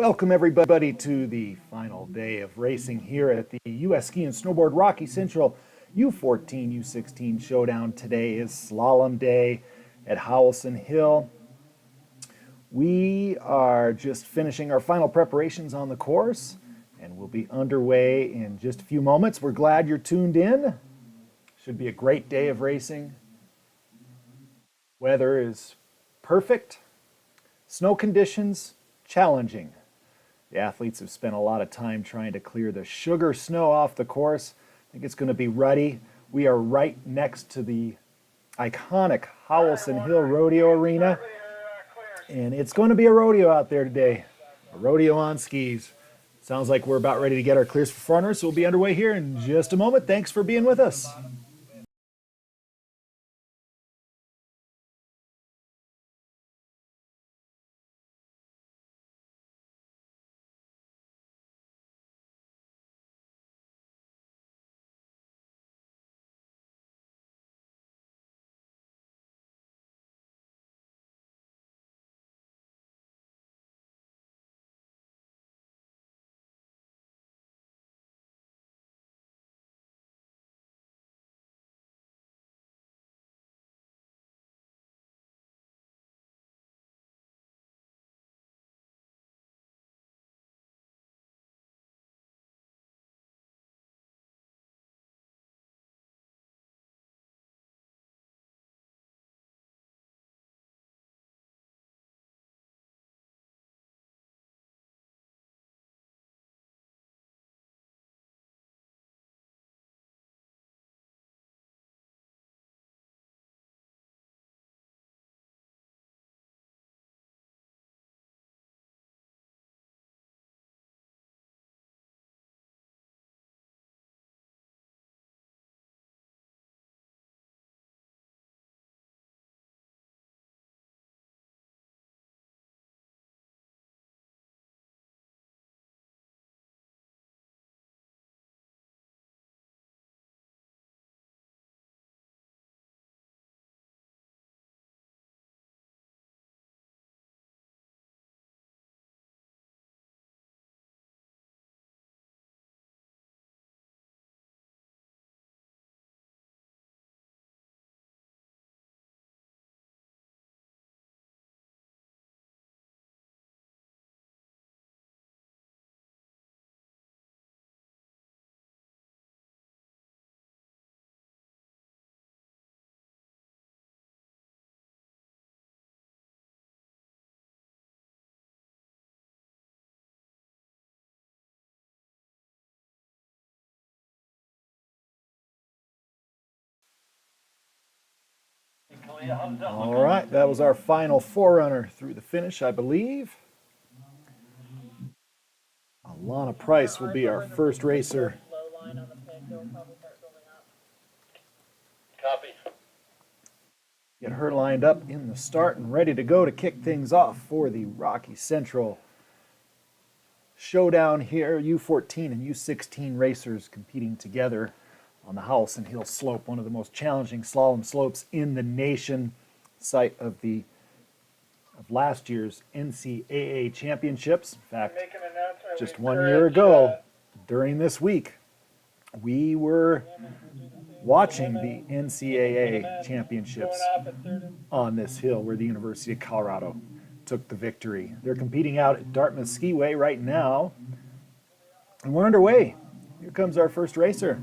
Welcome everybody to the final day of racing here at the U.S. Ski and Snowboard Rocky Central U14, U16 Showdown. Today is Slalom Day at Howelsen Hill. We are just finishing our final preparations on the course and we'll be underway in just a few moments. We're glad you're tuned in. Should be a great day of racing. Weather is perfect. Snow conditions challenging. The athletes have spent a lot of time trying to clear the sugar snow off the course. I think it's going to be ruddy. We are right next to the iconic Howelsen Hill Rodeo Arena. And it's going to be a rodeo out there today. A rodeo on skis. Sounds like we're about ready to get our clears for fronters, so we'll be underway here in just a moment. Thanks for being with us. All right, that was our final forerunner through the finish, I believe. Alana Price will be our first racer. Copy. Get her lined up in the start and ready to go to kick things off for the Rocky Central Showdown here. U14 and U16 racers competing together on the Howelsen Hill slope, one of the most challenging slalom slopes in the nation, site of last year's NCAA championships. In fact, just 1 year ago, during this week, we were watching the NCAA championships on this hill where the University of Colorado took the victory. They're competing out at Dartmouth Skiway right now, and we're underway. Here comes our first racer.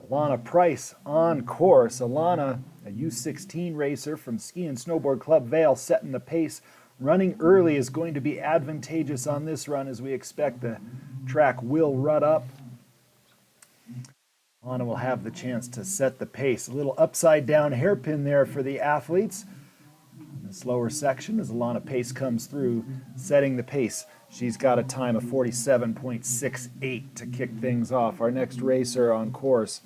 Alana Price on course. Alana, a U16 racer from Ski and Snowboard Club Vail, setting the pace. Running early is going to be advantageous on this run, as we expect the track will rut up. Alana will have the chance to set the pace. A little upside down hairpin there for the athletes. In the slower section as Alana Pace comes through, setting the pace. She's got a time of 47.68 to kick things off. Our next racer on course,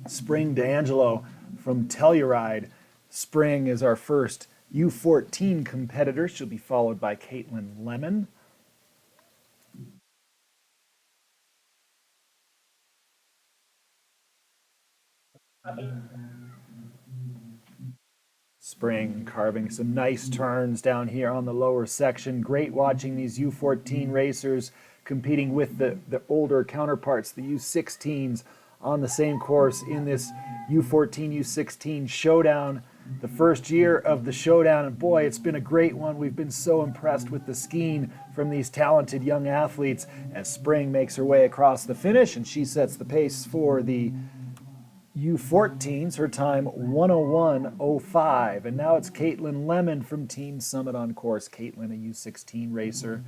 Spring D'Angelo from Telluride. Spring is our first U14 competitor. She'll be followed by Caitlin Lemon. Spring carving some nice turns down here on the lower section. Great watching these U14 racers competing with the older counterparts, the U16s, on the same course in this U14, U16 Showdown. The first year of the Showdown, and boy, it's been a great one. We've been so impressed with the skiing from these talented young athletes as Spring makes her way across the finish, and she sets the pace for the U14s, her time 101.05. And now it's Caitlin Lemon from Team Summit on course. Caitlin, a U16 racer.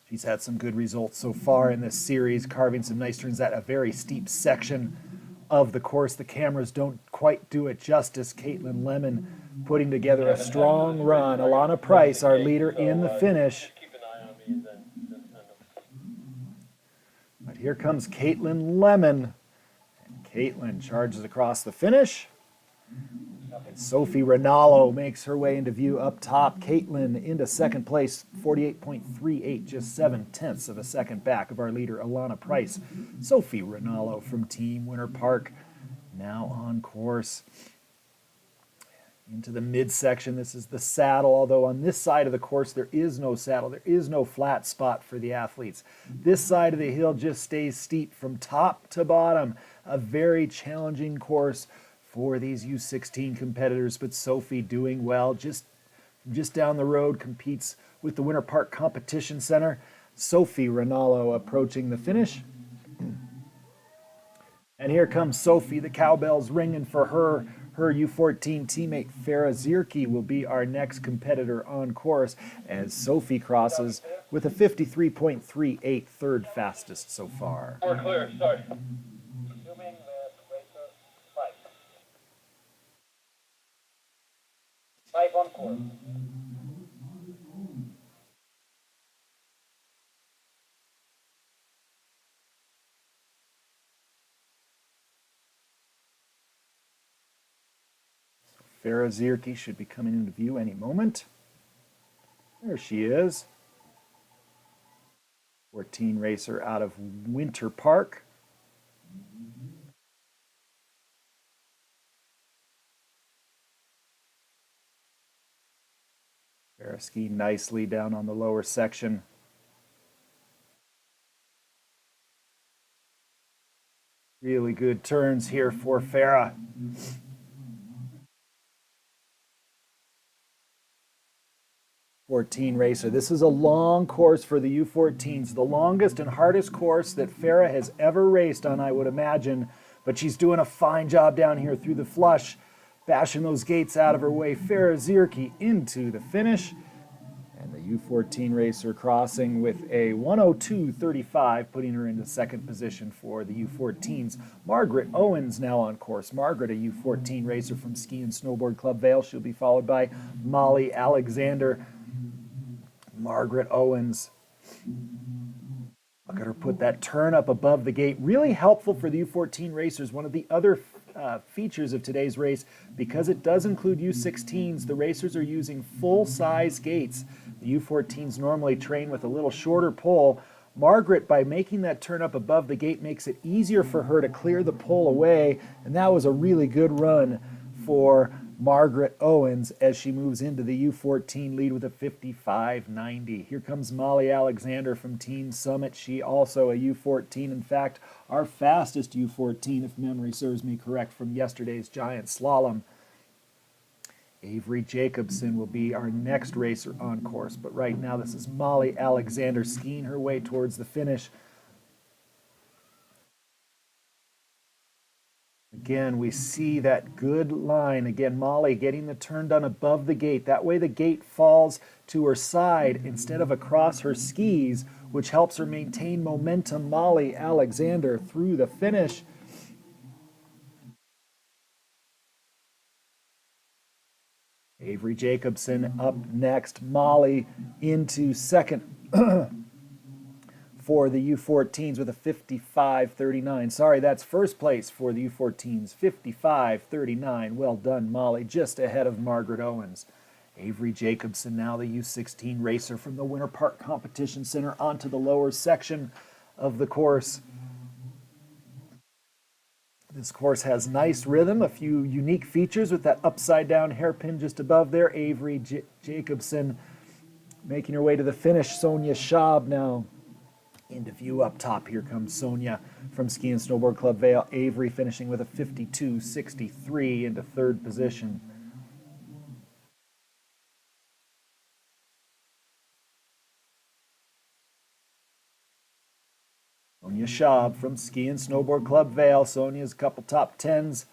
She's had some good results so far in this series, carving some nice turns at a very steep section of the course. The cameras don't quite do it justice. Caitlin Lemon putting together a strong run. Alana Price, our leader in the finish. But here comes Caitlin Lemon. Caitlin charges across the finish. And Sophie Rinaldo makes her way into view up top. Caitlin into second place, 48.38, just 7/10 of a second back of our leader, Alana Price. Sophie Rinaldo from Team Winter Park now on course. Into the midsection, this is the saddle, although on this side of the course there is no saddle, there is no flat spot for the athletes. This side of the hill just stays steep from top to bottom. A very challenging course for these U16 competitors, but Sophie doing well. Just down the road, competes with the Winter Park Competition Center. Sophie Rinaldo approaching the finish. And here comes Sophie, the cowbells ringing for her. Her U14 teammate Farah Zierke will be our next competitor on course as Sophie crosses with a 53.38, third fastest so far. We're clear, sorry. Five on course. Farah Zierke should be coming into view any moment. There she is. 14 racer out of Winter Park. Farah skiing nicely down on the lower section. Really good turns here for Farah. U14 racer. This is a long course for the U14s, the longest and hardest course that Farah has ever raced on, I would imagine. But she's doing a fine job down here through the flush, bashing those gates out of her way. Farah Zierke into the finish. And the U14 racer crossing with a 102.35, putting her into second position for the U14s. Margaret Owens now on course. Margaret, a U14 racer from Ski and Snowboard Club Vale. She'll be followed by Molly Alexander. Margaret Owens. Look at her put that turn up above the gate. Really helpful for the U14 racers. One of the other features of today's race, because it does include U16s, the racers are using full-size gates. The U14s normally train with a little shorter pole. Margaret, by making that turn up above the gate, makes it easier for her to clear the pole away, and that was a really good run for Margaret Owens as she moves into the U14 lead with a 55.90. Here comes Molly Alexander from Team Summit. She also a U14. In fact, our fastest U14, if memory serves me correct, from yesterday's giant slalom. Avery Jacobson will be our next racer on course. But right now, this is Molly Alexander skiing her way towards the finish. Again, we see that good line. Again, Molly getting the turn done above the gate. That way the gate falls to her side instead of across her skis, which helps her maintain momentum. Molly Alexander through the finish. Avery Jacobson up next. Molly into second for the U14s with a 55.39. Sorry, that's first place for the U14s, 55.39. Well done, Molly, just ahead of Margaret Owens. Avery Jacobson, now the U16 racer from the Winter Park Competition Center, onto the lower section of the course. This course has nice rhythm, a few unique features with that upside down hairpin just above there. Avery Jacobson making her way to the finish. Sonia Schaub now into view up top. Here comes Sonia from Ski and Snowboard Club Vail. Avery finishing with a 52.63 into third position. Sonia Schaub from Ski and Snowboard Club Vail. Sonia's a couple top tens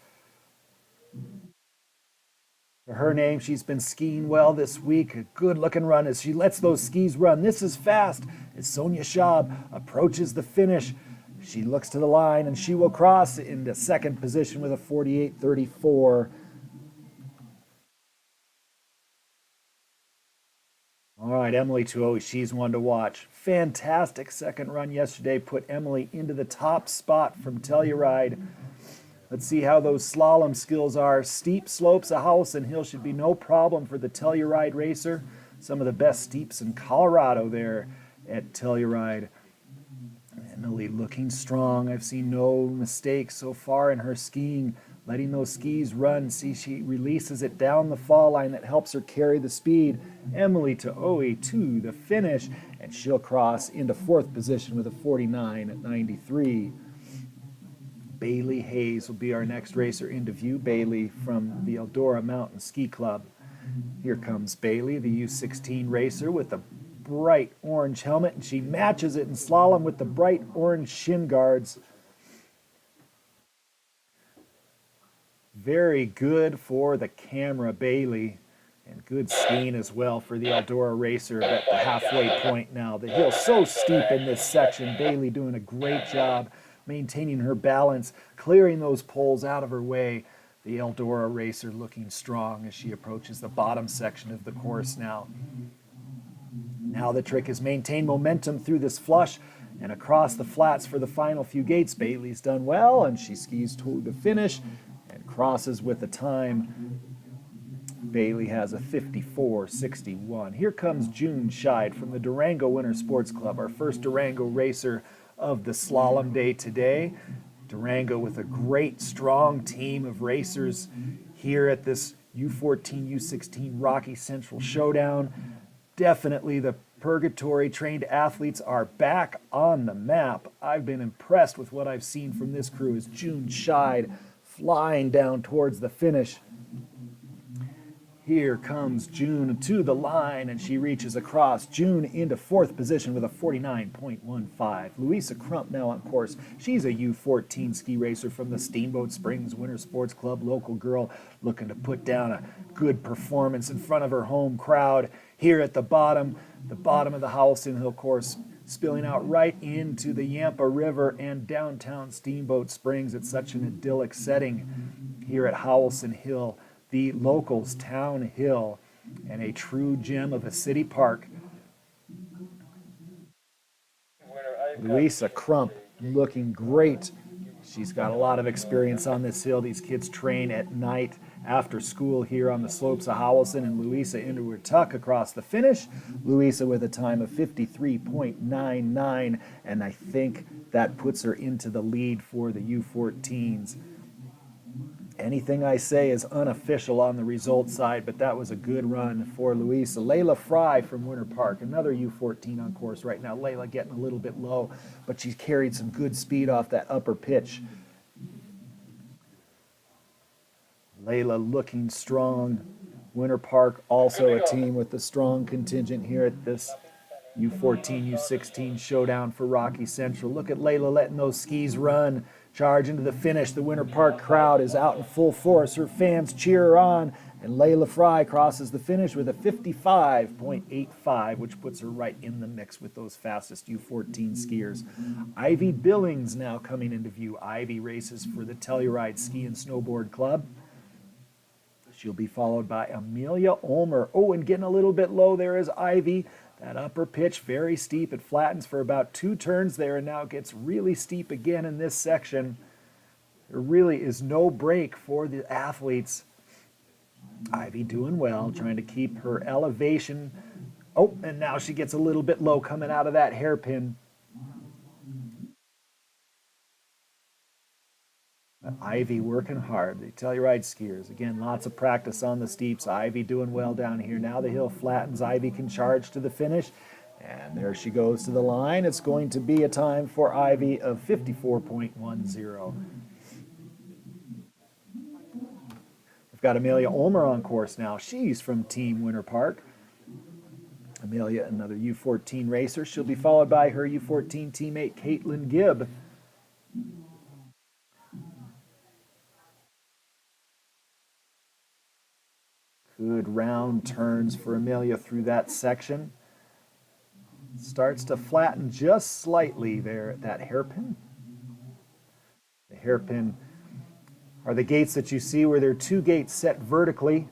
to her name. She's been skiing well this week. A good looking run as she lets those skis run. This is fast as Sonia Schaub approaches the finish. She looks to the line and she will cross into second position with a 48.34. All right, Emily Tuohy, she's one to watch. Fantastic second run yesterday, put Emily into the top spot from Telluride. Let's see how those slalom skills are. Steep slopes of Howelsen Hill should be no problem for the Telluride racer. Some of the best steeps in Colorado there at Telluride. Emily looking strong. I've seen no mistakes so far in her skiing. Letting those skis run. See, she releases it down the fall line. That helps her carry the speed. Emily Tuohy to the finish, and she'll cross into fourth position with a 49.93. Bailey Hayes will be our next racer into view. Bailey from the Eldora Mountain Ski Club. Here comes Bailey, the U16 racer with the bright orange helmet, and she matches it in slalom with the bright orange shin guards. Very good for the camera, Bailey, and good skiing as well for the Eldora racer at the halfway point now. The hill's so steep in this section. Bailey doing a great job maintaining her balance, clearing those poles out of her way. The Eldora racer looking strong as she approaches the bottom section of the course now. Now the trick is maintain momentum through this flush and across the flats for the final few gates. Bailey's done well, and she skis to the finish and crosses with a time. Bailey has a 54.61. Here comes June Scheid from the Durango Winter Sports Club, our first Durango racer of the slalom day today. Durango with a great, strong team of racers here at this U14, U16 Rocky Central Showdown. Definitely the Purgatory trained athletes are back on the map. I've been impressed with what I've seen from this crew as June Scheid flying down towards the finish. Here comes June to the line, and she reaches across. June into fourth position with a 49.15. Louisa Crump now on course. She's a U14 ski racer from the Steamboat Springs Winter Sports Club, local girl looking to put down a good performance in front of her home crowd. Here at the bottom of the Howelsen Hill course, spilling out right into the Yampa River and downtown Steamboat Springs. It's such an idyllic setting here at Howelsen Hill, the locals' town hill, and a true gem of a city park. Louisa Crump looking great. She's got a lot of experience on this hill. These kids train at night after school here on the slopes of Howelsen, and Louisa into her tuck across the finish. Louisa with a time of 53.99, and I think that puts her into the lead for the U14s. Anything I say is unofficial on the results side, but that was a good run for Louisa. Layla Fry from Winter Park, another U14 on course right now. Layla getting a little bit low, but she's carried some good speed off that upper pitch. Layla looking strong. Winter Park also a team with a strong contingent here at this U14, U16 showdown for Rocky Central. Look at Layla letting those skis run. Charge into the finish. The Winter Park crowd is out in full force. Her fans cheer her on, and Layla Fry crosses the finish with a 55.85, which puts her right in the mix with those fastest U14 skiers. Ivy Billings now coming into view. Ivy races for the Telluride Ski and Snowboard Club. She'll be followed by Amelia Ulmer. Oh, and getting a little bit low there is Ivy. That upper pitch, very steep. It flattens for about 2 turns there, and now it gets really steep again in this section. There really is no break for the athletes. Ivy doing well, trying to keep her elevation. Oh, and now she gets a little bit low coming out of that hairpin. Ivy working hard. The Telluride skiers, again, lots of practice on the steeps. Ivy doing well down here. Now the hill flattens. Ivy can charge to the finish. And there she goes to the line. It's going to be a time for Ivy of 54.10. We've got Amelia Ulmer on course now. She's from Team Winter Park. Amelia, another U14 racer. She'll be followed by her U14 teammate, Caitlin Gibb. Good round turns for Amelia through that section. Starts to flatten just slightly there at that hairpin. The hairpin are the gates that you see where there are two gates set vertically.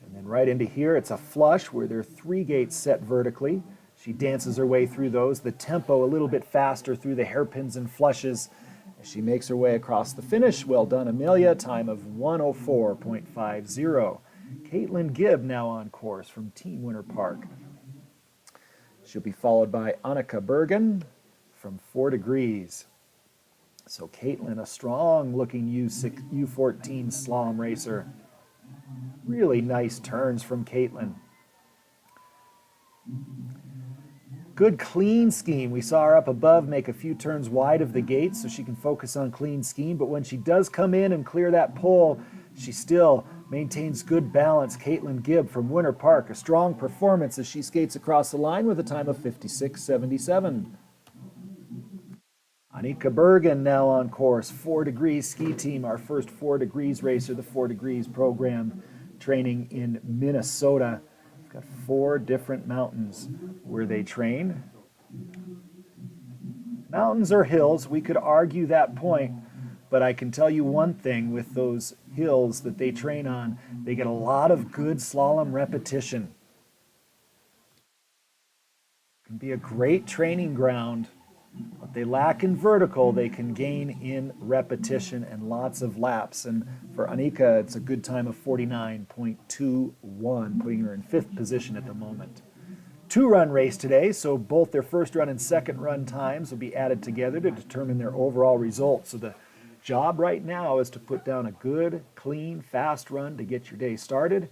And then right into here, it's a flush where there are three gates set vertically. She dances her way through those. The tempo a little bit faster through the hairpins and flushes as she makes her way across the finish. Well done, Amelia. Time of 104.50. Caitlin Gibb now on course from Team Winter Park. She'll be followed by Annika Bergen from 4 Degrees. So Caitlin, a strong-looking U14 slalom racer. Really nice turns from Caitlin. Good clean skiing. We saw her up above make a few turns wide of the gate so she can focus on clean skiing. But when she does come in and clear that pole, she still maintains good balance. Caitlin Gibb from Winter Park, a strong performance as she skates across the line with a time of 56.77. Annika Bergen now on course, 4 Degrees ski team, our first 4 Degrees racer, the 4 Degrees program, training in Minnesota. We've got 4 different mountains where they train. Mountains or hills, we could argue that point, but I can tell you one thing with those hills that they train on, they get a lot of good slalom repetition. It can be a great training ground. What they lack in vertical, they can gain in repetition and lots of laps. And for Annika, it's a good time of 49.21, putting her in 5th position at the moment. 2-run race today, so both their first run and second run times will be added together to determine their overall results. So the job right now is to put down a good, clean, fast run to get your day started,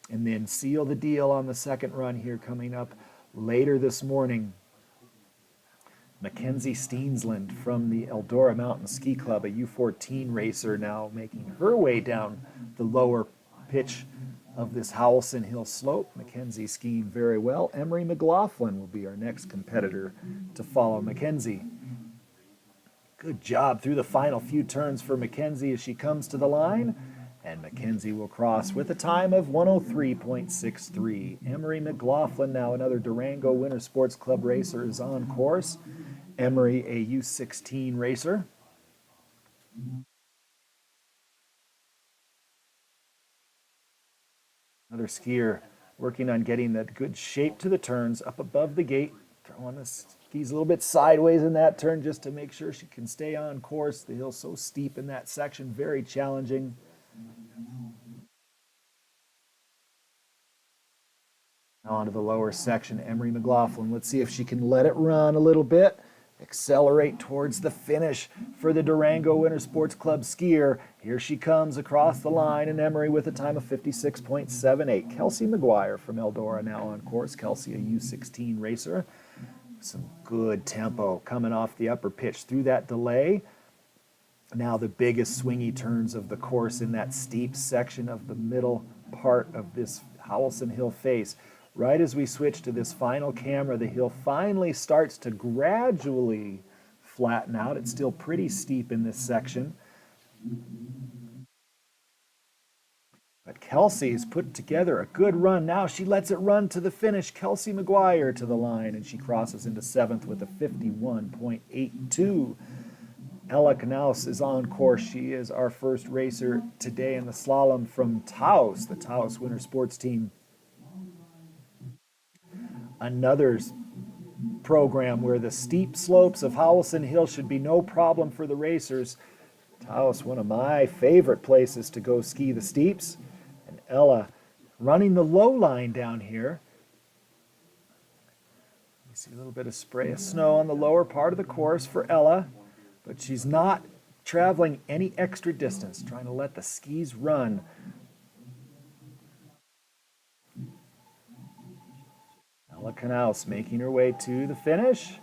and then seal the deal on the second run here coming up later this morning. Mackenzie Steensland from the Eldora Mountain Ski Club, a U14 racer, now making her way down the lower pitch of this Howelsen Hill slope. Mackenzie skiing very well. Emery McLaughlin will be our next competitor to follow Mackenzie. Good job through the final few turns for Mackenzie as she comes to the line. And Mackenzie will cross with a time of 103.63. Emery McLaughlin, now another Durango Winter Sports Club racer, is on course. Emery, a U16 racer. Another skier working on getting that good shape to the turns up above the gate. Throwing the skis a little bit sideways in that turn just to make sure she can stay on course. The hill's so steep in that section, very challenging. Now onto the lower section, Emery McLaughlin. Let's see if she can let it run a little bit. Accelerate towards the finish for the Durango Winter Sports Club skier. Here she comes across the line, and Emery with a time of 56.78. Kelsey McGuire from Eldora now on course. Kelsey, a U16 racer. Some good tempo coming off the upper pitch through that delay. Now the biggest swingy turns of the course in that steep section of the middle part of this Howelsen Hill face. Right as we switch to this final camera, the hill finally starts to gradually flatten out. It's still pretty steep in this section. But Kelsey's put together a good run. Now she lets it run to the finish. Kelsey McGuire to the line, and she crosses into 7th with a 51.82. Ella Knaus is on course. She is our first racer today in the slalom from Taos, the Taos Winter Sports Team. Another program where the steep slopes of Howelsen Hill should be no problem for the racers. Taos, one of my favorite places to go ski the steeps. And Ella running the low line down here. You see a little bit of spray of snow on the lower part of the course for Ella, but she's not traveling any extra distance, trying to let the skis run. Ella Knaus making her way to the finish.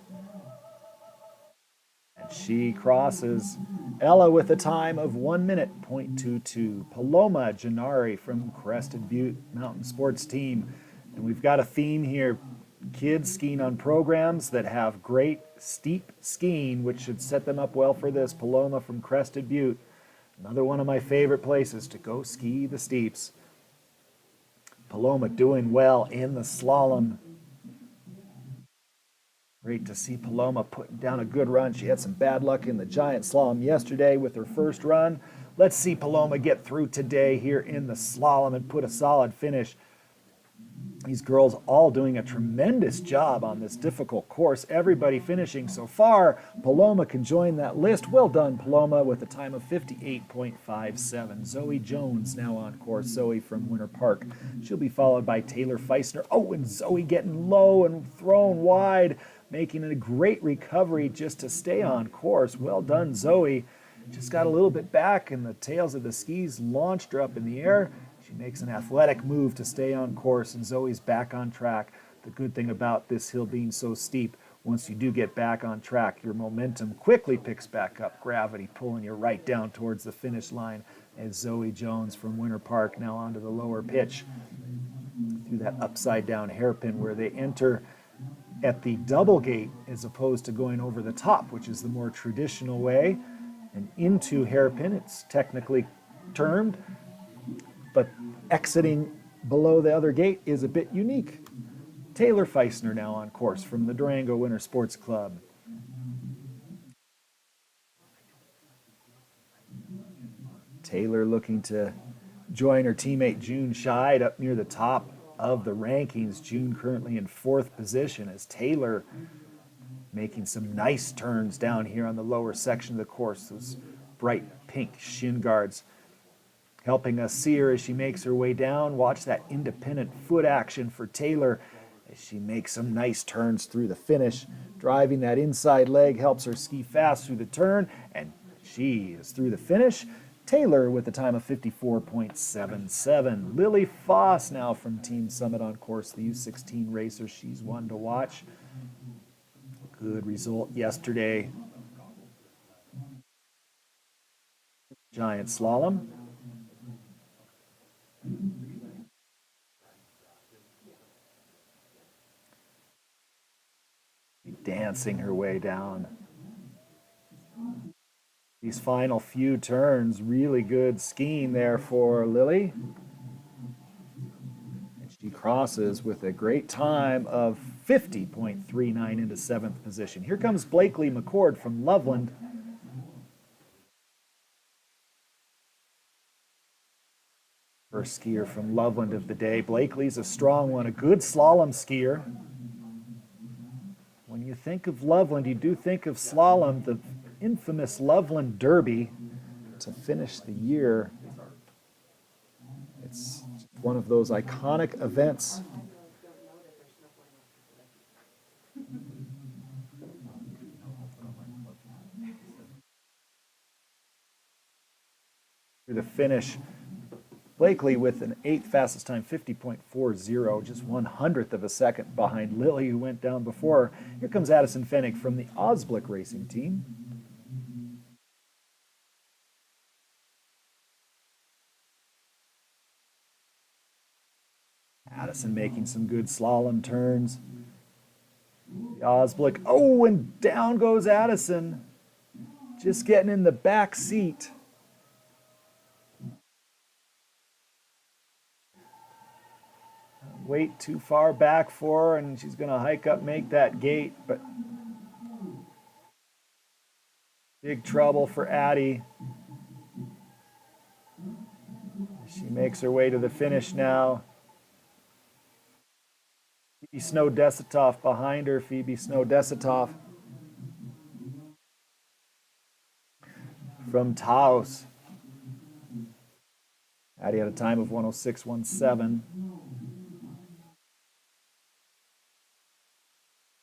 And she crosses. Ella with a time of 1 minute, 0.22. Paloma Gennari from Crested Butte Mountain Sports Team. And we've got a theme here. Kids skiing on programs that have great steep skiing, which should set them up well for this. Paloma from Crested Butte. Another one of my favorite places to go ski the steeps. Paloma doing well in the slalom. Great to see Paloma putting down a good run. She had some bad luck in the giant slalom yesterday with her first run. Let's see Paloma get through today here in the slalom and put a solid finish. These girls all doing a tremendous job on this difficult course. Everybody finishing so far. Paloma can join that list. Well done, Paloma, with a time of 58.57. Zoe Jones now on course. Zoe from Winter Park. She'll be followed by Taylor Feisner. Oh, and Zoe getting low and thrown wide, making a great recovery just to stay on course. Well done, Zoe. Just got a little bit back and the tails of the skis launched her up in the air. She makes an athletic move to stay on course, and Zoe's back on track. The good thing about this hill being so steep, once you do get back on track, your momentum quickly picks back up, gravity pulling you right down towards the finish line as Zoe Jones from Winter Park now onto the lower pitch through that upside down hairpin where they enter at the double gate as opposed to going over the top, which is the more traditional way, and into hairpin. It's technically termed, but exiting below the other gate is a bit unique. Taylor Feisner now on course from the Durango Winter Sports Club. Taylor looking to join her teammate June Scheid up near the top of the rankings. June currently in 4th position as Taylor making some nice turns down here on the lower section of the course. Those bright pink shin guards helping us see her as she makes her way down. Watch that independent foot action for Taylor as she makes some nice turns through the finish. Driving that inside leg helps her ski fast through the turn, and she is through the finish. Taylor with a time of 54.77. Lily Foss now from Team Summit on course, the U16 racer. She's one to watch. Good result yesterday. Giant slalom. Dancing her way down. These final few turns, really good skiing there for Lily. And she crosses with a great time of 50.39 into 7th position. Here comes Blakely McCord from Loveland. First skier from Loveland of the day. Blakely's a strong one, a good slalom skier. When you think of Loveland, you do think of slalom, the infamous Loveland Derby to finish the year. It's one of those iconic events. Through the finish, Blakely with an 8th fastest time, 50.40, just 1/100th of a second behind Lily, who went down before her. Here comes Addison Fennick from the Osblick Racing Team. Addison making some good slalom turns. The Osblick, oh, and down goes Addison. Just getting in the back seat. Weight too far back for her, and she's going to hike up, make that gate, but big trouble for Addie. She makes her way to the finish now. Phoebe Snow-Desitoff behind her. Phoebe Snow-Desitoff from Taos. Addie had a time of 106.17.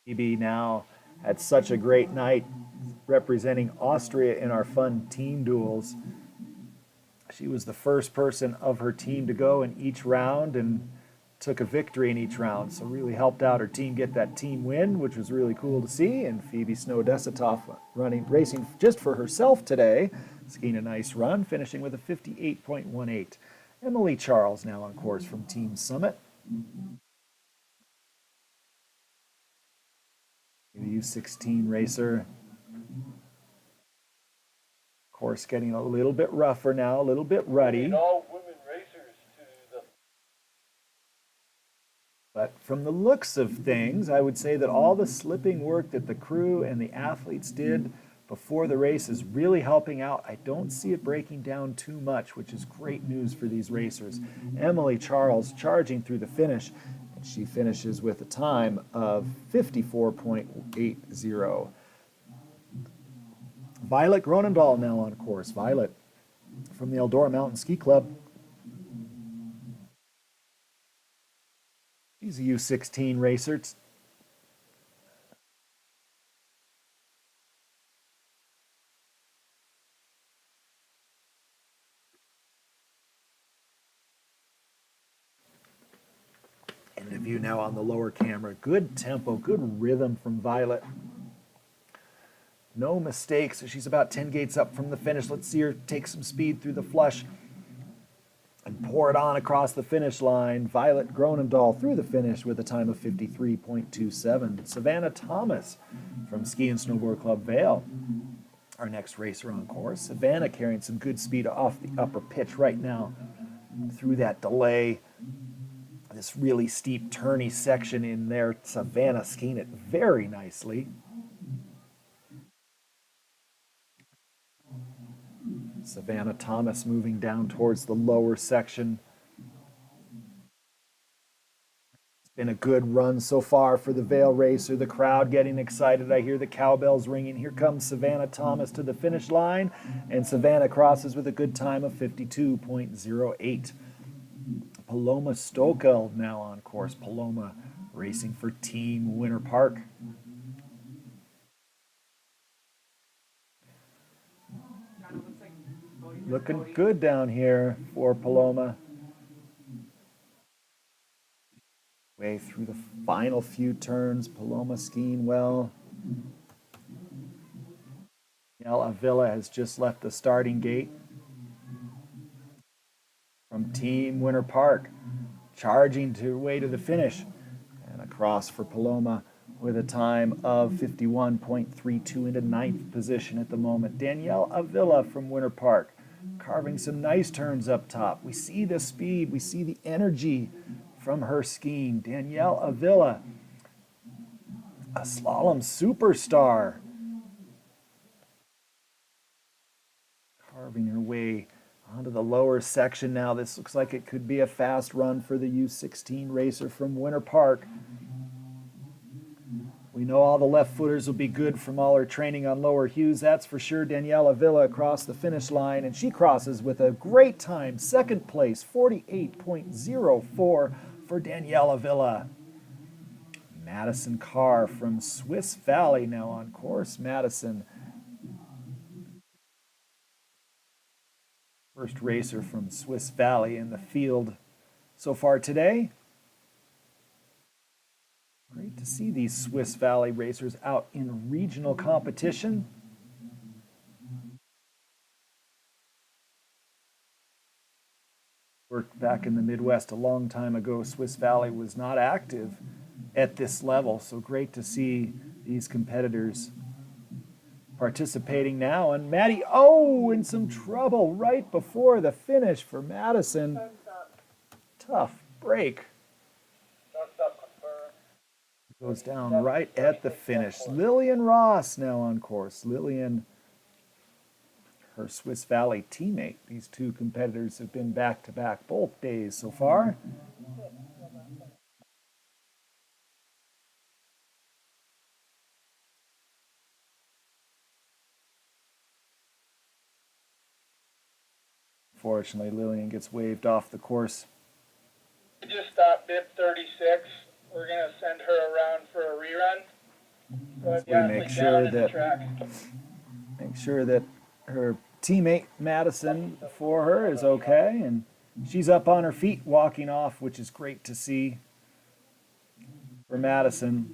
Phoebe now had such a great night representing Austria in our fun team duels. She was the first person of her team to go in each round and took a victory in each round. So really helped out her team get that team win, which was really cool to see. And Phoebe Snow-Desitoff racing just for herself today, skiing a nice run, finishing with a 58.18. Emily Charles now on course from Team Summit. The U16 racer. Course getting a little bit rougher now, a little bit ruddy. All women racers to the. But from the looks of things, I would say that all the slipping work that the crew and the athletes did before the race is really helping out. I don't see it breaking down too much, which is great news for these racers. Emily Charles charging through the finish, and she finishes with a time of 54.80. Violet Gronendahl now on course. Violet from the Eldora Mountain Ski Club. She's a U16 racer. End of view now on the lower camera. Good tempo, good rhythm from Violet. No mistakes. She's about 10 gates up from the finish. Let's see her take some speed through the flush and pour it on across the finish line. Violet Gronendahl through the finish with a time of 53.27. Savannah Thomas from Ski and Snowboard Club Vail, our next racer on course. Savannah carrying some good speed off the upper pitch right now through that delay. This really steep turny section in there. Savannah skiing it very nicely. Savannah Thomas moving down towards the lower section. It's been a good run so far for the Vail racer. The crowd getting excited. I hear the cowbells ringing. Here comes Savannah Thomas to the finish line, and Savannah crosses with a good time of 52.08. Paloma Stokel now on course. Paloma racing for Team Winter Park. Looking good down here for Paloma. Way through the final few turns, Paloma skiing well. Danielle Avila has just left the starting gate from Team Winter Park, charging her way to the finish. And across for Paloma with a time of 51.32 into ninth position at the moment. Danielle Avila from Winter Park, carving some nice turns up top. We see the speed, we see the energy from her skiing. Danielle Avila, a slalom superstar, carving her way onto the lower section now. This looks like it could be a fast run for the U16 racer from Winter Park. We know all the left footers will be good from all her training on lower Hughes. That's for sure. Danielle Avila across the finish line, and she crosses with a great time. Second place, 48.04 for Danielle Avila. Madison Carr from Swiss Valley now on course. Madison, first racer from Swiss Valley in the field so far today. Great to see these Swiss Valley racers out in regional competition. Worked back in the Midwest a long time ago. Swiss Valley was not active at this level, so great to see these competitors participating now. And Maddie, in some trouble right before the finish for Madison. Tough break. Goes down right at the finish. Lillian Ross now on course. Lillian, her Swiss Valley teammate. These two competitors have been back-to-back both days so far. Fortunately, Lillian gets waved off the course. We just stopped bib 36. We're going to send her around for a rerun. So we make sure that make sure that her teammate Madison before her is okay, and she's up on her feet walking off, which is great to see for Madison.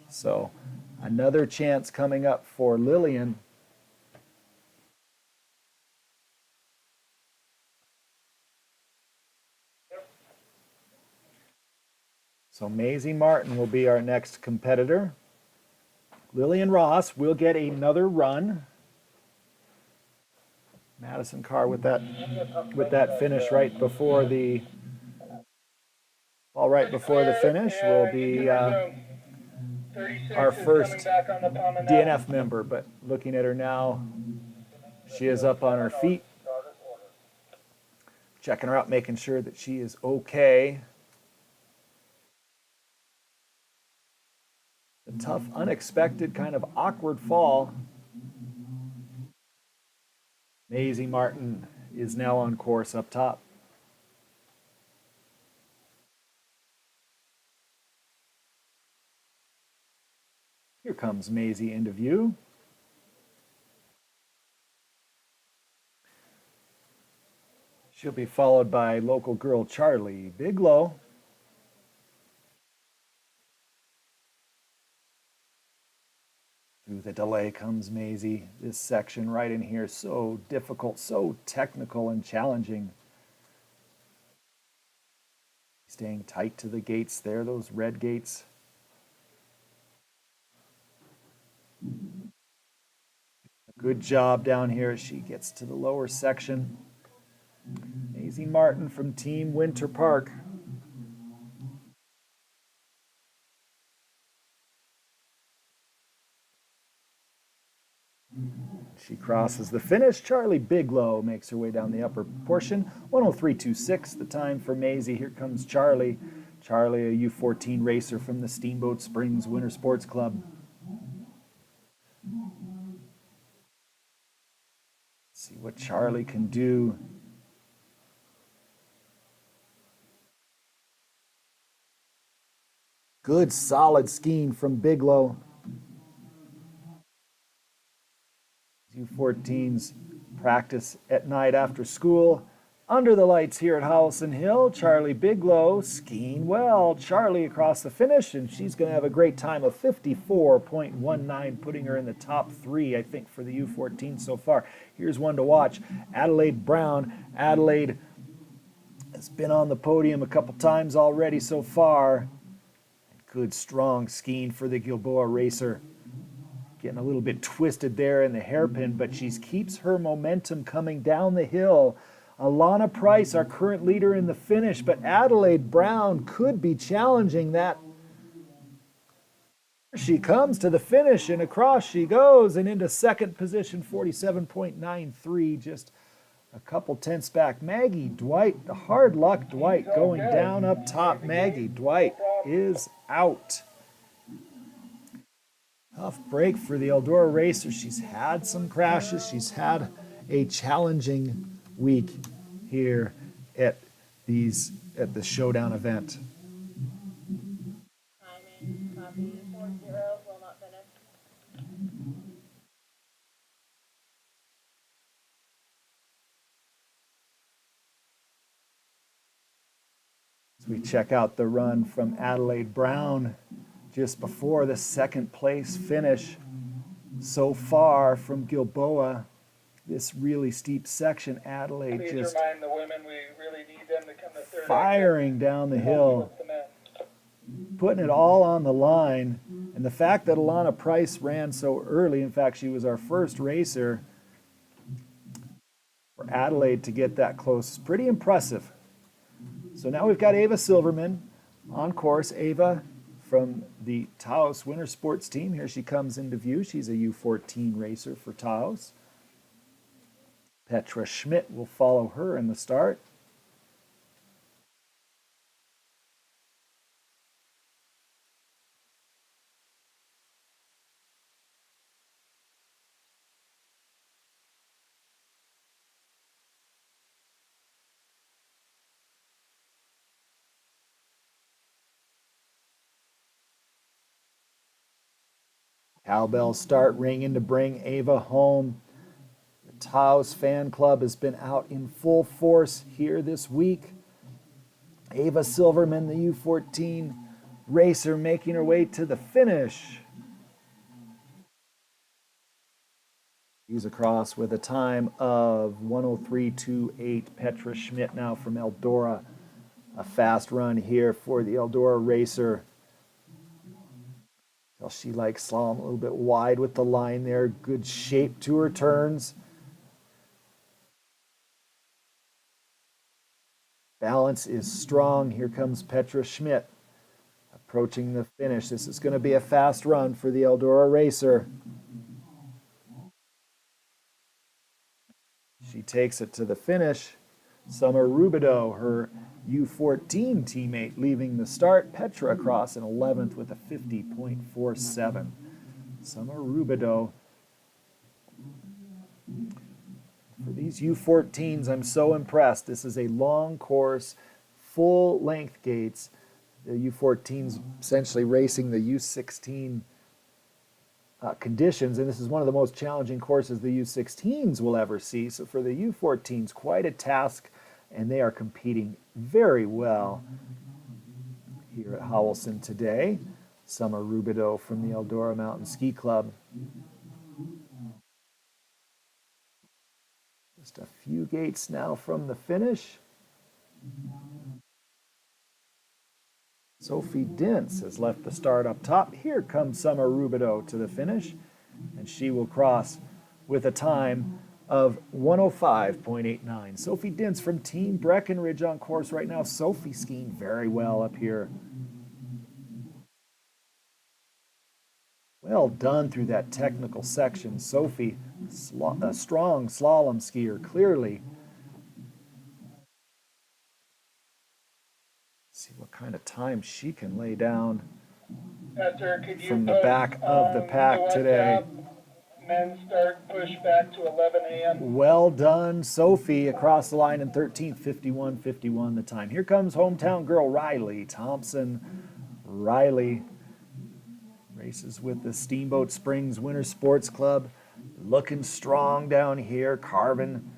So another chance coming up for Lillian. So Maisie Martin will be our next competitor. Lillian Ross will get another run. Madison Carr with that finish right before the finish will be our first DNF member. But looking at her now, she is up on her feet, checking her out, making sure that she is okay. A tough, unexpected, kind of awkward fall. Maisie Martin is now on course up top. Here comes Maisie into view. She'll be followed by local girl Charlie Biglow. Through the delay comes Maisie. This section right in here, so difficult, so technical and challenging. Staying tight to the gates there, those red gates. Good job down here as she gets to the lower section. Maisie Martin from Team Winter Park. She crosses the finish. Charlie Biglow makes her way down the upper portion. 1:03.26 the time for Maisie. Here comes Charlie. Charlie, a U14 racer from the Steamboat Springs Winter Sports Club. Let's see what Charlie can do. Good solid skiing from Biglow. U14s practice at night after school. Under the lights here at Howelsen Hill, Charlie Biglow skiing well. Charlie across the finish, and she's going to have a great time of 54.19, putting her in the top 3, I think, for the U14 so far. Here's one to watch. Adelaide Brown. Adelaide has been on the podium a couple times already so far. Good, strong skiing for the Gilboa racer. Getting a little bit twisted there in the hairpin, but she keeps her momentum coming down the hill. Alana Price, our current leader in the finish, but Adelaide Brown could be challenging that. She comes to the finish, and across she goes, and into second position, 47.93, just a couple tenths back. Maggie Dwight, the hard luck Dwight going down up top. Maggie Dwight is out. Tough break for the Eldora racer. She's had some crashes. She's had a challenging week here at the Showdown event. Timing, copy, 40, will not finish. As we check out the run from Adelaide Brown just before the second place finish. So far from Gilboa, this really steep section, Adelaide Please just remind the women we really need them to come to third firing down the hill, putting it all on the line. And the fact that Alana Price ran so early, in fact, she was our first racer for Adelaide to get that close, is pretty impressive. So now we've got Ava Silverman on course. Ava from the Taos Winter Sports team. Here she comes into view. She's a U14 racer for Taos. Petra Schmidt will follow her in the start. Cowbells start ringing to bring Ava home. The Taos fan club has been out in full force here this week. Ava Silverman, the U14 racer, making her way to the finish. She's across with a time of 1:03.28. Petra Schmidt now from Eldora. A fast run here for the Eldora racer. Well, she likes slalom a little bit wide with the line there. Good shape to her turns. Balance is strong. Here comes Petra Schmidt approaching the finish. This is going to be a fast run for the Eldora racer. She takes it to the finish. Summer Rubidoux, her U14 teammate, leaving the start. Petra across in 11th with a 50.47. Summer Rubidoux. For these U14s, I'm so impressed. This is a long course, full length gates. The U14s essentially racing the U16 conditions, and this is one of the most challenging courses the U16s will ever see. So for the U14s, quite a task, and they are competing very well here at Howelsen today. Summer Rubidoux from the Eldora Mountain Ski Club. Just a few gates now from the finish. Sophie Dentz has left the start up top. Here comes Summer Rubidoux to the finish, and she will cross with a time of 1:05.89. Sophie Dentz from Team Breckenridge on course right now. Sophie skiing very well up here. Well done through that technical section. Sophie, a strong slalom skier, clearly. See what kind of time she can lay down Esther, could you from the put, back of the pack the today. WhatsApp men's start push back to 11 a.m.? Well done, Sophie, across the line in 13th, 51.51 the time. Here comes hometown girl Riley Thompson. Riley races with the Steamboat Springs Winter Sports Club. Looking strong down here, carving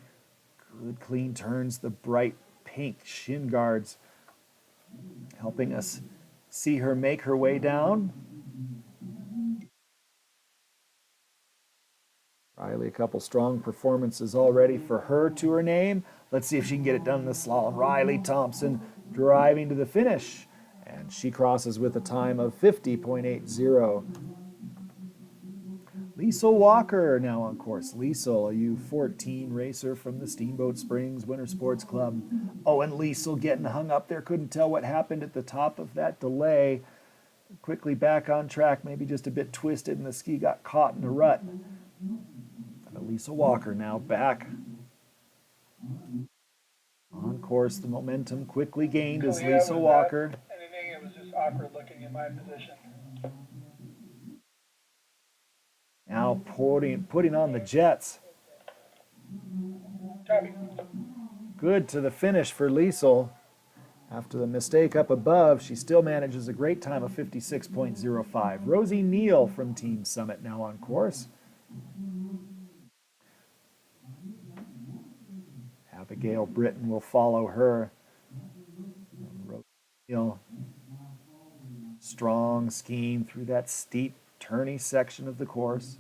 good clean turns, the bright pink shin guards helping us see her make her way down. Riley, a couple strong performances already for her to her name. Let's see if she can get it done in the slalom. Riley Thompson driving to the finish, and she crosses with a time of 50.80. Liesel Walker now on course. Liesel, a U14 racer from the Steamboat Springs Winter Sports Club. Oh, and Liesel getting hung up there. Couldn't tell what happened at the top of that delay. Quickly back on track, maybe just a bit twisted, and the ski got caught in a rut. But Liesel Walker now back on course. The momentum quickly gained as Liesel Walker. Anything, it was just awkward looking in my position. Now putting on the jets. Copy. Good to the finish for Liesel. After the mistake up above, she still manages a great time of 56.05. Rosie Neal from Team Summit now on course. Abigail Britton will follow her. Rosie Neal, strong skiing through that steep, turny section of the course.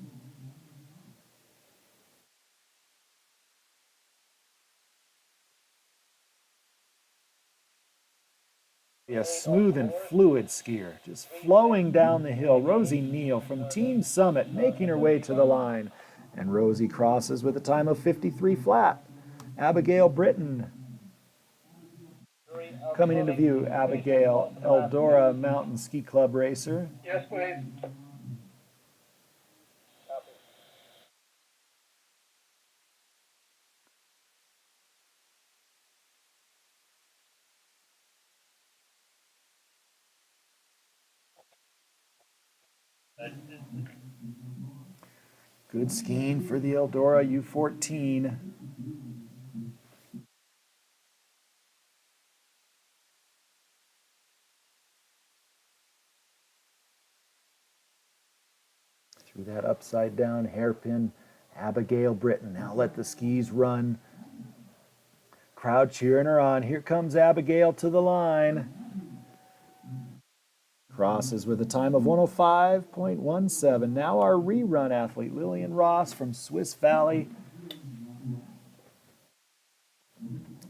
A smooth and fluid skier, just flowing down the hill. Rosie Neal from Team Summit making her way to the line. And Rosie crosses with a time of 53 flat. Abigail Britton coming into view. Abigail, Eldora Mountain Ski Club racer. Yes, please. Good skiing for the Eldora U14. through that upside down hairpin. Abigail Britton. Now let the skis run. Crowd cheering her on. Here comes Abigail to the line. Crosses with a time of 105.17. Now our rerun athlete, Lillian Ross from Swiss Valley.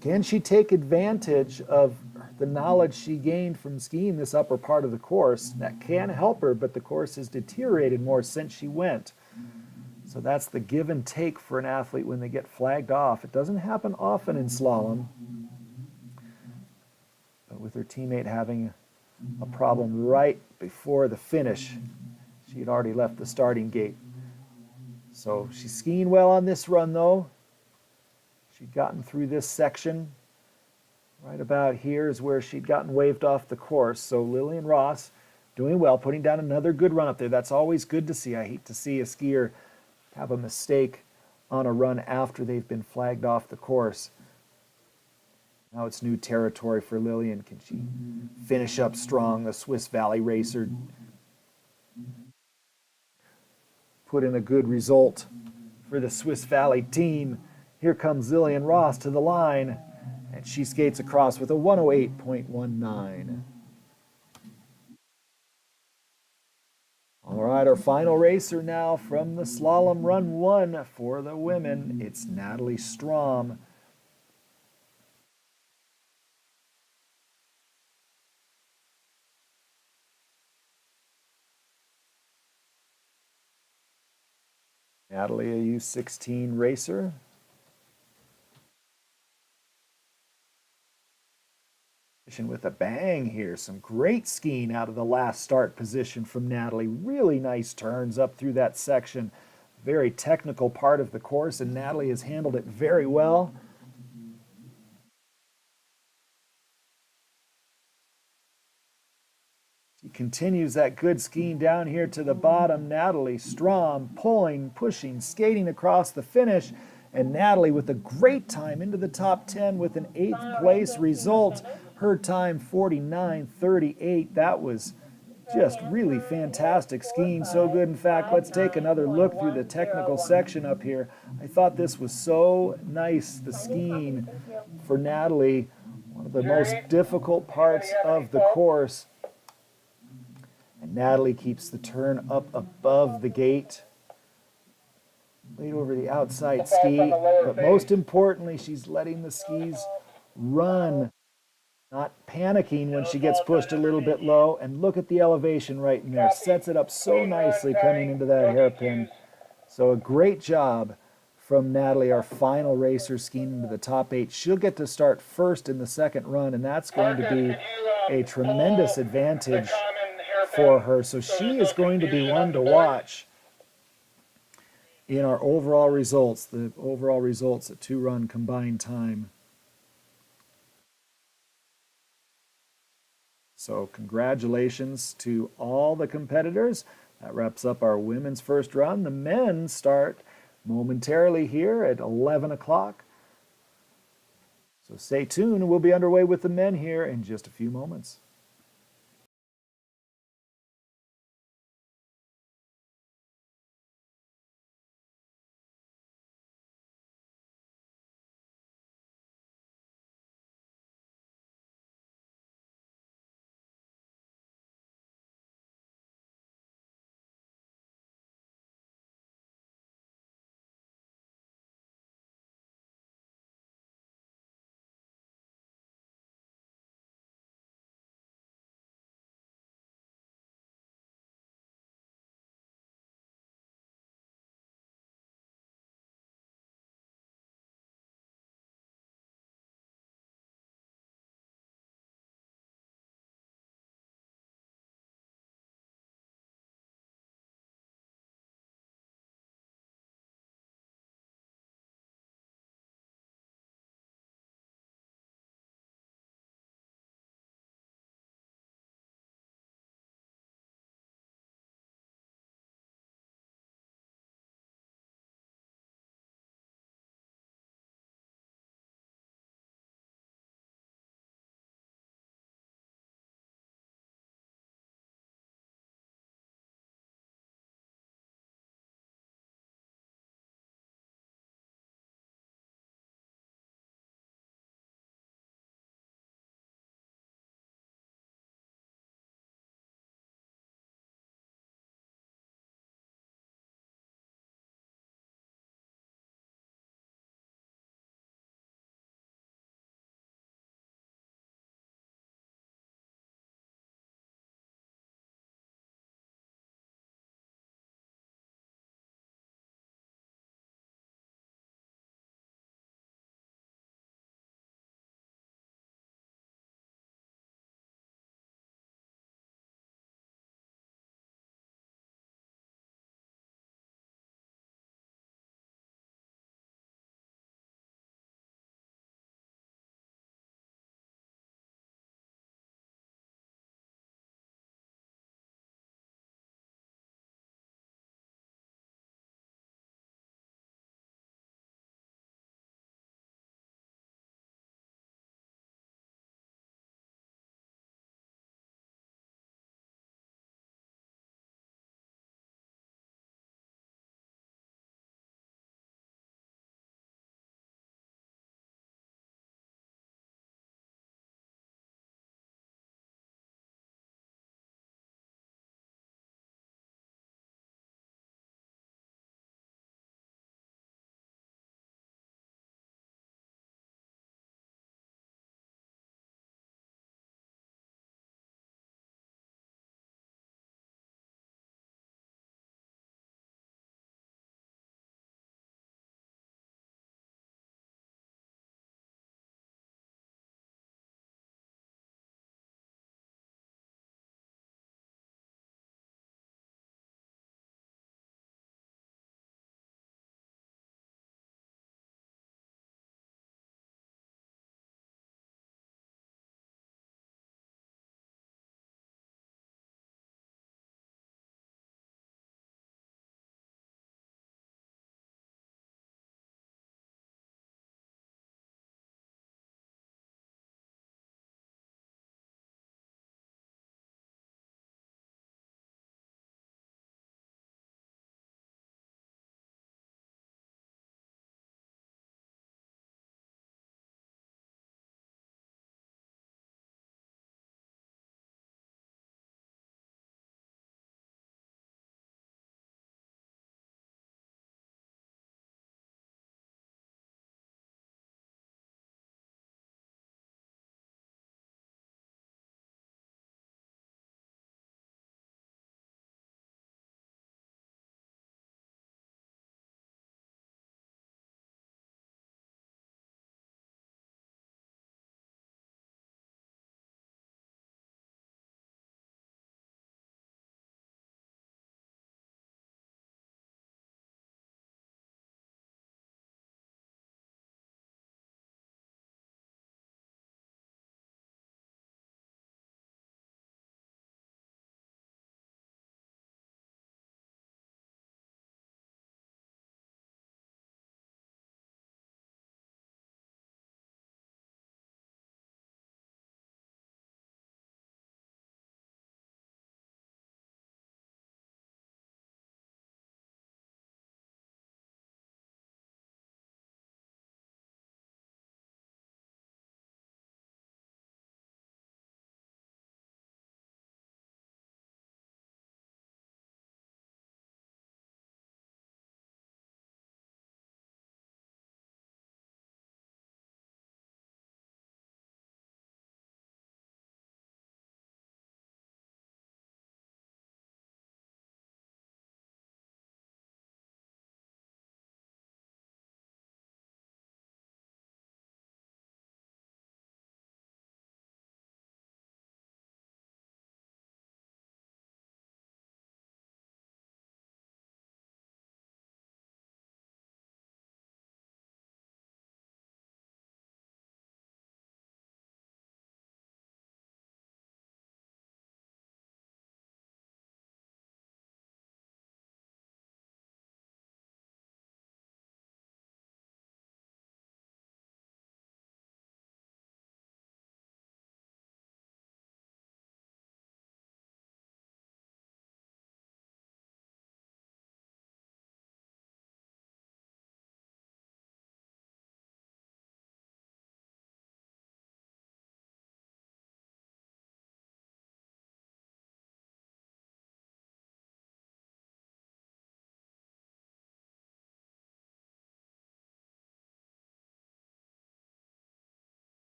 Can she take advantage of the knowledge she gained from skiing this upper part of the course? That can help her, but the course has deteriorated more since she went. So that's the give and take for an athlete when they get flagged off. It doesn't happen often in slalom, but with her teammate having a problem right before the finish, she had already left the starting gate. So she's skiing well on this run, though. She'd gotten through this section. Right about here is where she'd gotten waved off the course. So Lillian Ross doing well, putting down another good run up there. That's always good to see. I hate to see a skier have a mistake on a run after they've been flagged off the course. Now it's new territory for Lillian. Can she finish up strong? The Swiss Valley racer put in a good result for the Swiss Valley team. Here comes Lillian Ross to the line, and she skates across with a 108.19. All right, our final racer now from the slalom run 1 for the women. It's Natalie Strom. Natalie, a U16 racer. With a bang here. Some great skiing out of the last start position from Natalie. Really nice turns up through that section. Very technical part of the course, and Natalie has handled it very well. She continues that good skiing down here to the bottom. Natalie Strom pulling, pushing, skating across the finish. And Natalie with a great time into the top 10 with an 8th place result. Her time 49.38. That was just really fantastic skiing. So good. In fact, let's take another look through the technical section up here. I thought this was so nice, the skiing for Natalie. One of the most difficult parts of the course. And Natalie keeps the turn up above the gate. Right over the outside ski, but most importantly, she's letting the skis run, not panicking when she gets pushed a little bit low. And look at the elevation right in there. Sets it up so nicely coming into that hairpin. So a great job from Natalie, our final racer, skiing into the top 8. She'll get to start first in the second run, and that's going to be a tremendous advantage for her. So she is going to be one to watch in our overall results, the overall results at 2-run combined time. So congratulations to all the competitors. That wraps up our women's first run. The men start momentarily here at 11 o'clock. So stay tuned. We'll be underway with the men here in just a few moments.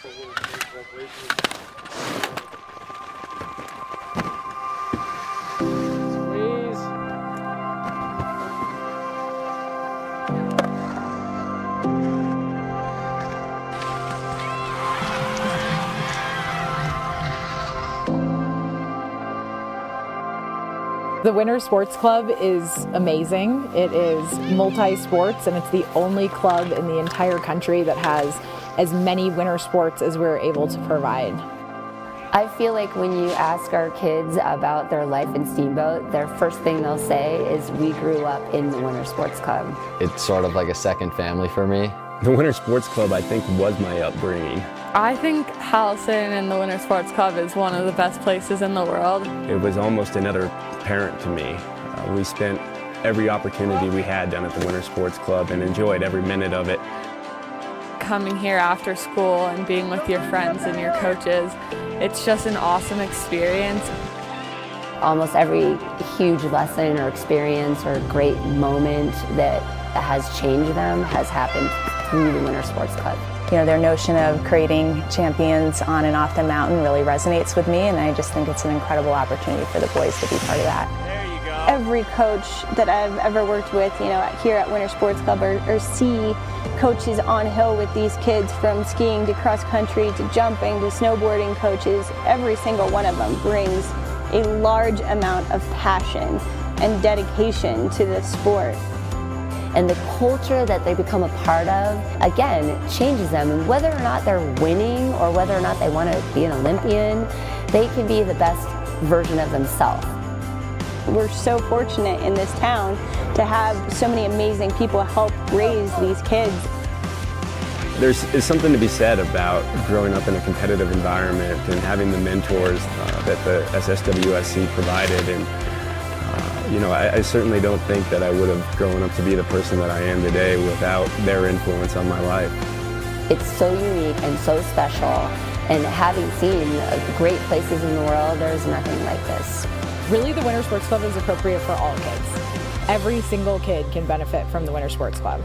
Squeeze. The Winter Sports Club is amazing. It is multi-sports, and it's the only club in the entire country that has as many winter sports as we're able to provide. I feel like when you ask our kids about their life in Steamboat, their first thing they'll say is, we grew up in the Winter Sports Club. It's sort of like a second family for me. The Winter Sports Club, I think, was my upbringing. I think Howelsen and the Winter Sports Club is one of the best places in the world. It was almost another parent to me. We spent every opportunity we had down at the Winter Sports Club and enjoyed every minute of it. Coming here after school and being with your friends and your coaches, it's just an awesome experience. Almost every huge lesson or experience or great moment that has changed them has happened through the Winter Sports Club. You know, their notion of creating champions on and off the mountain really resonates with me, and I just think it's an incredible opportunity for the boys to be part of that. There you go. Every coach that I've ever worked with, you know, here at Winter Sports Club or see coaches on hill with these kids, from skiing to cross country to jumping to snowboarding coaches, every single one of them brings a large amount of passion and dedication to the sport. And the culture that they become a part of, again, changes them. And whether or not they're winning or whether or not they want to be an Olympian, they can be the best version of themselves. We're so fortunate in this town to have so many amazing people help raise these kids. There's something to be said about growing up in a competitive environment and having the mentors that the SSWSC provided. And you know, I certainly don't think that I would have grown up to be the person that I am today without their influence on my life. It's so unique and so special, and having seen great places in the world, there's nothing like this. Really, the Winter Sports Club is appropriate for all kids. Every single kid can benefit from the Winter Sports Club.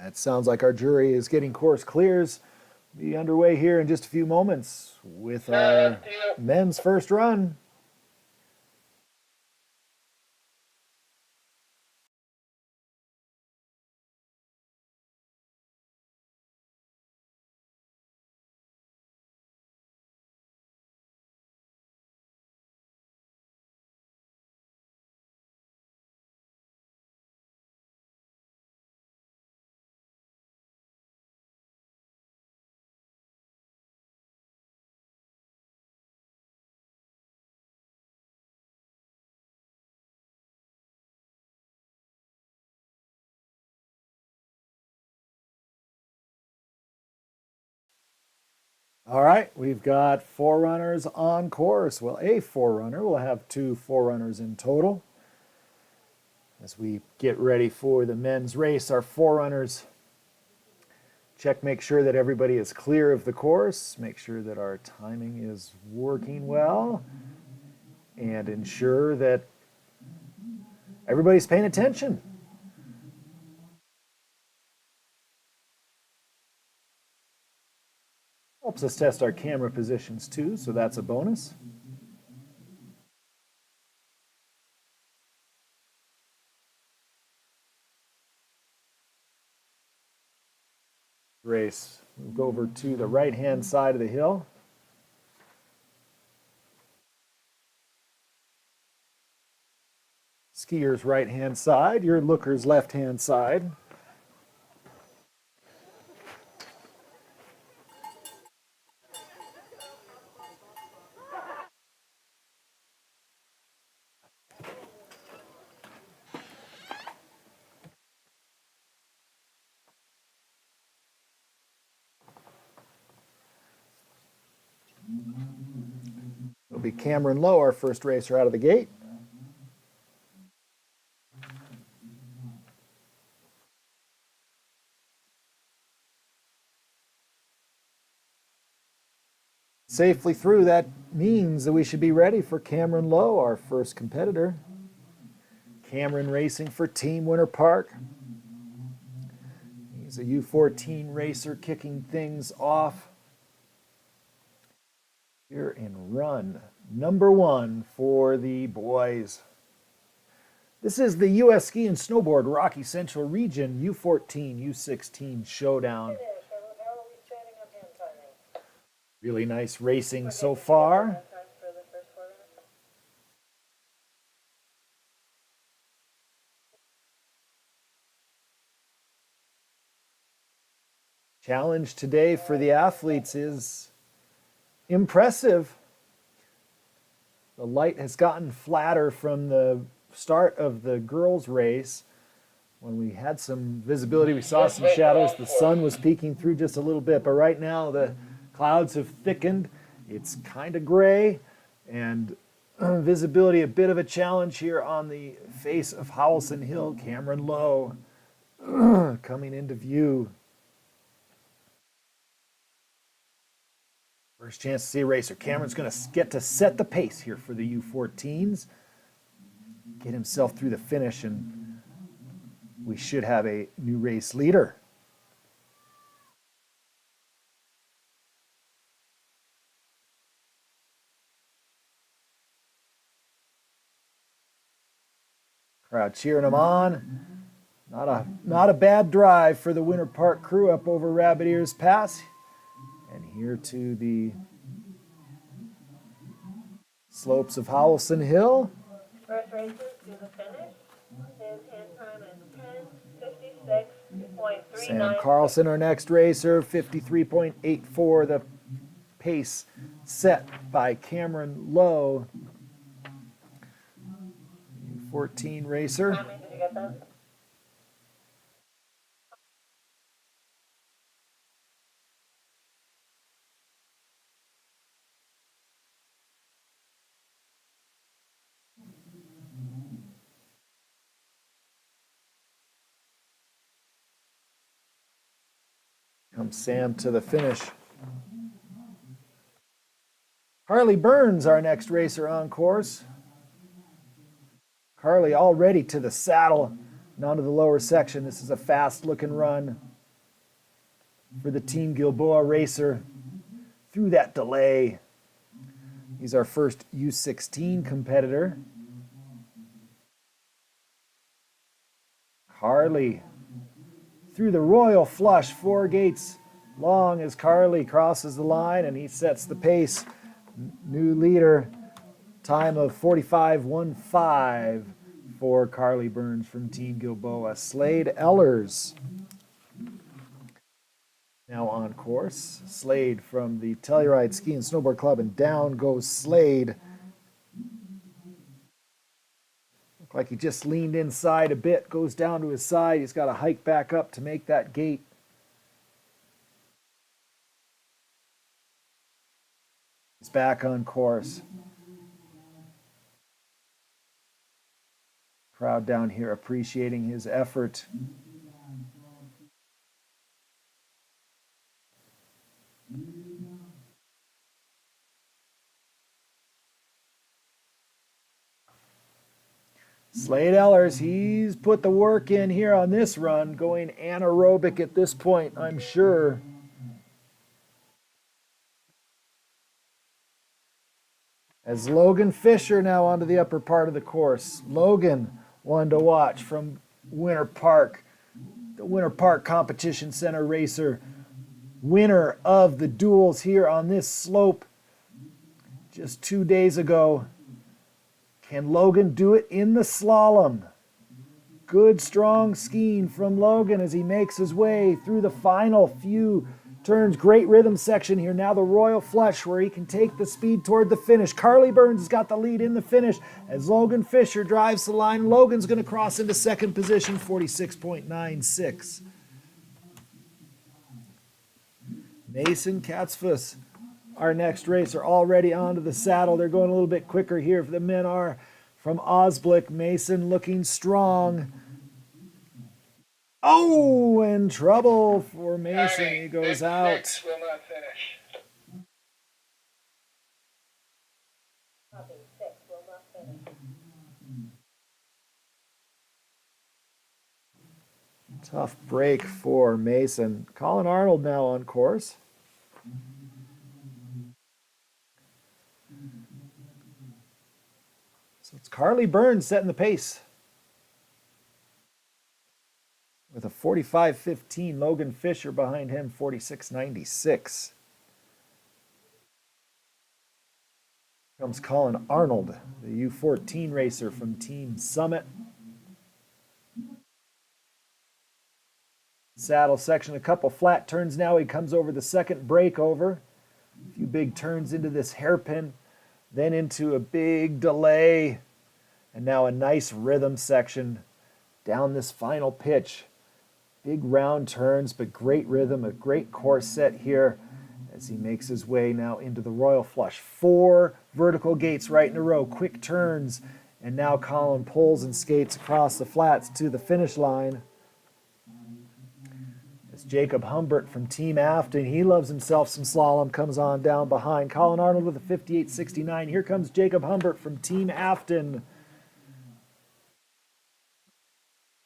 It sounds like our jury is getting course clears. Be underway here in just a few moments with our men's first run. All right, we've got 4 runners on course. Well, a 4-runner. We'll have 2 4-runners in total. As we get ready for the men's race, our 4-runners check, make sure that everybody is clear of the course, make sure that our timing is working well, and ensure that everybody's paying attention. Helps us test our camera positions too, so that's a bonus. Race. We'll go over to the right-hand side of the hill. Skier's right-hand side, your looker's left-hand side. It'll be Cameron Lowe, our first racer out of the gate. Safely through, that means that we should be ready for Cameron Lowe, our first competitor. Cameron racing for Team Winter Park. He's a U14 racer kicking things off here in run number 1 for the boys. This is the U.S. Ski and Snowboard Rocky Central Region U14, U16 Showdown. Really nice racing so far. Challenge today for the athletes is impressive. The light has gotten flatter from the start of the girls' race. When we had some visibility, we saw some shadows. The sun was peeking through just a little bit, but right now the clouds have thickened. It's kind of gray, and visibility a bit of a challenge here on the face of Howelsen Hill. Cameron Lowe coming into view. First chance to see a racer. Cameron's going to get to set the pace here for the U14s. Get himself through the finish, and we should have a new race leader. Crowd cheering him on. Not a bad drive for the Winter Park crew up over Rabbit Ears Pass. And here to the slopes of Howelsen Hill. First racer to the finish. His hand time is 10:56.39. Sam Carlson, our next racer, 53.84, the pace set by Cameron Lowe. 14 racer. Tommy, did you get that? Comes Sam to the finish. Harley Burns, our next racer on course. Harley already to the saddle and onto the lower section. This is a fast looking run. for the Team Gilboa racer through that delay. He's our first U16 competitor. Carly through the royal flush, 4 gates long as Carly crosses the line, and he sets the pace. New leader, time of 45.15 for Carly Burns from Team Gilboa. Slade Ellers now on course. Slade from the Telluride Ski and Snowboard Club, and down goes Slade. Looked like he just leaned inside a bit, goes down to his side. He's got to hike back up to make that gate. He's back on course. Crowd down here appreciating his effort. Slade Ellers, he's put the work in here on this run, going anaerobic at this point, I'm sure. As Logan Fisher now onto the upper part of the course. Logan, one to watch from Winter Park, the Winter Park Competition Center racer, winner of the duels here on this slope just 2 days ago. Can Logan do it in the slalom? Good, strong skiing from Logan as he makes his way through the final few turns. Great rhythm section here. Now the royal flush where he can take the speed toward the finish. Carly Burns has got the lead in the finish as Logan Fisher drives the line. Logan's going to cross into second position, 46.96. Mason Katzfuss, our next racer, already onto the saddle. They're going a little bit quicker here. The men are from Osblick. Mason looking strong. Oh, and trouble for Mason. He goes out. Will not finish. Copy, 6 will not finish. Tough break for Mason. Colin Arnold now on course. So it's Carly Burns setting the pace with a 45.15. Logan Fisher behind him, 46.96. Comes Colin Arnold, the U14 racer from Team Summit. Saddle section, a couple flat turns now. He comes over the second breakover. A few big turns into this hairpin, then into a big delay, and now a nice rhythm section down this final pitch. Big round turns, but great rhythm, a great course set here as he makes his way now into the royal flush. 4 vertical gates right in a row, quick turns, and now Colin pulls and skates across the flats to the finish line. As Jacob Humbert from Team Afton, he loves himself some slalom, comes on down behind. Colin Arnold with a 58.69. Here comes Jacob Humbert from Team Afton.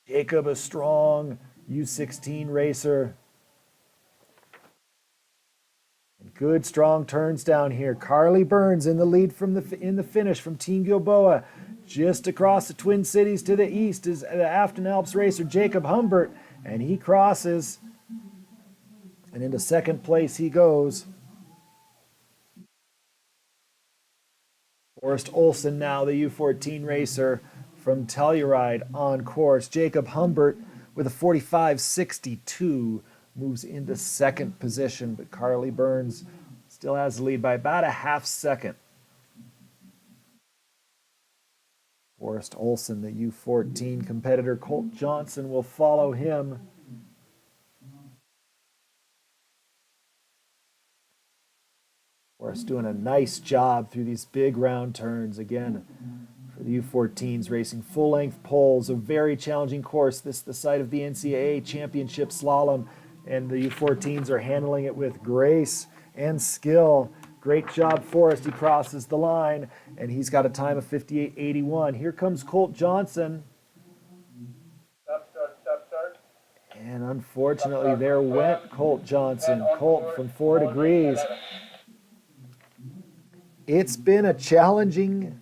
Jacob, a strong U16 racer. And good, strong turns down here. Carly Burns in the lead in the finish from Team Gilboa. Just across the Twin Cities to the east is the Afton Alps racer Jacob Humbert, and he crosses. And into second place he goes. Forrest Olsen now, the U14 racer from Telluride on course. Jacob Humbert with a 45.62 moves into second position, but Carly Burns still has the lead by about a half second. Forrest Olsen, the U14 competitor. Colt Johnson will follow him. Forrest doing a nice job through these big round turns. Again, for the U14s, racing full-length poles, a very challenging course. This is the site of the NCAA Championship Slalom, and the U14s are handling it with grace and skill. Great job, Forrest. He crosses the line, and he's got a time of 58.81. Here comes Colt Johnson. Stop, start, stop, start. And unfortunately, there went Colt Johnson. Colt from 4 degrees. It's been a challenging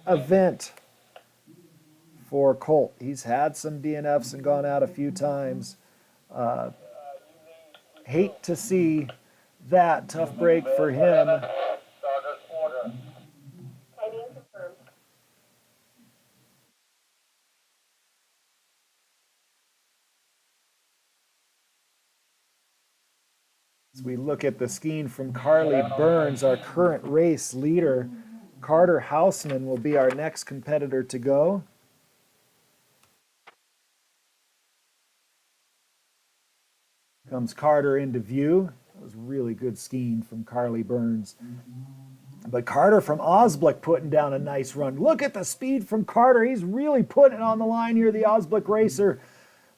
event for Colt. He's had some DNFs and gone out a few times. Hate to see that. Tough break for him. Timing confirmed. As we look at the skiing from Carly Burns, our current race leader, Carter Houseman will be our next competitor to go. Comes Carter into view. That was really good skiing from Carly Burns. But Carter from Osblick putting down a nice run. Look at the speed from Carter. He's really putting it on the line here, the Osblick racer.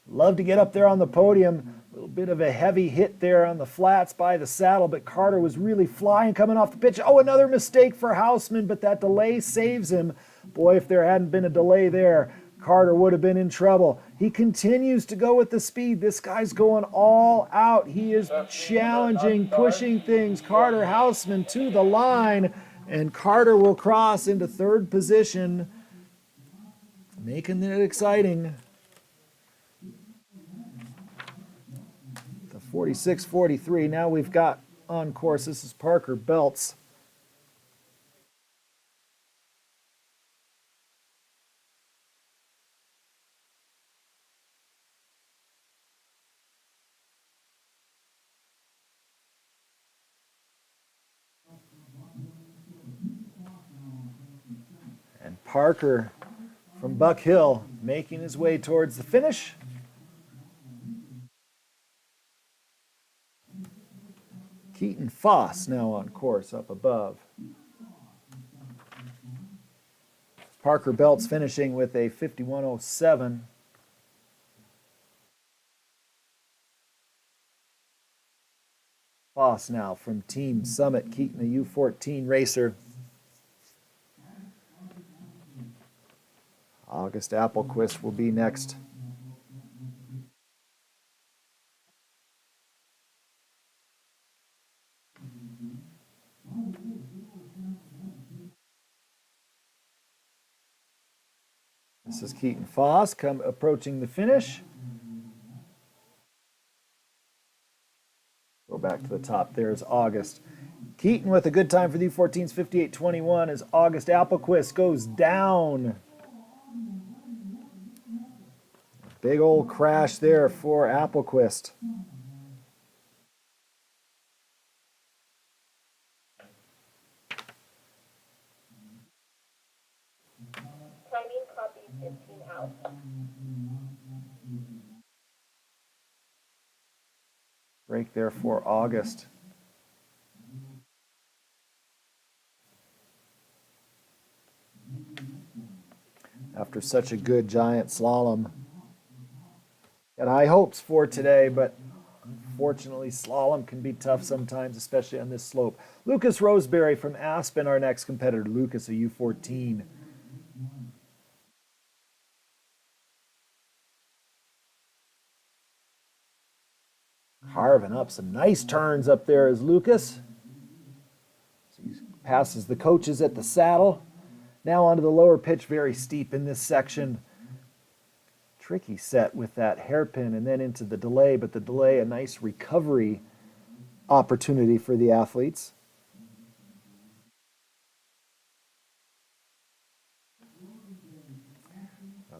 Love to get up there on the podium. A little bit of a heavy hit there on the flats by the saddle, but Carter was really flying coming off the pitch. Oh, another mistake for Houseman, but that delay saves him. Boy, if there hadn't been a delay there, Carter would have been in trouble. He continues to go with the speed. This guy's going all out. He is challenging, pushing things. Carter Houseman to the line, and Carter will cross into 3rd position, making it exciting. The 46-43. Now we've got on course. This is Parker Belts. And Parker from Buck Hill making his way towards the finish. Keaton Foss now on course up above. Parker Belts finishing with a 51.07. Foss now from Team Summit, Keaton, a U14 racer. August Applequist will be next. This is Keaton Foss approaching the finish. Go back to the top. There's August. Keaton with a good time for the U14's 58.21 as August Applequist goes down. Big old crash there for Applequist. Timing copy 15 out. Break there for August. After such a good giant slalom. Got high hopes for today, but unfortunately slalom can be tough sometimes, especially on this slope. Lucas Roseberry from Aspen, our next competitor. Lucas, a U14. Carving up some nice turns up there is Lucas. So he passes the coaches at the saddle. Now onto the lower pitch, very steep in this section. Tricky set with that hairpin and then into the delay, but the delay, a nice recovery opportunity for the athletes.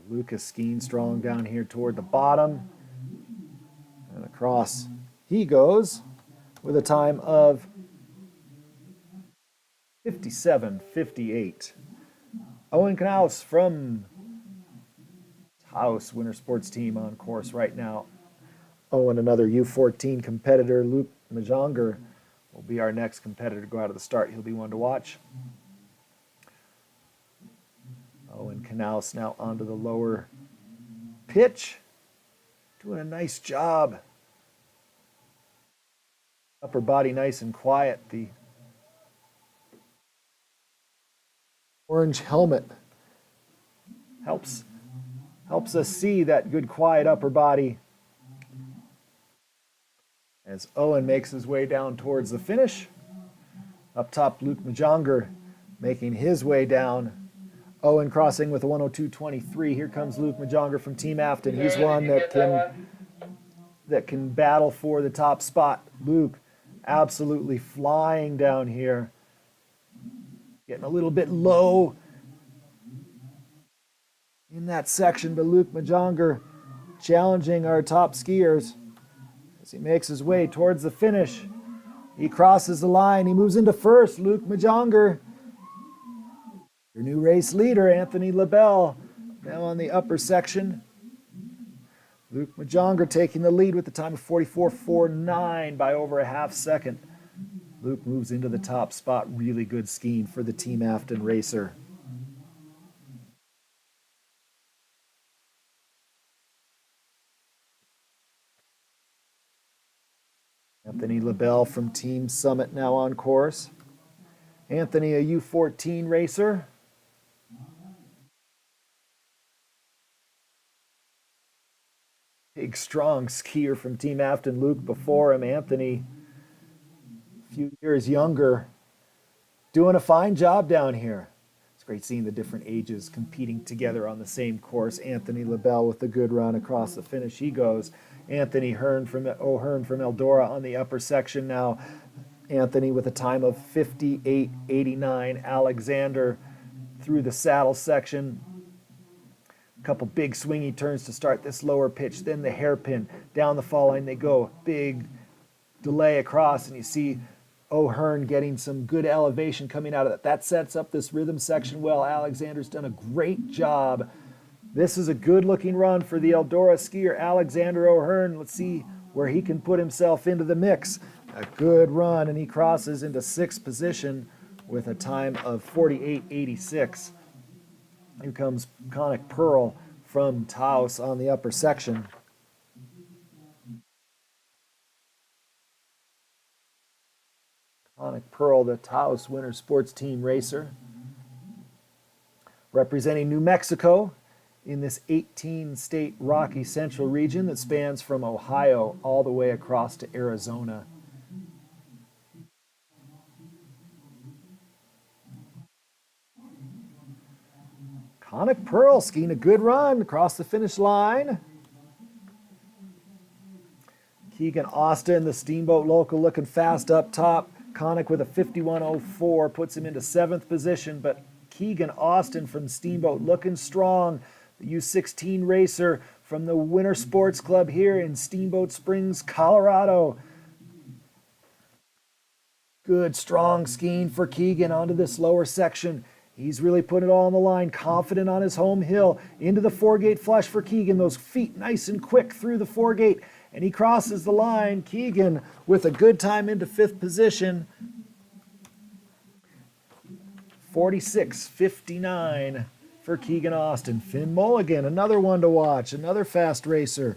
Lucas skiing strong down here toward the bottom. And across he goes with a time of 57.58. Owen Knaus from Taos Winter Sports Team on course right now. Owen, another U14 competitor. Luke Majonger will be our next competitor to go out of the start. He'll be one to watch. Owen Knaus now onto the lower pitch. Doing a nice job. Upper body nice and quiet. The orange helmet helps helps us see that good quiet upper body. As Owen makes his way down towards the finish. Up top, Luke Majonger making his way down. Owen crossing with a 102.23. Here comes Luke Majonger from Team Afton. He's one that can battle for the top spot. Luke absolutely flying down here. Getting a little bit low in that section, but Luke Majonger challenging our top skiers as he makes his way towards the finish. He crosses the line. He moves into first. Luke Majonger, your new race leader, Anthony LaBelle, now on the upper section. Luke Majonger taking the lead with the time of 44.49 by over a half second. Luke moves into the top spot. Really good skiing for the Team Afton racer. Anthony LaBelle from Team Summit now on course. Anthony, a U14 racer. Big, strong skier from Team Afton. Luke before him. Anthony, a few years younger, doing a fine job down here. It's great seeing the different ages competing together on the same course. Anthony LaBelle with a good run across the finish. He goes. Anthony O'Hearn from Eldora on the upper section now. Anthony with a time of 58.89. Alexander through the saddle section. A couple big swingy turns to start this lower pitch. Then the hairpin. Down the fall line they go. Big delay across, and you see O'Hearn getting some good elevation coming out of that. That sets up this rhythm section well. Alexander's done a great job. This is a good-looking run for the Eldora skier, Alexander O'Hearn. Let's see where he can put himself into the mix. A good run, and he crosses into sixth position with a time of 48.86. Here comes Connick Pearl from Taos on the upper section. Connick Pearl, the Taos Winter Sports Team racer, representing New Mexico in this 18-state Rocky Central region that spans from Ohio all the way across to Arizona. Connick Pearl skiing a good run across the finish line. Keegan Austin, the Steamboat local, looking fast up top. Connick with a 51.04 puts him into seventh position, but Keegan Austin from Steamboat looking strong. The U16 racer from the Winter Sports Club here in Steamboat Springs, Colorado. Good, strong skiing for Keegan onto this lower section. He's really put it all on the line, confident on his home hill. Into the four-gate flush for Keegan. Those feet nice and quick through the four-gate. And he crosses the line. Keegan with a good time into fifth position. 46.59 for Keegan Austin. Finn Mulligan, another one to watch, another fast racer.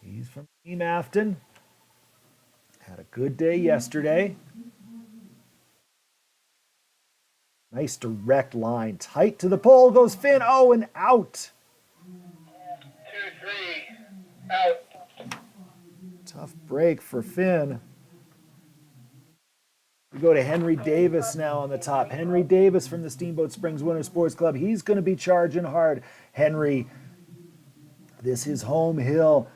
He's from Team Afton. Had a good day yesterday. Nice direct line. Tight to the pole goes Finn. Oh, and out. 2-3, out. Tough break for Finn. We go to Henry Davis now on the top. Henry Davis from the Steamboat Springs Winter Sports Club. He's going to be charging hard. Henry, this is home hill.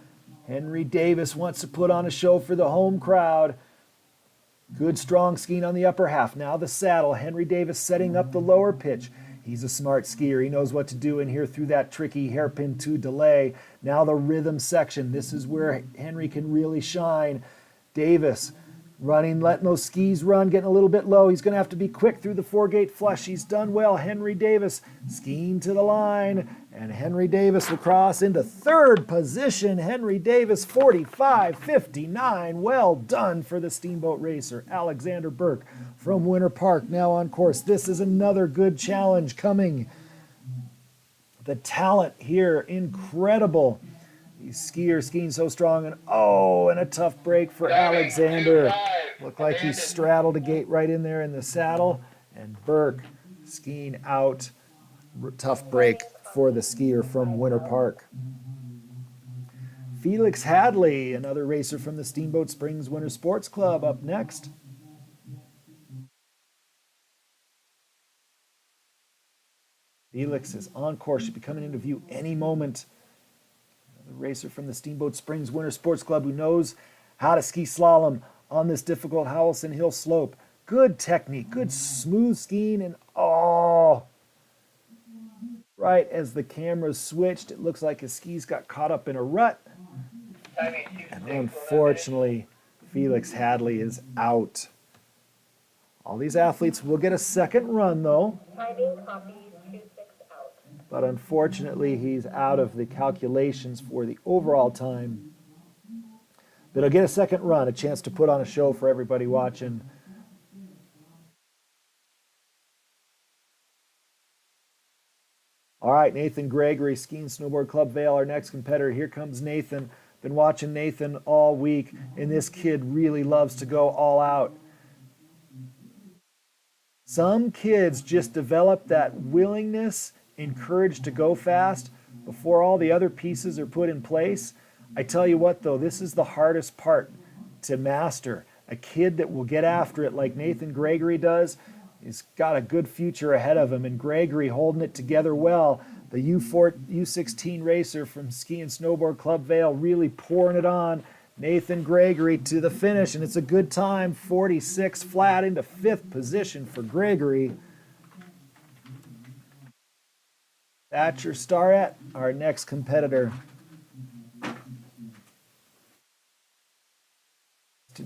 Henry Davis wants to put on a show for the home crowd. Good strong skiing on the upper half. Now the saddle. Henry Davis setting up the lower pitch. He's a smart skier. He knows what to do in here through that tricky hairpin 2 delay. Now the rhythm section. This is where Henry can really shine. Davis running, letting those skis run, getting a little bit low. He's going to have to be quick through the four-gate flush. He's done well. Henry Davis skiing to the line, and Henry Davis will cross into third position. Henry Davis, 45.59. Well done for the Steamboat racer. Alexander Burke from Winter Park now on course. This is another good challenge coming. The talent here, incredible. These skiers skiing so strong, and a tough break for Alexander. Looked like he straddled a gate right in there in the saddle, and Burke skiing out. Tough break for the skier from Winter Park. Felix Hadley, another racer from the Steamboat Springs Winter Sports Club, up next. Felix is on course, should be coming into view any moment. Another racer from the Steamboat Springs Winter Sports Club who knows how to ski slalom on this difficult Howelsen Hill slope. Good technique, good smooth skiing, and right as the camera switched, it looks like his skis got caught up in a rut. And unfortunately, Felix Hadley is out. All these athletes will get a second run though. Timing copies 26 out. But unfortunately, he's out of the calculations for the overall time. But he'll get a second run, a chance to put on a show for everybody watching. All right, Nathan Gregory, Ski and Snowboard Club Vail, our next competitor. Here comes Nathan. Been watching Nathan all week, and this kid really loves to go all out. Some kids just develop that willingness and courage to go fast before all the other pieces are put in place. I tell you what, though, this is the hardest part to master. A kid that will get after it like Nathan Gregory does, he's got a good future ahead of him, and Gregory holding it together well. The U16 racer from Ski and Snowboard Club Vail really pouring it on. Nathan Gregory to the finish, and it's a good time. 46 flat into 5th position for Gregory. Thatcher Starrett, our next competitor.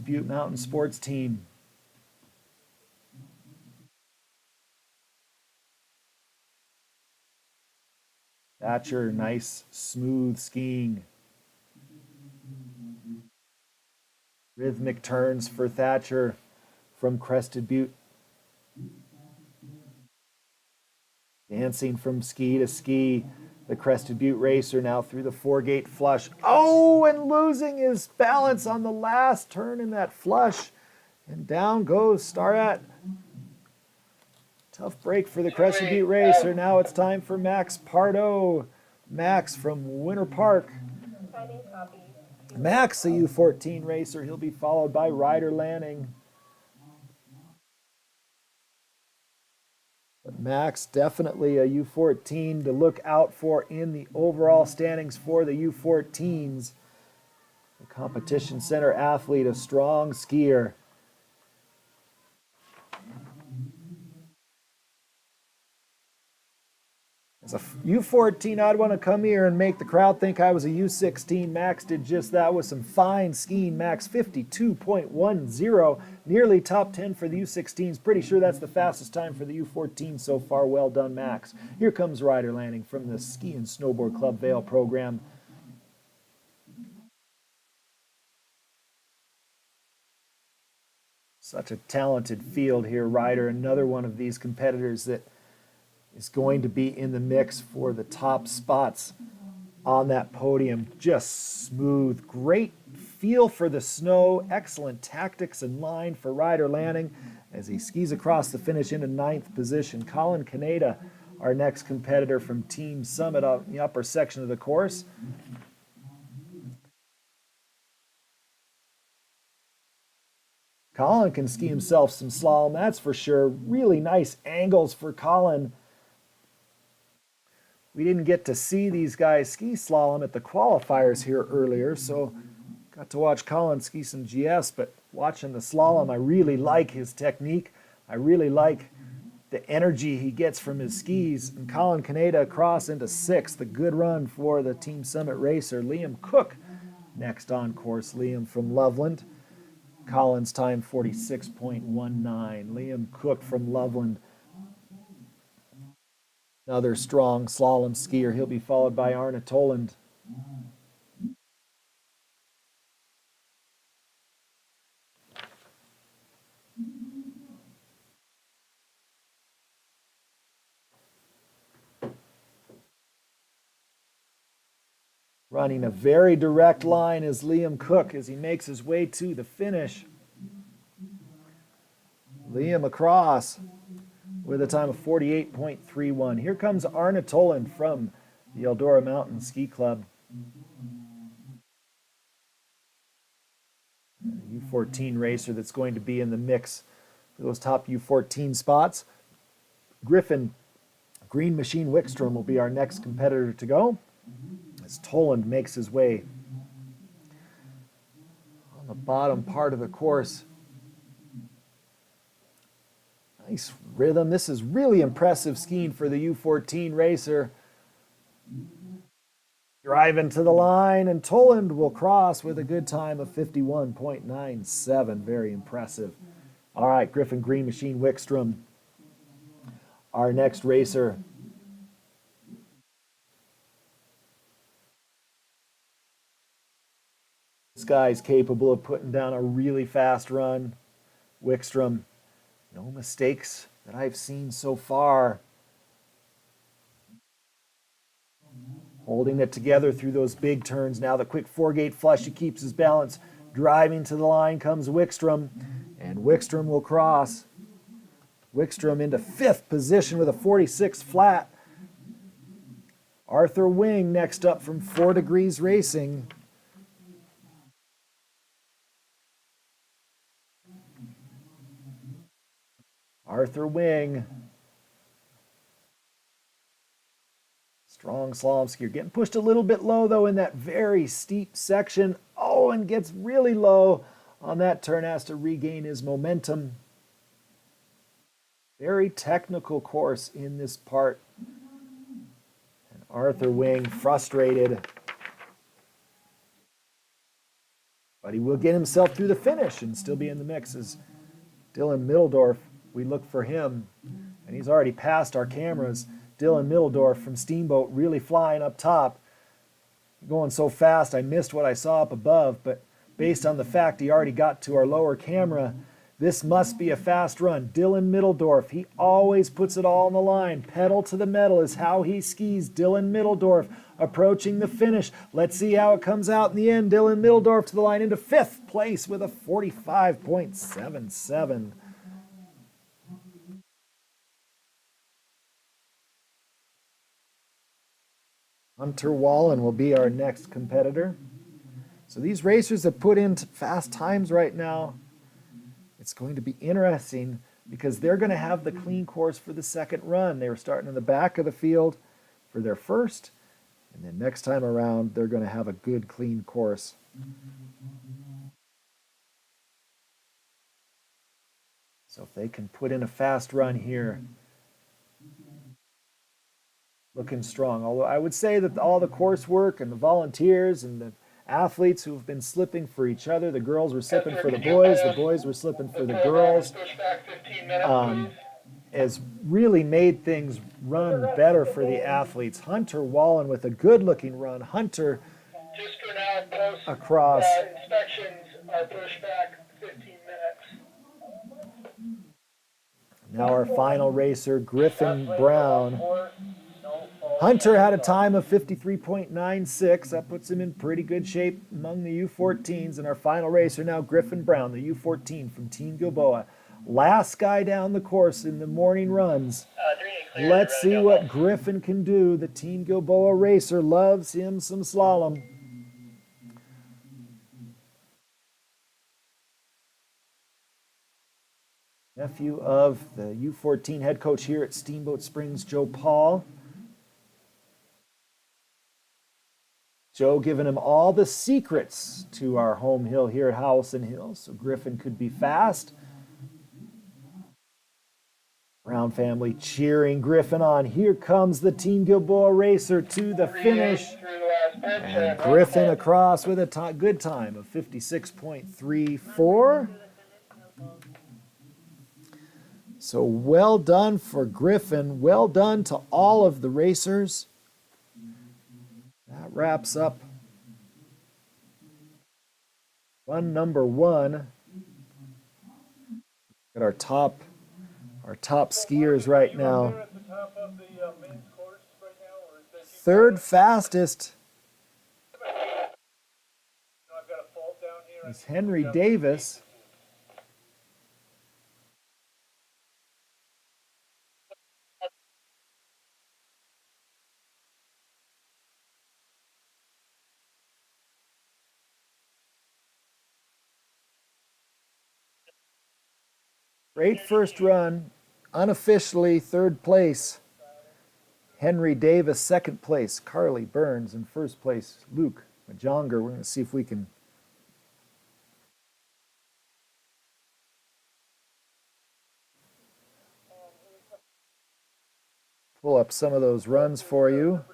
Butte Mountain Sports Team. Thatcher, nice, smooth skiing. Rhythmic turns for Thatcher from Crested Butte. Dancing from ski to ski. The Crested Butte racer now through the 4-gate flush. Oh, and losing his balance on the last turn in that flush. And down goes Starrett. Tough break for the Crested Butte racer. Now it's time for Max Pardo. Max from Winter Park. Timing copies. Max, a U14 racer. He'll be followed by Ryder Lanning. But Max, definitely a U14 to look out for in the overall standings for the U14s. The competition center athlete, a strong skier. As a U14, I'd want to come here and make the crowd think I was a U16. Max did just that with some fine skiing. Max 52.10, nearly top 10 for the U16s. Pretty sure that's the fastest time for the U14 so far. Well done, Max. Here comes Ryder Lanning from the Ski and Snowboard Club Vail program. Such a talented field here, Ryder. Another one of these competitors that is going to be in the mix for the top spots on that podium. Just smooth, great feel for the snow, excellent tactics and line for Ryder Lanning as he skis across the finish into 9th position. Colin Caneda, our next competitor from Team Summit up in the upper section of the course. Colin can ski himself some slalom, that's for sure. Really nice angles for Colin. We didn't get to see these guys ski slalom at the qualifiers here earlier, so got to watch Colin ski some GS, but watching the slalom, I really like his technique. I really like the energy he gets from his skis. And Colin Caneda across into 6th, a good run for the Team Summit racer. Liam Cook next on course. Liam from Loveland. Colin's time 46.19. Liam Cook from Loveland. Another strong slalom skier. He'll be followed by Arne Toland. Running a very direct line is Liam Cook as he makes his way to the finish. Liam across. with a time of 48.31. Here comes Arne Toland from the Eldora Mountain Ski Club. U14 racer that's going to be in the mix for those top U14 spots. Griffin Green Machine Wickstrom will be our next competitor to go as Toland makes his way on the bottom part of the course. Nice rhythm. This is really impressive skiing for the U14 racer. Driving to the line, and Toland will cross with a good time of 51.97. Very impressive. All right, Griffin Green Machine Wickstrom, our next racer. This guy's capable of putting down a really fast run. Wickstrom, no mistakes that I've seen so far. Holding it together through those big turns. Now the quick four-gate flush, he keeps his balance. Driving to the line comes Wickstrom, and Wickstrom will cross. Wickstrom into 5th position with a 46 flat. Arthur Wing next up from 4 Degrees Racing. Arthur Wing. Strong slalom skier. Getting pushed a little bit low, though, in that very steep section. Oh, and gets really low on that turn. Has to regain his momentum. Very technical course in this part. And Arthur Wing frustrated. But he will get himself through the finish and still be in the mix as Dylan Middledorf. We look for him. And he's already passed our cameras. Dylan Middledorf from Steamboat really flying up top. Going so fast I missed what I saw up above, but based on the fact he already got to our lower camera, this must be a fast run. Dylan Middledorf, he always puts it all on the line. Pedal to the metal is how he skis. Dylan Middledorf approaching the finish. Let's see how it comes out in the end. Dylan Middledorf to the line into 5th place with a 45.77. Hunter Wallen will be our next competitor. So these racers have put in fast times right now. It's going to be interesting because they're going to have the clean course for the second run. They were starting in the back of the field for their first, and then next time around they're going to have a good clean course. So if they can put in a fast run here, looking strong. Although I would say that all the coursework and the volunteers and the athletes who have been slipping for each other, the girls were slipping for the boys were slipping for the girls, has really made things run better for the athletes. Hunter Wallen with a good-looking run. Hunter Just for now, post across. inspections are pushed back 15 minutes. Now our final racer, Griffin Brown. Hunter had a time of 53.96. That puts him in pretty good shape among the U14s. And our final racer now, Griffin Brown, the U14 from Team Gilboa. Last guy down the course in the morning runs. Let's see what Griffin can do. The Team Gilboa racer loves him some slalom. Nephew of the U14 head coach here at Steamboat Springs, Joe Paul. Joe giving him all the secrets to our home hill here at Howelsen Hill, so Griffin could be fast. Brown family cheering Griffin on. Here comes the Team Gilboa racer to the finish. And Griffin across with a good time of 56.34. So well done for Griffin. Well done to all of the racers. That wraps up run number 1. At our top skiers right now. Third fastest is Henry Davis. Great first run. Unofficially, third place. Henry Davis, second place. Carly Burns in first place. Luke Majonger. We're going to see if we can pull up some of those runs for you.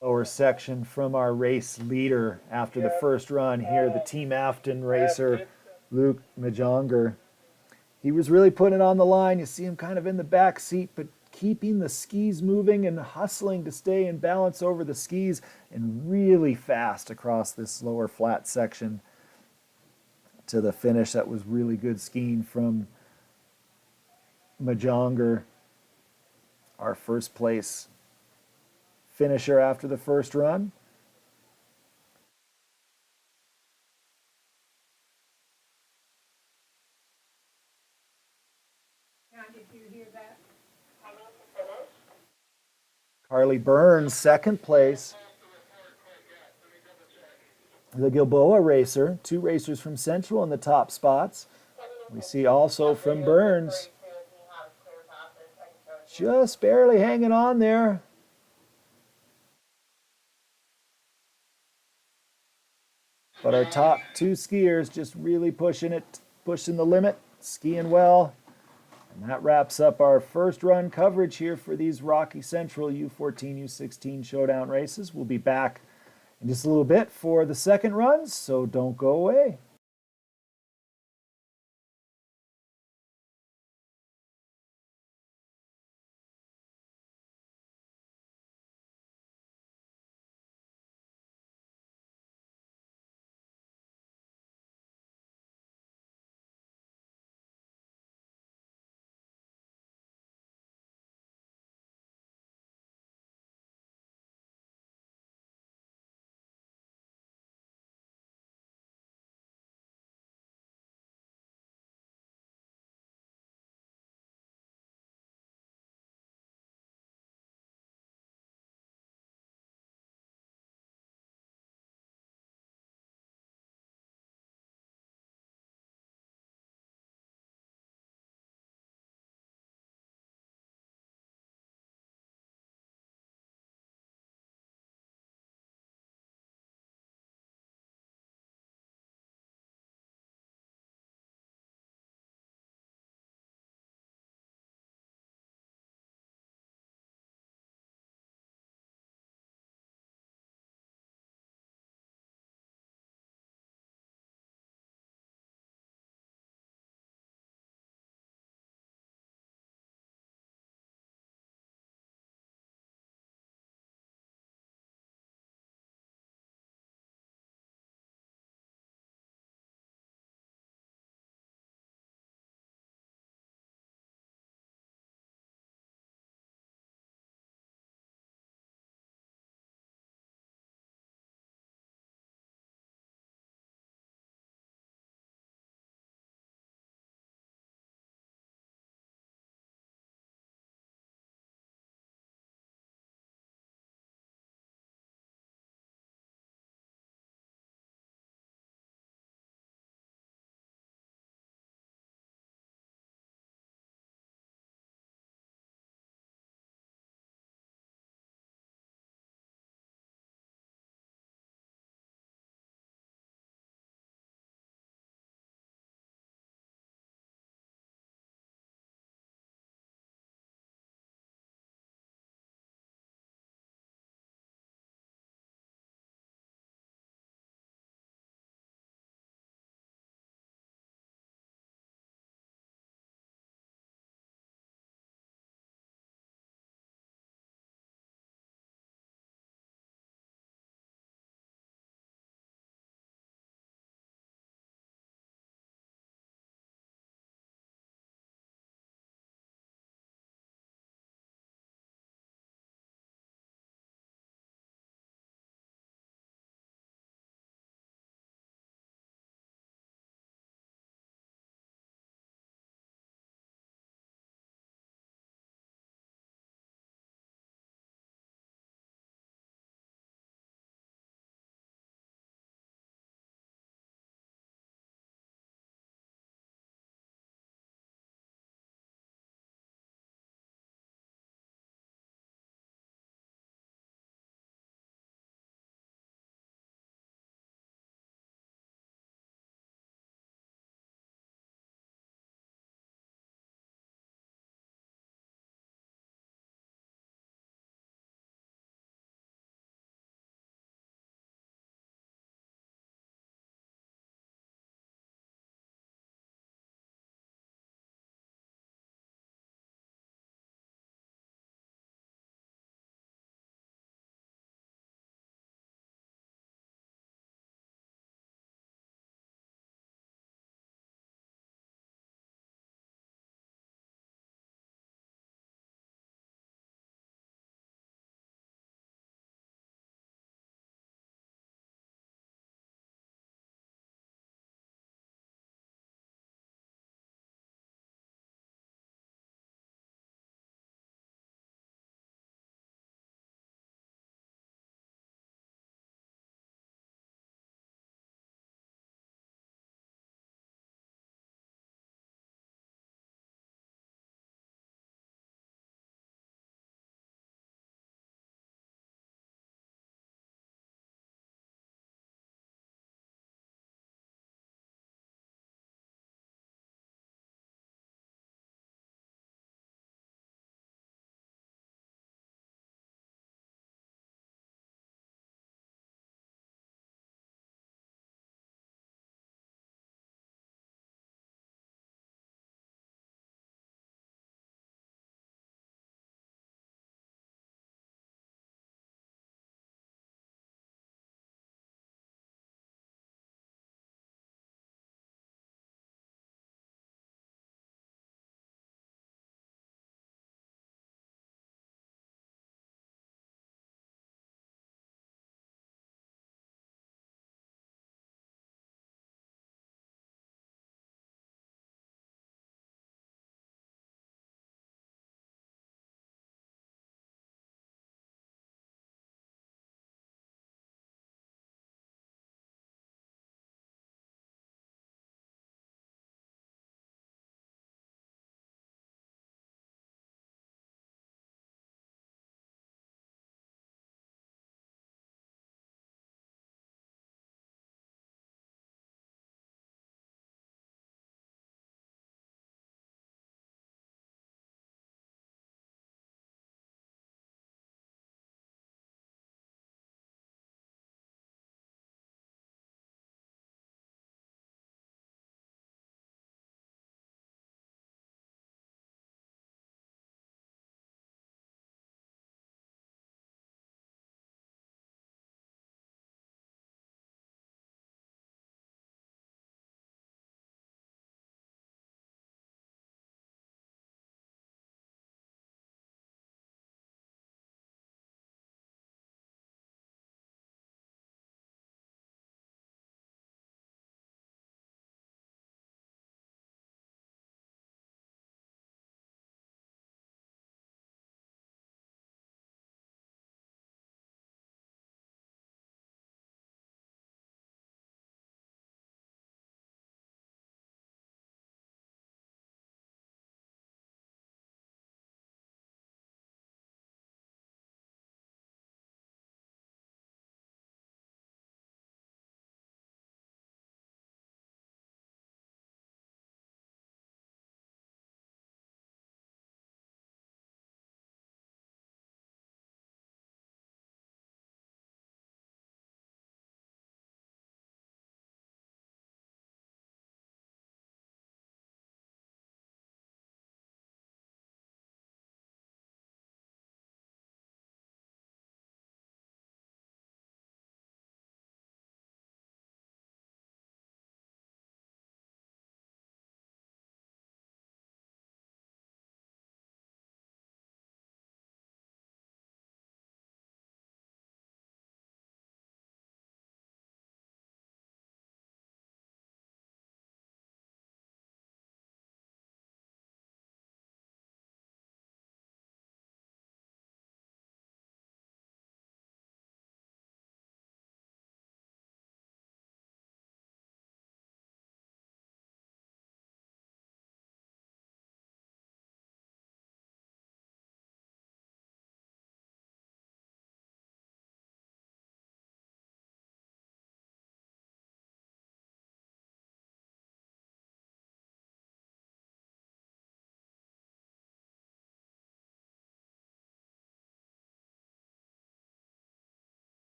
Lower section from our race leader after the first run here, the Team Afton racer, Luke Majonger. He was really putting it on the line. You see him kind of in the back seat, but keeping the skis moving and hustling to stay in balance over the skis and really fast across this lower flat section to the finish. That was really good skiing from Majonger, our first place finisher after the first run. Carly Burns, second place. The Gilboa racer, 2 racers from Central in the top spots. We see also from Burns, just barely hanging on there. But our top 2 skiers just really pushing it, pushing the limit, skiing well. And that wraps up our first run coverage here for these Rocky Central U14, U16 Showdown races. We'll be back in just a little bit for the second runs, so don't go away.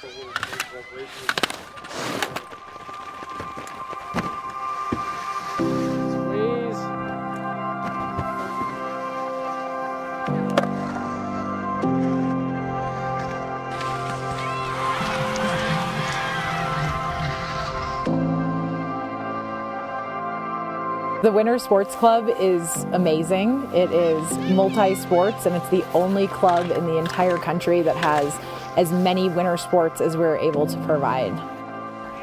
Squeeze. The Winter Sports Club is amazing. It is multi-sports, and it's the only club in the entire country that has as many winter sports as we're able to provide.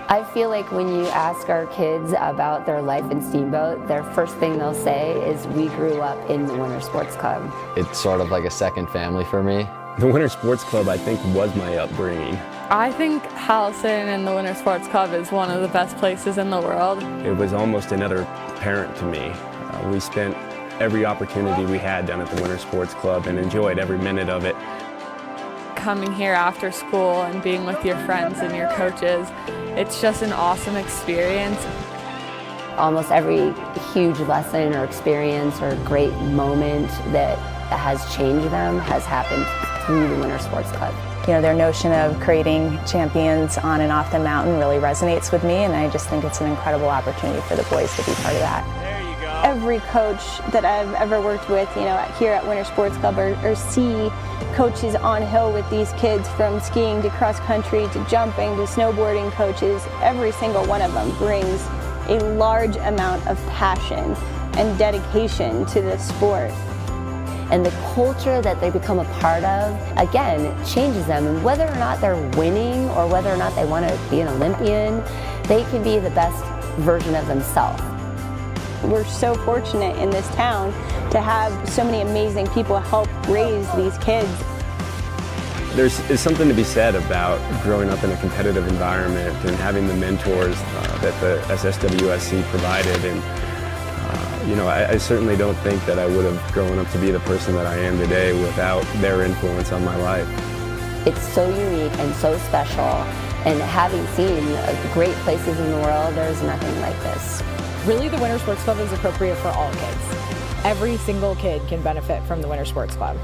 I feel like when you ask our kids about their life in Steamboat, their first thing they'll say is, we grew up in the Winter Sports Club. It's sort of like a second family for me. The Winter Sports Club, I think, was my upbringing. I think Howelsen and the Winter Sports Club is one of the best places in the world. It was almost another parent to me. We spent every opportunity we had down at the Winter Sports Club and enjoyed every minute of it. Coming here after school and being with your friends and your coaches, it's just an awesome experience. Almost every huge lesson or experience or great moment that has changed them has happened through the Winter Sports Club. You know, their notion of creating champions on and off the mountain really resonates with me, and I just think it's an incredible opportunity for the boys to be part of that. There you go. Every coach that I've ever worked with, here at Winter Sports Club or see coaches on hill with these kids, from skiing to cross country to jumping to snowboarding coaches, every single one of them brings a large amount of passion and dedication to this sport. And the culture that they become a part of, again, changes them. And whether or not they're winning or whether or not they want to be an Olympian, they can be the best version of themselves. We're so fortunate in this town to have so many amazing people help raise these kids. There's something to be said about growing up in a competitive environment and having the mentors that the SSWSC provided. And I certainly don't think that I would have grown up to be the person that I am today without their influence on my life. It's so unique and so special, and having seen great places in the world, there's nothing like this. Really, the Winter Sports Club is appropriate for all kids. Every single kid can benefit from the Winter Sports Club.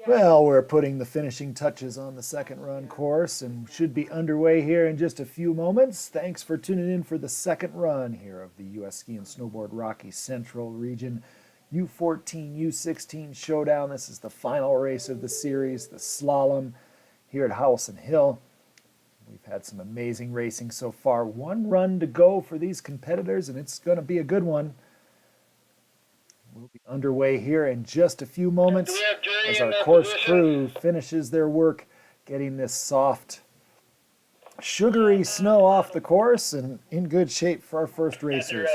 Well, we're putting the finishing touches on the second run course and should be underway here in just a few moments. Thanks for tuning in for the second run here of the U.S. Ski and Snowboard Rocky Central Region U14, U16 Showdown. This is the final race of the series, the Slalom here at Howelsen Hill. We've had some amazing racing so far. One run to go for these competitors, and it's going to be a good one. We'll be underway here in just a few moments as our course crew finishes their work getting this soft, sugary snow off the course and in good shape for our first racers.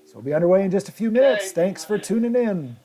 So we'll be underway in just a few minutes. Thanks for tuning in.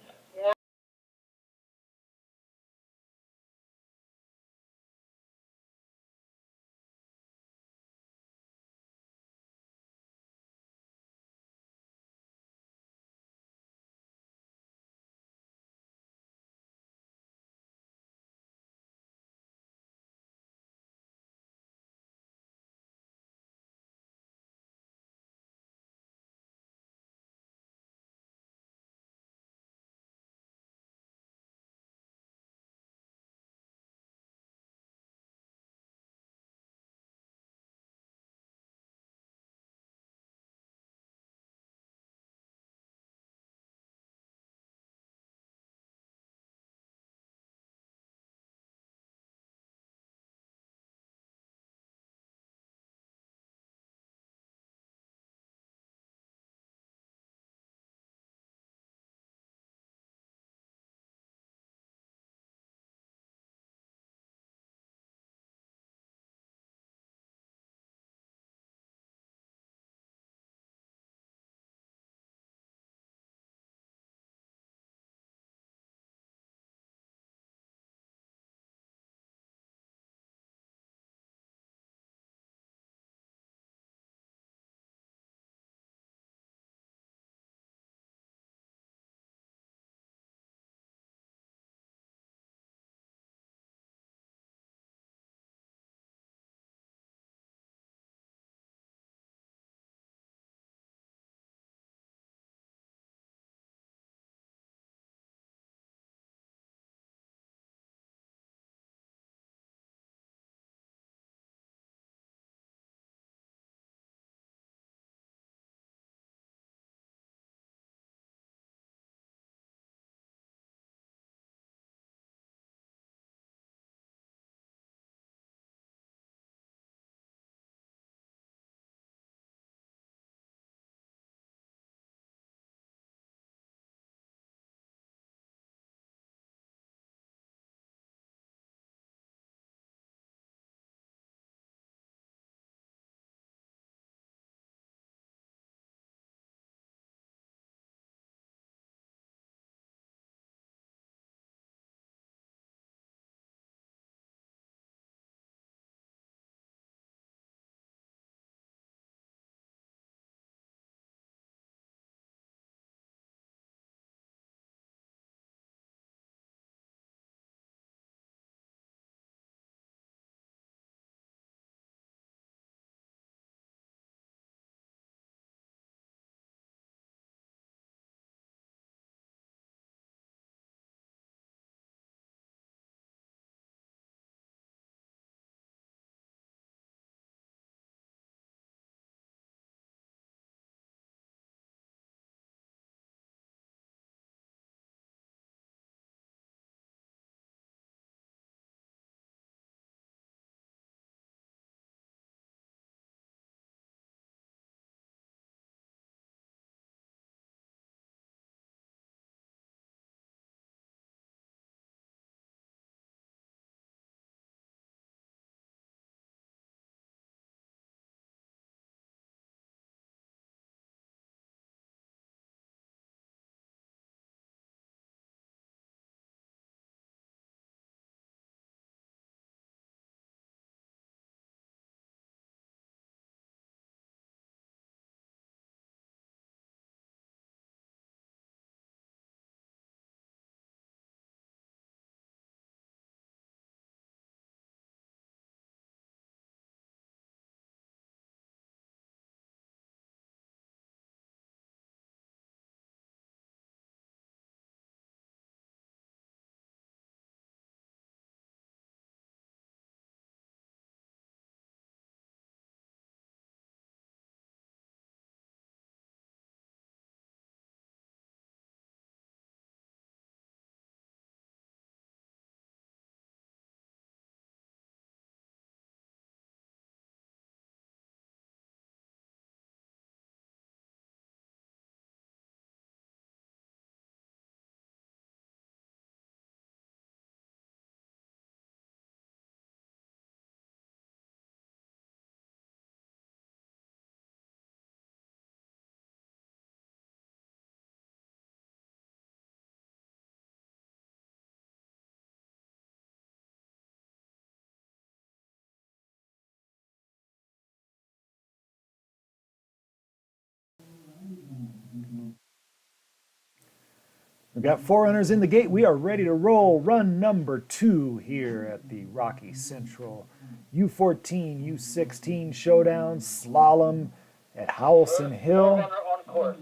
We've got 4 runners in the gate. We are ready to roll run number 2 here at the Rocky Central U14, U16 Showdown Slalom at Howelsen Hill. Runner on course.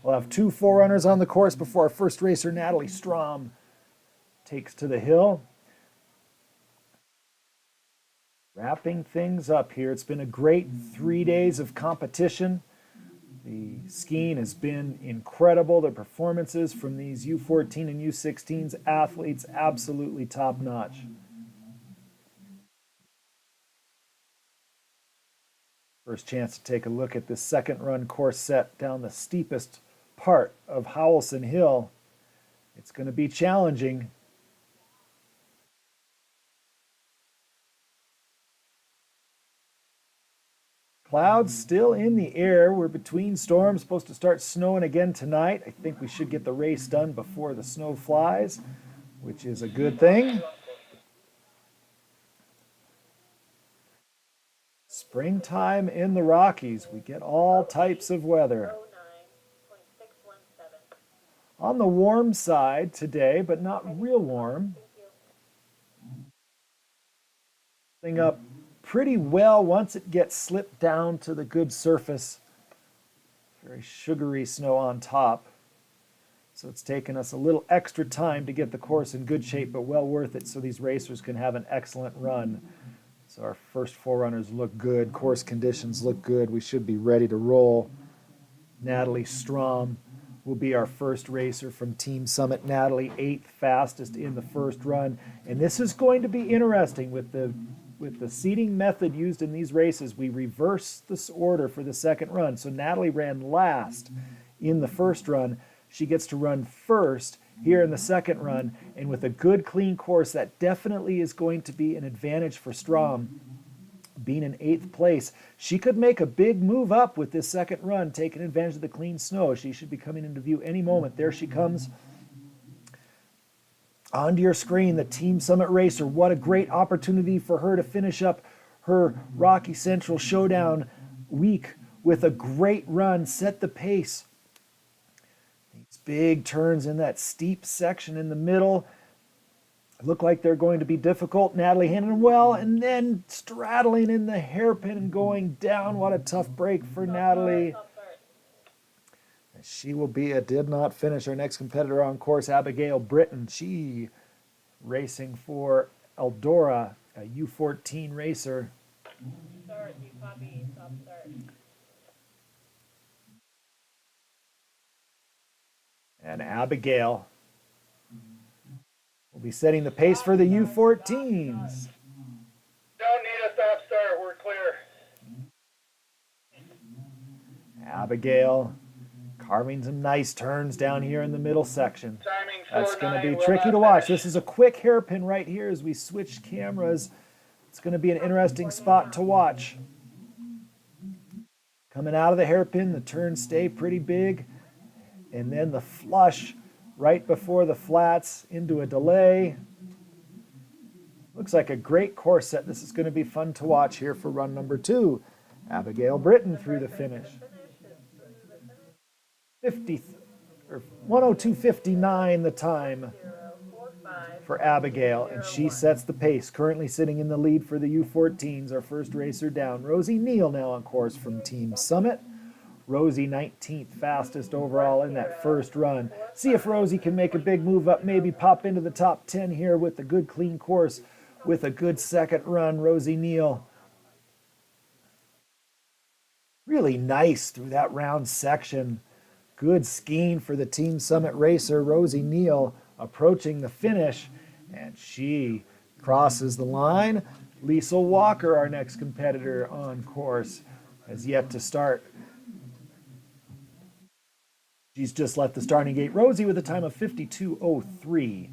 We'll have 2 forerunners on the course before our first racer, Natalie Strom, takes to the hill. Wrapping things up here. It's been a great 3 days of competition. The skiing has been incredible. The performances from these U14 and U16s athletes, absolutely top-notch. First chance to take a look at this second run course set down the steepest part of Howelsen Hill. It's going to be challenging. Clouds still in the air. We're between storms, supposed to start snowing again tonight. I think we should get the race done before the snow flies, which is a good thing. Springtime in the Rockies. We get all types of weather. On the warm side today, but not real warm. Thing up pretty well once it gets slipped down to the good surface. Very sugary snow on top. So it's taken us a little extra time to get the course in good shape, but well worth it so these racers can have an excellent run. So our first 4 runners look good. Course conditions look good. We should be ready to roll. Natalie Strom will be our first racer from Team Summit. Natalie, 8th fastest in the first run. And this is going to be interesting with the seating method used in these races. We reverse this order for the second run. So Natalie ran last in the first run. She gets to run first here in the second run. And with a good, clean course, that definitely is going to be an advantage for Strom. Being in 8th place, she could make a big move up with this second run, taking advantage of the clean snow. She should be coming into view any moment. There she comes. Onto your screen, the Team Summit racer. What a great opportunity for her to finish up her Rocky Central Showdown week with a great run, set the pace. These big turns in that steep section in the middle look like they're going to be difficult. Natalie handling well, and then straddling in the hairpin and going down. What a tough break for Natalie. She will be a did not finish. Our next competitor on course, Abigail Britton. She racing for Eldora, a U14 racer. Start, you copy, stop start. And Abigail will be setting the pace for the U14s. Don't need a stop start. We're clear. Abigail carving some nice turns down here in the middle section. Timing That's going to 4-9, be will tricky not to watch. finish. This is a quick hairpin right here as we switch cameras. It's going to be an interesting spot to watch. Coming out of the hairpin, the turns stay pretty big. And then the flush right before the flats into a delay. Looks like a great course set. This is going to be fun to watch here for run number 2. Abigail Britton through the finish. 102.59 the time for Abigail, and she sets the pace, currently sitting in the lead for the U14s. Our first racer down. Rosie Neal now on course from Team Summit. Rosie 19th fastest overall in that first run. See if Rosie can make a big move up, maybe pop into the top 10 here with a good clean course with a good second run. Rosie Neal really nice through that round section. Good skiing for the Team Summit racer, Rosie Neal, approaching the finish, and she crosses the line. Liesl Walker, our next competitor on course, has yet to start. She's just left the starting gate. Rosie with a time of 52.03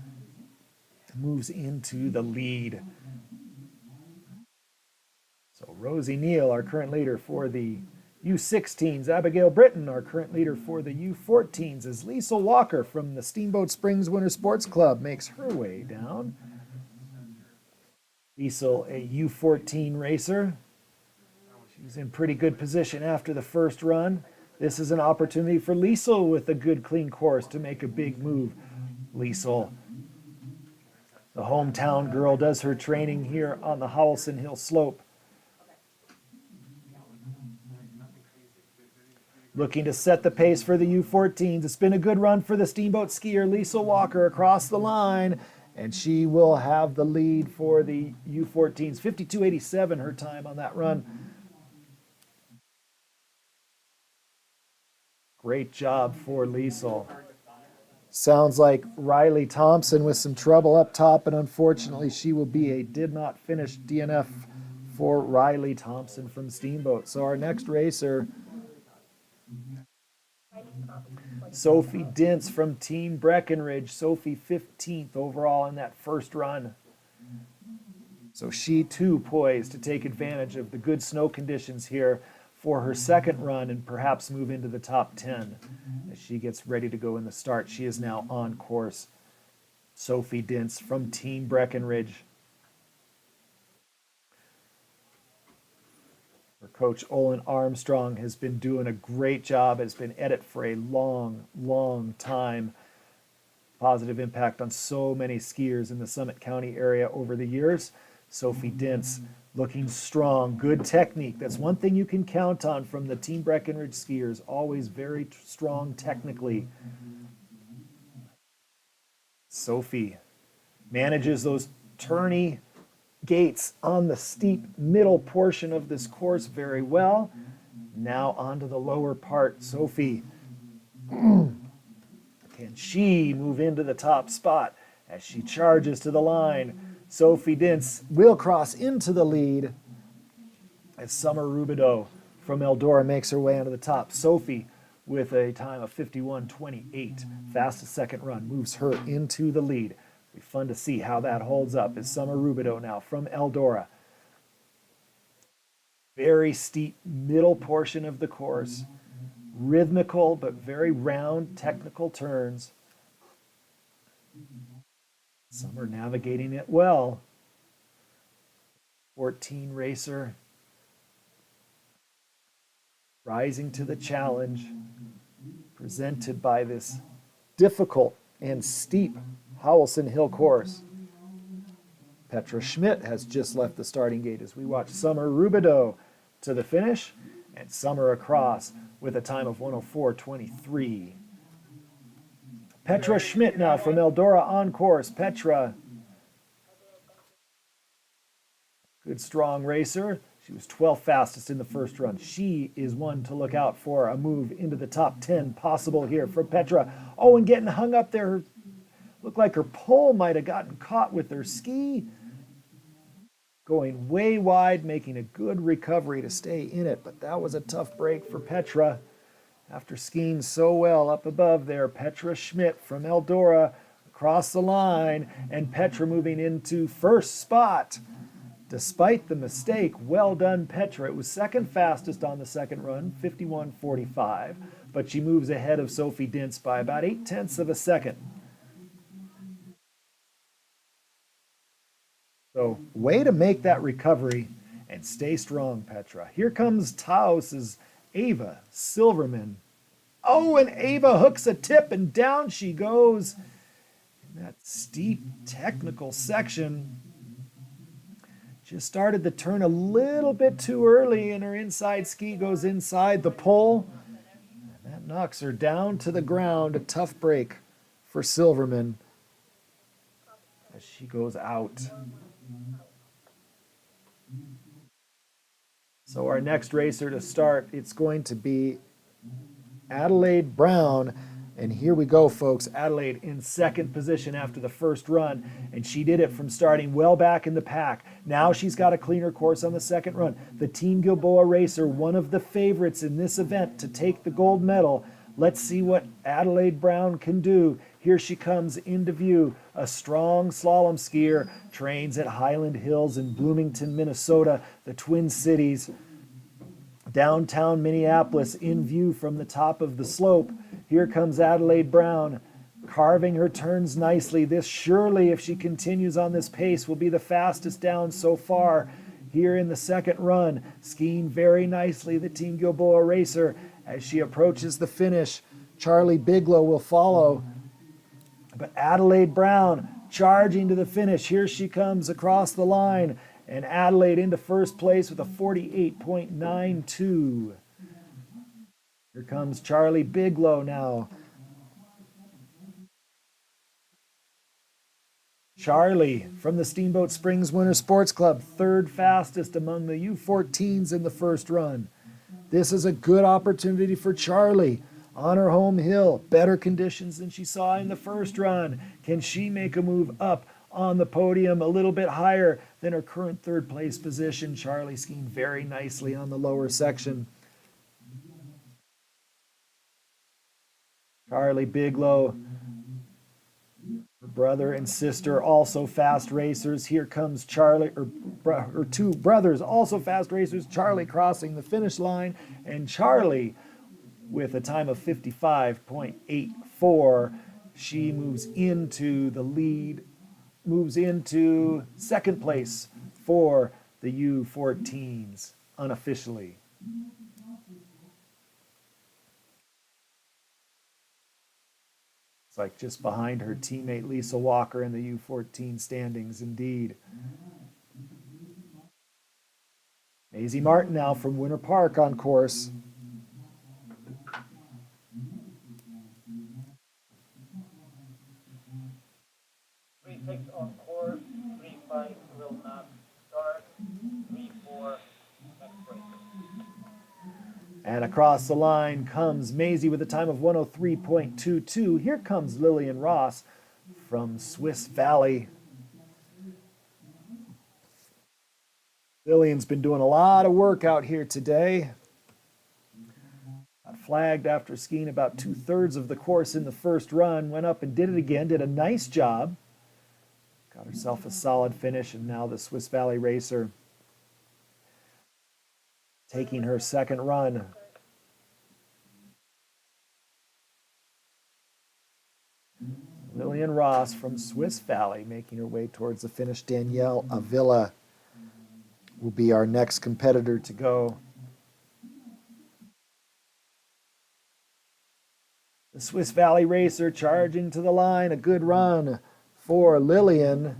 moves into the lead. So Rosie Neal, our current leader for the U16s. Abigail Britton, our current leader for the U14s, as Liesl Walker from the Steamboat Springs Winter Sports Club makes her way down. Liesl, a U14 racer. She was in pretty good position after the first run. This is an opportunity for Liesel with a good clean course to make a big move. Liesel, the hometown girl, does her training here on the Howelsen Hill slope. Looking to set the pace for the U14s. It's been a good run for the Steamboat skier, Liesel Walker, across the line, and she will have the lead for the U14s. 52.87 her time on that run. Great job for Liesel. Sounds like Riley Thompson with some trouble up top, and unfortunately she will be a did not finish DNF for Riley Thompson from Steamboat. So our next racer, Sophie Dintz from Team Breckenridge. Sophie 15th overall in that first run. So she too poised to take advantage of the good snow conditions here for her second run and perhaps move into the top 10 as she gets ready to go in the start. She is now on course. Sophie Dintz from Team Breckenridge. Her coach Olin Armstrong has been doing a great job, has been at it for a long, long time. Positive impact on so many skiers in the Summit County area over the years. Sophie Dintz looking strong, good technique. That's one thing you can count on from the Team Breckenridge skiers, always very strong technically. Sophie manages those turny gates on the steep middle portion of this course very well. Now onto the lower part. Sophie, can she move into the top spot as she charges to the line? Sophie Dintz will cross into the lead as Summer Rubidoux from Eldora makes her way onto the top. Sophie with a time of 51.28. Fastest second run moves her into the lead. It'll be fun to see how that holds up as Summer Rubidoux now from Eldora. Very steep middle portion of the course. Rhythmical but very round technical turns. Summer navigating it well. 14 racer rising to the challenge presented by this difficult and steep Howelsen Hill course. Petra Schmidt has just left the starting gate as we watch Summer Rubidoux to the finish, and Summer across with a time of 104.23. Petra Schmidt now from Eldora on course. Petra, good strong racer. She was 12th fastest in the first run. She is one to look out for. A move into the top 10 possible here for Petra. Oh, and getting hung up there. Looked like her pole might have gotten caught with her ski. Going way wide, making a good recovery to stay in it. But that was a tough break for Petra. After skiing so well up above there, Petra Schmidt from Eldora across the line, and Petra moving into first spot. Despite the mistake, well done, Petra. It was second fastest on the second run, 51.45, but she moves ahead of Sophie Dintz by about 0.8 of a second. So, way to make that recovery and stay strong, Petra. Here comes Taos's Ava Silverman. Oh, and Ava hooks a tip and down she goes in that steep technical section. Just started the turn a little bit too early and her inside ski goes inside the pole. And that knocks her down to the ground. A tough break for Silverman as she goes out. So our next racer to start, it's going to be Adelaide Brown. And here we go, folks. Adelaide in second position after the first run. And she did it from starting well back in the pack. Now she's got a cleaner course on the second run. The Team Gilboa racer, one of the favorites in this event to take the gold medal. Let's see what Adelaide Brown can do. Here she comes into view. A strong slalom skier, trains at Highland Hills in Bloomington, Minnesota, the Twin Cities. Downtown Minneapolis in view from the top of the slope. Here comes Adelaide Brown, carving her turns nicely. This surely, if she continues on this pace, will be the fastest down so far here in the second run. Skiing very nicely, the Team Gilboa racer, as she approaches the finish. Charlie Bigelow will follow. But Adelaide Brown charging to the finish. Here she comes across the line. And Adelaide into first place with a 48.92. Here comes Charlie Bigelow now. Charlie from the Steamboat Springs Winter Sports Club, third fastest among the U14s in the first run. This is a good opportunity for Charlie on her home hill. Better conditions than she saw in the first run. Can she make a move up on the podium a little bit higher than her current third place position? Charlie skiing very nicely on the lower section. Charlie Bigelow, her brother and sister, also fast racers. Here comes Charlie, her two brothers, also fast racers. Charlie crossing the finish line, and Charlie with a time of 55.84. She moves into the lead, moves into second place for the U14s unofficially. It's like just behind her teammate Lisa Walker in the U14 standings, indeed. Maisie Martin now from Winter Park on course. 3-6 on course, 3-5 will not start, 3-4 next race. And across the line comes Maisie with a time of 103.22. Here comes Lillian Ross from Swiss Valley. Lillian's been doing a lot of work out here today. Got flagged after skiing about 2/3 of the course in the first run. Went up and did it again, did a nice job. Got herself a solid finish, and now the Swiss Valley racer taking her second run. Lillian Ross from Swiss Valley making her way towards the finish. Danielle Avila will be our next competitor to go. The Swiss Valley racer charging to the line. A good run for Lillian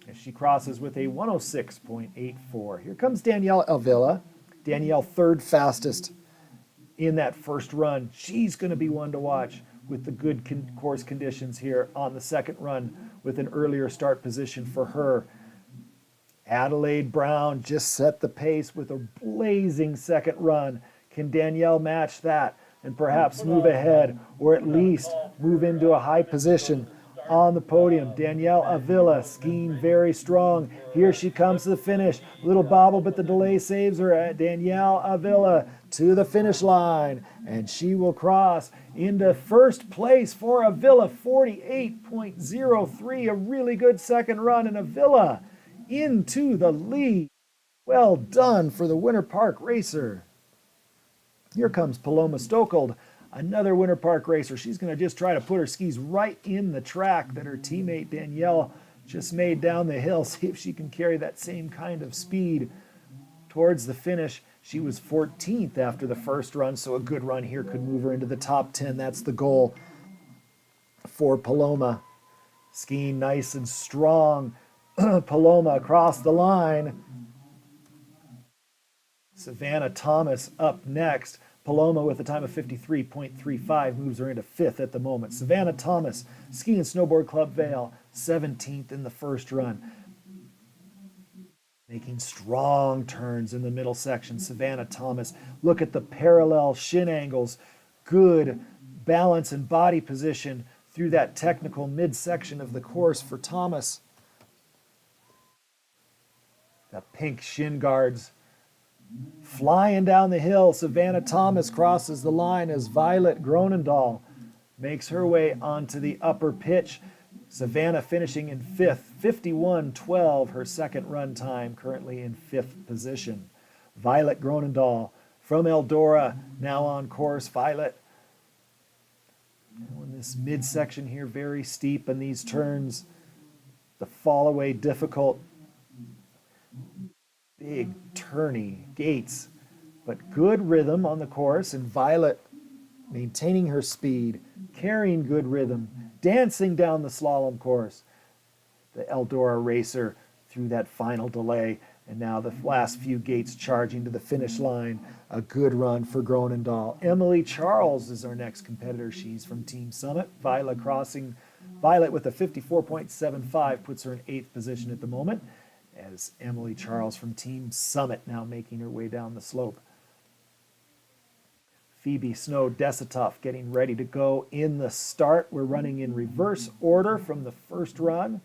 as she crosses with a 106.84. Here comes Danielle Avila. Danielle third fastest in that first run. She's going to be one to watch with the good course conditions here on the second run with an earlier start position for her. Adelaide Brown just set the pace with a blazing second run. Can Danielle match that and perhaps move ahead, or at least move into a high position on the podium? Danielle Avila skiing very strong. Here she comes to the finish. Little bobble, but the delay saves her. Danielle Avila to the finish line, and she will cross into first place for Avila, 48.03. A really good second run, and Avila into the lead. Well done for the Winter Park racer. Here comes Paloma Stokold, another Winter Park racer. She's going to just try to put her skis right in the track that her teammate Danielle just made down the hill. See if she can carry that same kind of speed towards the finish. She was 14th after the first run, so a good run here could move her into the top 10. That's the goal for Paloma. Skiing nice and strong. Paloma across the line. Savannah Thomas up next. Paloma with a time of 53.35 moves her into fifth at the moment. Savannah Thomas, Ski and Snowboard Club Vail, 17th in the first run. Making strong turns in the middle section. Savannah Thomas, look at the parallel shin angles. Good balance and body position through that technical midsection of the course for Thomas. The pink shin guards flying down the hill. Savannah Thomas crosses the line as Violet Gronendahl makes her way onto the upper pitch. Savannah finishing in fifth, 51.12, her second run time, currently in fifth position. Violet Gronendahl from Eldora, now on course. Violet, in this midsection here, very steep, and these turns, the fall away difficult. Big turny gates but good rhythm on the course, and Violet maintaining her speed, carrying good rhythm, dancing down the slalom course. The Eldora racer through that final delay, and now the last few gates charging to the finish line. A good run for Gronendahl. Emily Charles is our next competitor. She's from Team Summit. Violet with a 54.75 puts her in 8th position at the moment, as Emily Charles from Team Summit now making her way down the slope. Phoebe Snow-Desitoff getting ready to go in the start. We're running in reverse order from the first run.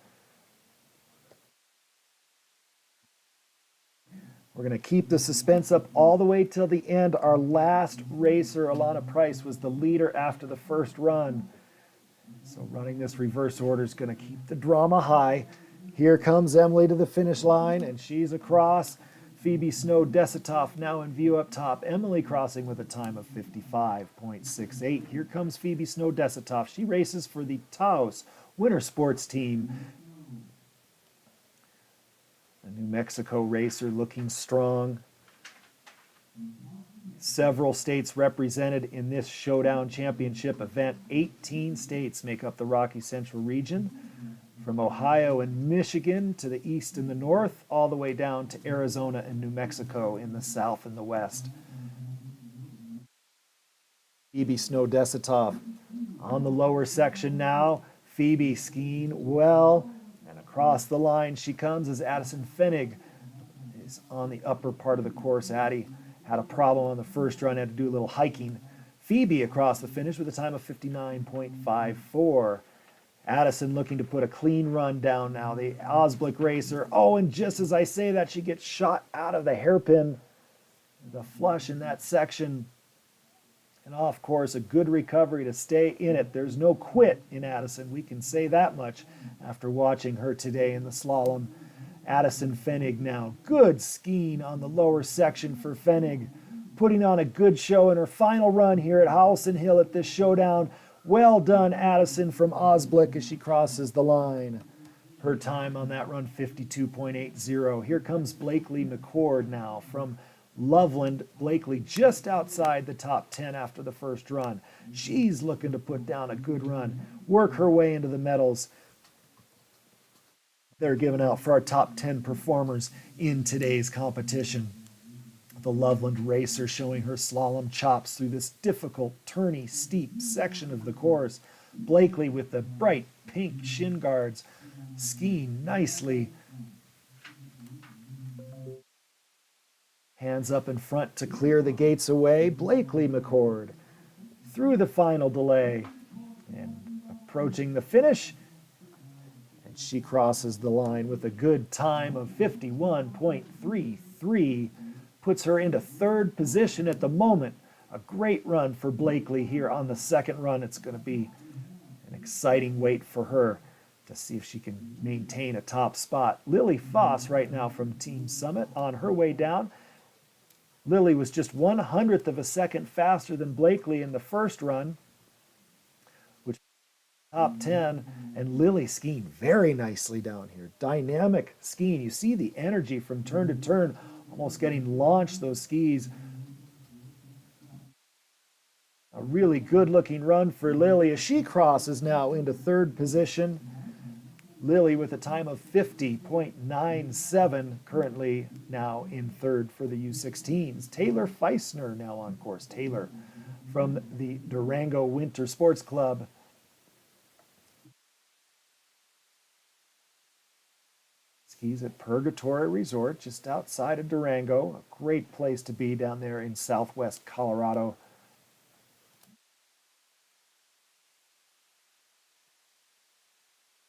We're going to keep the suspense up all the way till the end. Our last racer, Alana Price, was the leader after the first run. So running this reverse order is going to keep the drama high. Here comes Emily to the finish line, and she's across. Phoebe Snow-Desitoff now in view up top. Emily crossing with a time of 55.68. Here comes Phoebe Snow-Desitoff. She races for the Taos Winter Sports Team. A New Mexico racer looking strong. Several states represented in this Showdown Championship event. 18 states make up the Rocky Central region, from Ohio and Michigan to the east and the north, all the way down to Arizona and New Mexico in the south and the west. Phoebe Snow-Desitoff on the lower section now. Phoebe skiing well. Across the line she comes as Addison Fenig is on the upper part of the course. Addie had a problem on the first run, had to do a little hiking. Phoebe across the finish with a time of 59.54. Addison looking to put a clean run down now. The Osblick racer. Oh, and just as I say that, she gets shot out of the hairpin. The flush in that section. And off course, a good recovery to stay in it. There's no quit in Addison. We can say that much after watching her today in the slalom. Addison Fenig now. Good skiing on the lower section for Fenig. Putting on a good show in her final run here at Howelsen Hill at this Showdown. Well done, Addison from Osblick, as she crosses the line. Her time on that run, 52.80. Here comes Blakely McCord now from Loveland. Blakely just outside the top 10 after the first run. She's looking to put down a good run, work her way into the medals. They're given out for our top 10 performers in today's competition. The Loveland racer showing her slalom chops through this difficult, turny, steep section of the course. Blakely with the bright pink shin guards, skiing nicely. Hands up in front to clear the gates away. Blakely McCord through the final delay and approaching the finish. And she crosses the line with a good time of 51.33. Puts her into 3rd position at the moment. A great run for Blakely here on the second run. It's going to be an exciting wait for her to see if she can maintain a top spot. Lily Foss right now from Team Summit on her way down. Lily was just 1/100th of a second faster than Blakely in the first run, which top 10, and Lily skiing very nicely down here. Dynamic skiing. You see the energy from turn to turn, almost getting launched, those skis. A really good looking run for Lily as she crosses now into 3rd position. Lily with a time of 50.97, currently now in 3rd for the U16s. Taylor Feisner now on course. Taylor from the Durango Winter Sports Club. Skis at Purgatory Resort just outside of Durango. A great place to be down there in southwest Colorado.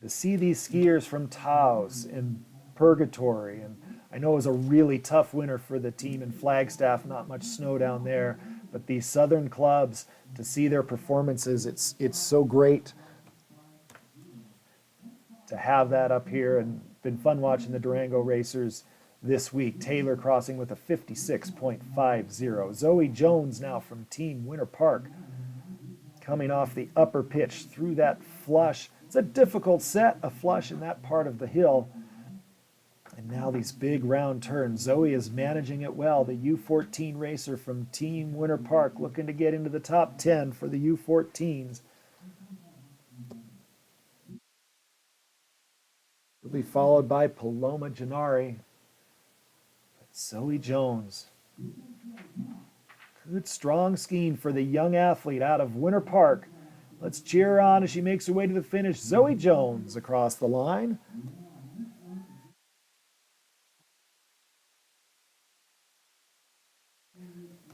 To see these skiers from Taos and Purgatory, and I know it was a really tough winter for the team in Flagstaff, not much snow down there, but these southern clubs, to see their performances, it's so great to have that up here, and been fun watching the Durango racers this week. Taylor crossing with a 56.50. Zoe Jones now from Team Winter Park, coming off the upper pitch through that flush. It's a difficult set, a flush in that part of the hill. And now these big round turns. Zoe is managing it well. The U14 racer from Team Winter Park looking to get into the top 10 for the U14s. Will be followed by Paloma Gennari. Zoe Jones. Good strong skiing for the young athlete out of Winter Park. Let's cheer her on as she makes her way to the finish. Zoe Jones across the line.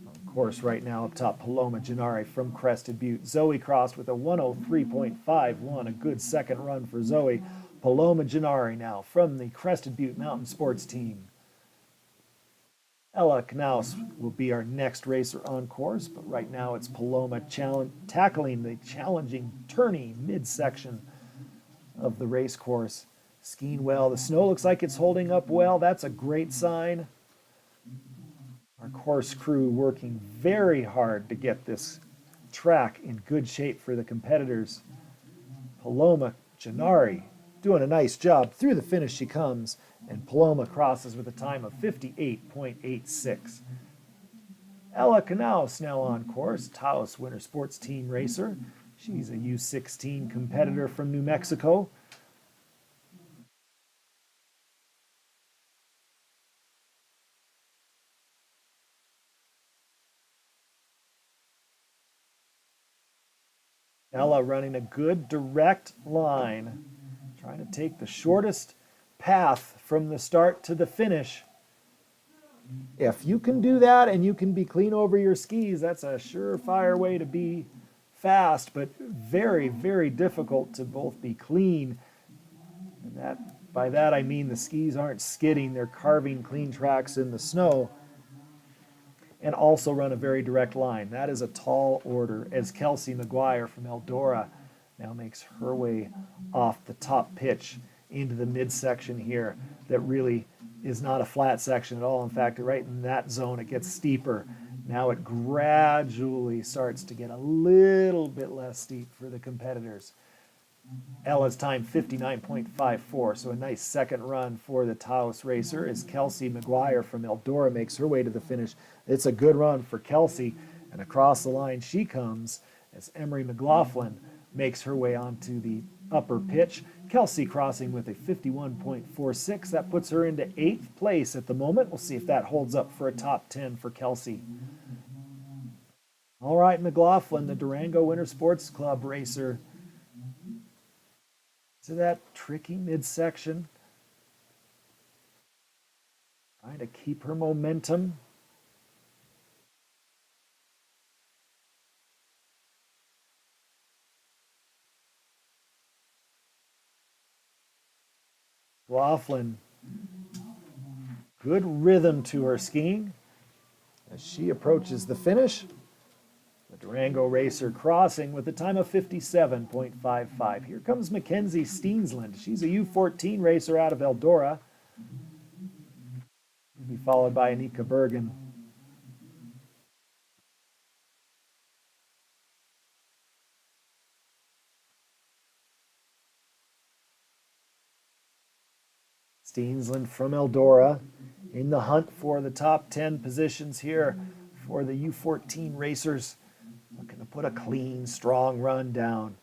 Of course, right now up top, Paloma Gennari from Crested Butte. Zoe crossed with a 103.51, a good second run for Zoe. Paloma Gennari now from the Crested Butte Mountain Sports Team. Ella Knaus will be our next racer on course, but right now it's Paloma tackling the challenging turny midsection of the race course. Skiing well. The snow looks like it's holding up well. That's a great sign. Our course crew working very hard to get this track in good shape for the competitors. Paloma Gennari doing a nice job. Through the finish she comes, and Paloma crosses with a time of 58.86. Ella Knaus now on course, Taos Winter Sports Team racer. She's a U16 competitor from New Mexico. Ella running a good direct line, trying to take the shortest path from the start to the finish. If you can do that and you can be clean over your skis, that's a surefire way to be fast, but very, very difficult to both be clean. And by that I mean the skis aren't skidding, they're carving clean tracks in the snow, and also run a very direct line. That is a tall order, as Kelsey McGuire from Eldora now makes her way off the top pitch into the midsection here. That really is not a flat section at all. In fact, right in that zone, it gets steeper. Now it gradually starts to get a little bit less steep for the competitors. Ella's time 59.54, so a nice second run for the Taos racer as Kelsey McGuire from Eldora makes her way to the finish. It's a good run for Kelsey, and across the line she comes as Emery McLaughlin makes her way onto the upper pitch. Kelsey crossing with a 51.46. That puts her into 8th place at the moment. We'll see if that holds up for a top 10 for Kelsey. All right, McLaughlin, the Durango Winter Sports Club racer, to that tricky midsection, trying to keep her momentum. Laughlin, good rhythm to her skiing as she approaches the finish. The Durango racer crossing with a time of 57.55. Here comes Mackenzie Steensland. She's a U14 racer out of Eldora. Will be followed by Anika Bergen. Steensland from Eldora in the hunt for the top 10 positions here for the U14 racers. Looking to put a clean, strong run down.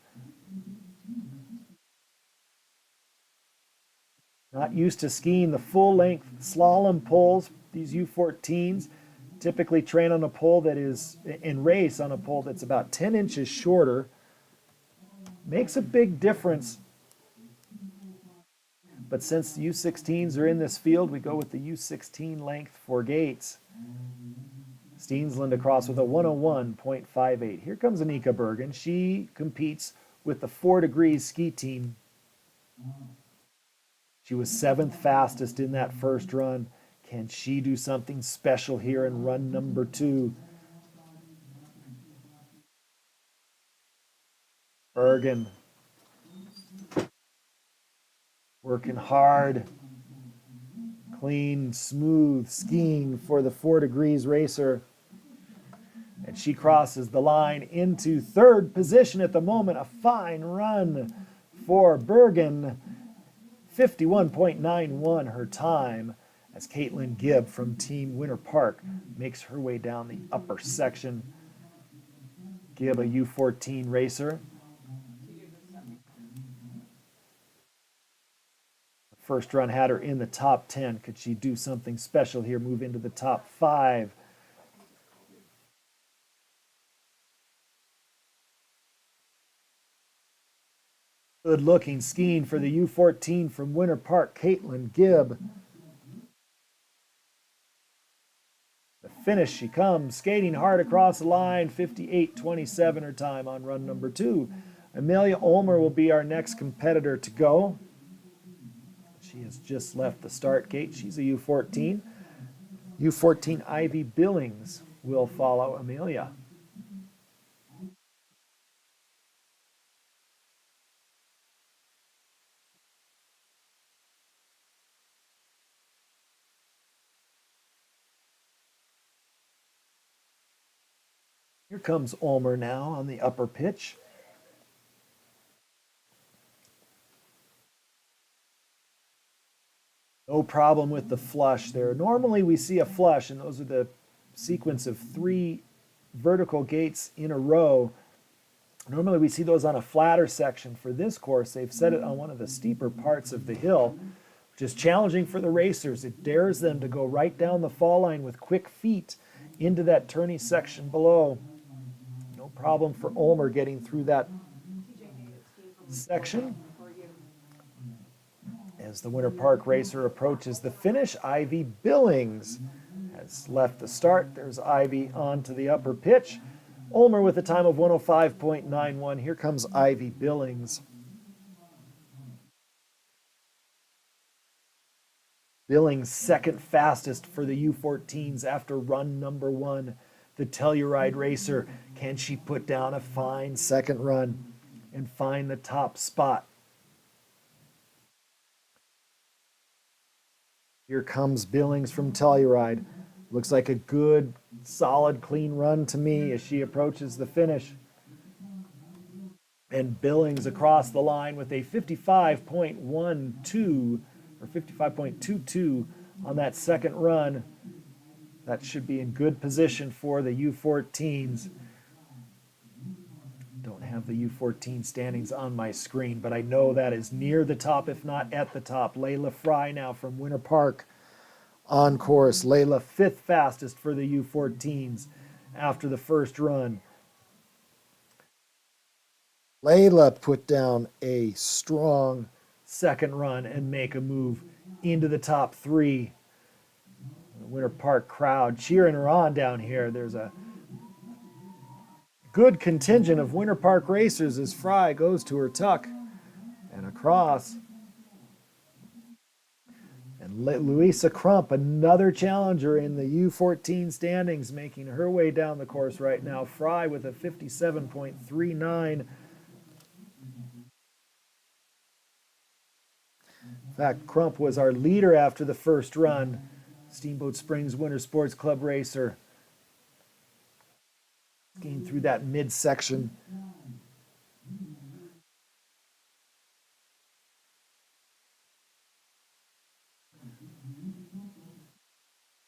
Not used to skiing the full-length slalom poles. These U14s typically train on a pole that is, and race on a pole that's about 10 inches shorter. Makes a big difference. But since the U16s are in this field, we go with the U16 length for gates. Steensland across with a 101.58. Here comes Anika Bergen. She competes with the 4 Degrees ski team. She was 7th fastest in that first run. Can she do something special here in run number 2? Bergen working hard. Clean, smooth skiing for the 4 Degrees racer. And she crosses the line into 3rd position at the moment. A fine run for Bergen. 51.91 her time, as Caitlin Gibb from Team Winter Park makes her way down the upper section. Gibb, a U14 racer. First run had her in the top 10. Could she do something special here, move into the top 5? Good looking skiing for the U14 from Winter Park, Caitlin Gibb. The finish, she comes, skating hard across the line, 58.27 her time on run number 2. Amelia Ulmer will be our next competitor to go. She has just left the start gate. She's a U14. U14 Ivy Billings will follow Amelia. Here comes Ulmer now on the upper pitch. No problem with the flush there. Normally we see a flush, and those are the sequence of 3 vertical gates in a row. Normally we see those on a flatter section. For this course, they've set it on one of the steeper parts of the hill, which is challenging for the racers. It dares them to go right down the fall line with quick feet into that turny section below. No problem for Ulmer getting through that section. As the Winter Park racer approaches the finish, Ivy Billings has left the start. There's Ivy onto the upper pitch. Ulmer with a time of 105.91. Here comes Ivy Billings. Billings second fastest for the U14s after run number 1. The Telluride racer, can she put down a fine second run and find the top spot? Here comes Billings from Telluride. Looks like a good, solid, clean run to me as she approaches the finish. And Billings across the line with a 55.12 or 55.22 on that second run. That should be in good position for the U14s. Don't have the U14 standings on my screen, but I know that is near the top, if not at the top. Layla Fry now from Winter Park on course. Layla 5th fastest for the U14s after the first run. Layla put down a strong second run and make a move into the top 3. The Winter Park crowd cheering her on down here. There's a good contingent of Winter Park racers as Fry goes to her tuck and across. And Louisa Crump, another challenger in the U14 standings, making her way down the course right now. Fry with a 57.39. In fact, Crump was our leader after the first run. Steamboat Springs Winter Sports Club racer. Skiing through that midsection.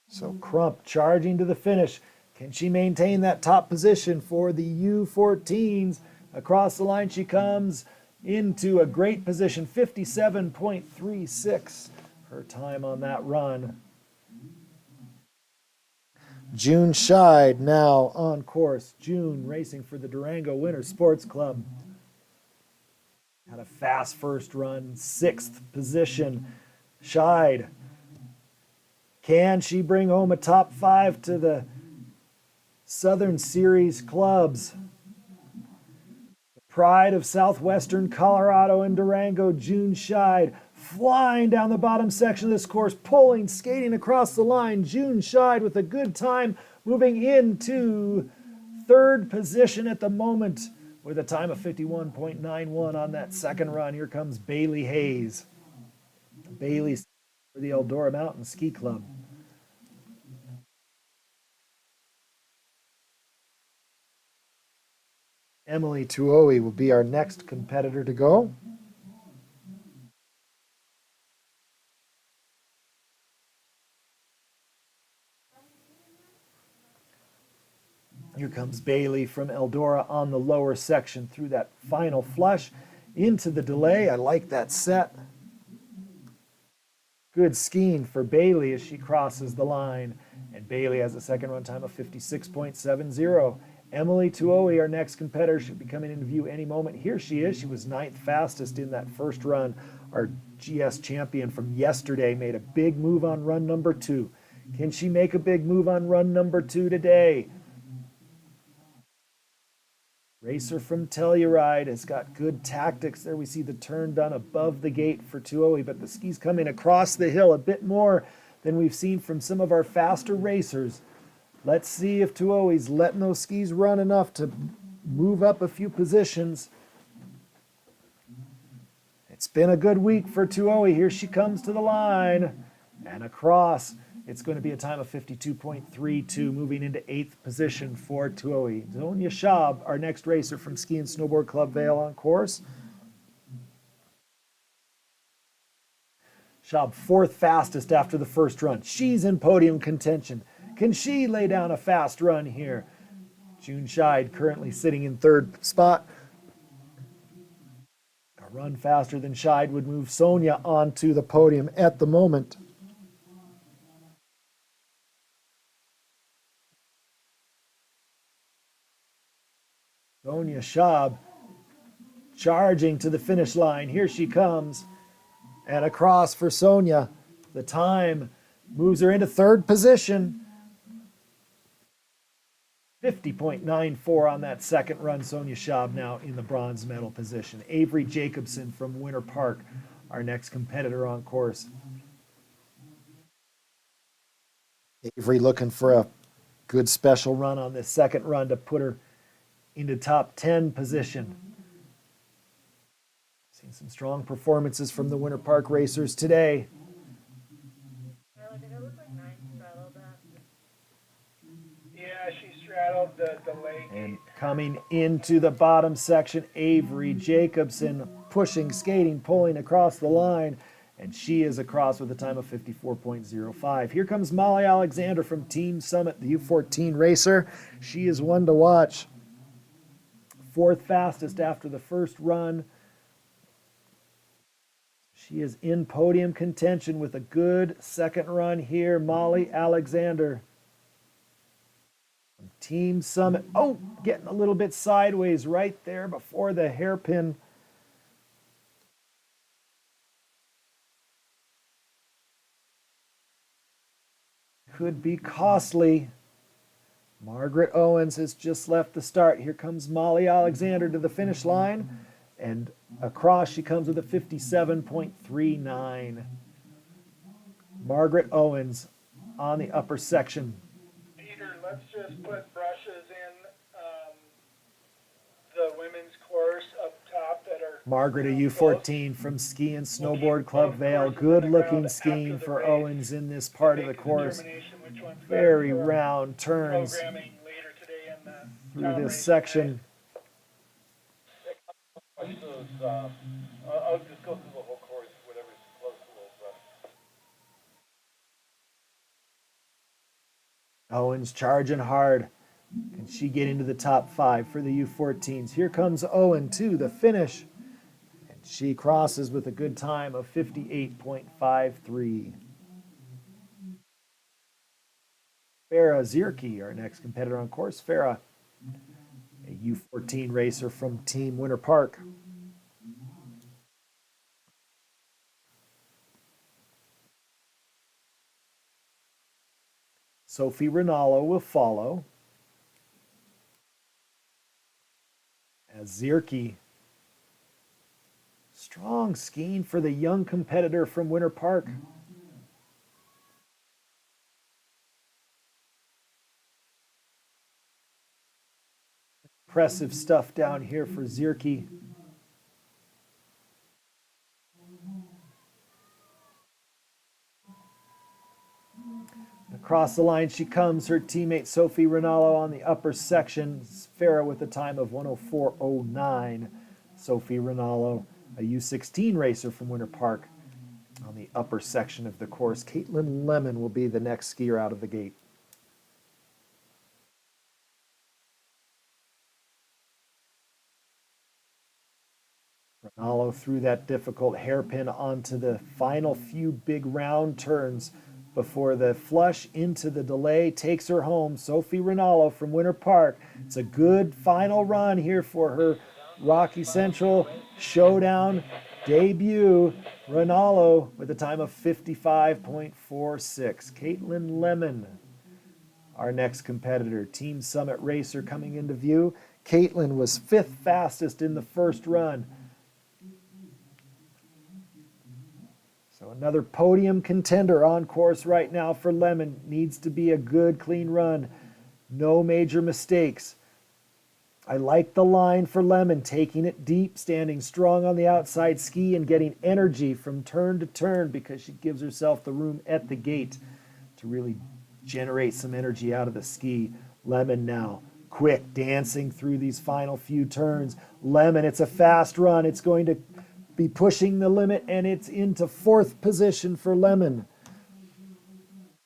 So Crump charging to the finish. Can she maintain that top position for the U14s? Across the line she comes into a great position, 57.36 her time on that run. June Scheid now on course. June racing for the Durango Winter Sports Club. Had a fast first run, 6th position. Scheid, can she bring home a top 5 to the Southern Series clubs? The pride of southwestern Colorado and Durango, June Scheid, flying down the bottom section of this course, pulling, skating across the line. June Scheid with a good time, moving into 3rd position at the moment with a time of 51.91 on that second run. Here comes Bailey Hayes. Bailey for the Eldora Mountain Ski Club. Emily Tuohy will be our next competitor to go. comes Bailey from Eldora on the lower section through that final flush into the delay. I like that set. Good skiing for Bailey as she crosses the line. And Bailey has a second run time of 56.70. Emily Tuohy, our next competitor, should be coming into view any moment. Here she is. She was ninth fastest in that first run. Our GS champion from yesterday made a big move on run number 2. Can she make a big move on run number 2 today? Racer from Telluride has got good tactics there. We see the turn done above the gate for Tuohy, but the ski's coming across the hill a bit more than we've seen from some of our faster racers. Let's see if Tuohy's letting those skis run enough to move up a few positions. It's been a good week for Tuohy. Here she comes to the line and across. It's going to be a time of 52.32, moving into 8th position for Tuohy. Zonia Schaub, our next racer from Ski and Snowboard Club Vail on course. Schaub, 4th fastest after the first run. She's in podium contention. Can she lay down a fast run here? June Scheid currently sitting in 3rd spot. A run faster than Scheid would move Sonia onto the podium at the moment. Zonia Schaub charging to the finish line. Here she comes. And across for Sonia. The time moves her into 3rd position. 50.94 on that second run. Sonia Schaub now in the bronze medal position. Avery Jacobson from Winter Park, our next competitor on course. Avery looking for a good special run on this second run to put her into top 10 position. Seen some strong performances from the Winter Park racers today. Yeah, she straddled the lake. And coming into the bottom section, Avery Jacobson pushing, skating, pulling across the line. And she is across with a time of 54.05. Here comes Molly Alexander from Team Summit, the U14 racer. She is one to watch. 4th fastest after the first run. She is in podium contention with a good second run here. Molly Alexander from Team Summit. Oh, getting a little bit sideways right there before the hairpin. Could be costly. Margaret Owens has just left the start. Here comes Molly Alexander to the finish line. And across she comes with a 57.39. Margaret Owens on the upper section. Peter, let's just put brushes in the women's course up top that are... Margaret, a U14 from Ski and Snowboard Club Vail. Good looking skiing for Owens in this part of the course. Very round turns through this section. I'll just go through the whole course, whatever's close to those. Owens charging hard. Can she get into the top 5 for the U14s? Here comes Owen to the finish. And she crosses with a good time of 58.53. Farah Zierke, our next competitor on course. Farah, a U14 racer from Team Winter Park. Sophie Rinaldo will follow. As Zierke, strong skiing for the young competitor from Winter Park. Impressive stuff down here for Zierke. Across the line she comes, her teammate Sophie Rinaldo on the upper section. Farah with a time of 104.09. Sophie Rinaldo, a U16 racer from Winter Park, on the upper section of the course. Caitlin Lemon will be the next skier out of the gate. Ronaldo threw that difficult hairpin onto the final few big round turns before the flush into the delay takes her home. Sophie Ronaldo from Winter Park. It's a good final run here for her Rocky Central Showdown debut. Ronaldo with a time of 55.46. Caitlin Lemon, our next competitor, Team Summit Racer coming into view. Caitlin was 5th fastest in the first run. So another podium contender on course right now for Lemon. Needs to be a good, clean run. No major mistakes. I like the line for Lemon, taking it deep, standing strong on the outside ski and getting energy from turn to turn because she gives herself the room at the gate to really generate some energy out of the ski. Lemon now, quick, dancing through these final few turns. Lemon, it's a fast run. It's going to be pushing the limit, and it's into 4th position for Lemon.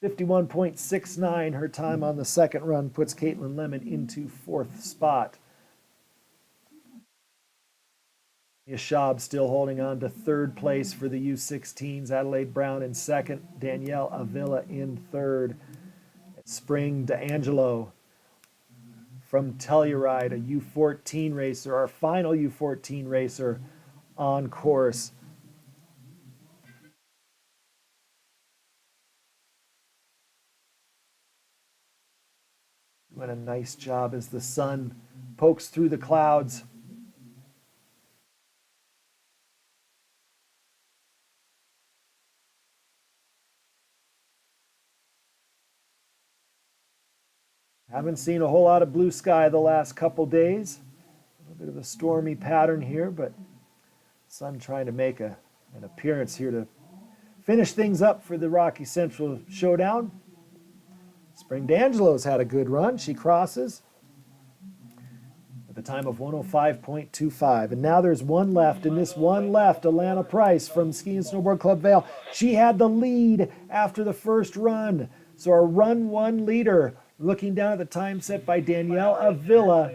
51.69, her time on the second run puts Caitlin Lemon into 4th spot. Yashab still holding on to 3rd place for the U16s. Adelaide Brown in 2nd. Danielle Avila in 3rd. Spring D'Angelo from Telluride, a U14 racer, our final U14 racer on course. Doing a nice job as the sun pokes through the clouds. Haven't seen a whole lot of blue sky the last couple days. A little bit of a stormy pattern here, but sun trying to make an appearance here to finish things up for the Rocky Central Showdown. Spring D'Angelo's had a good run. She crosses at the time of 105.25. And now there's one left. And this one left, Alana Price from Ski and Snowboard Club Vail. She had the lead after the first run. So our run one leader, looking down at the time set by Danielle Avila,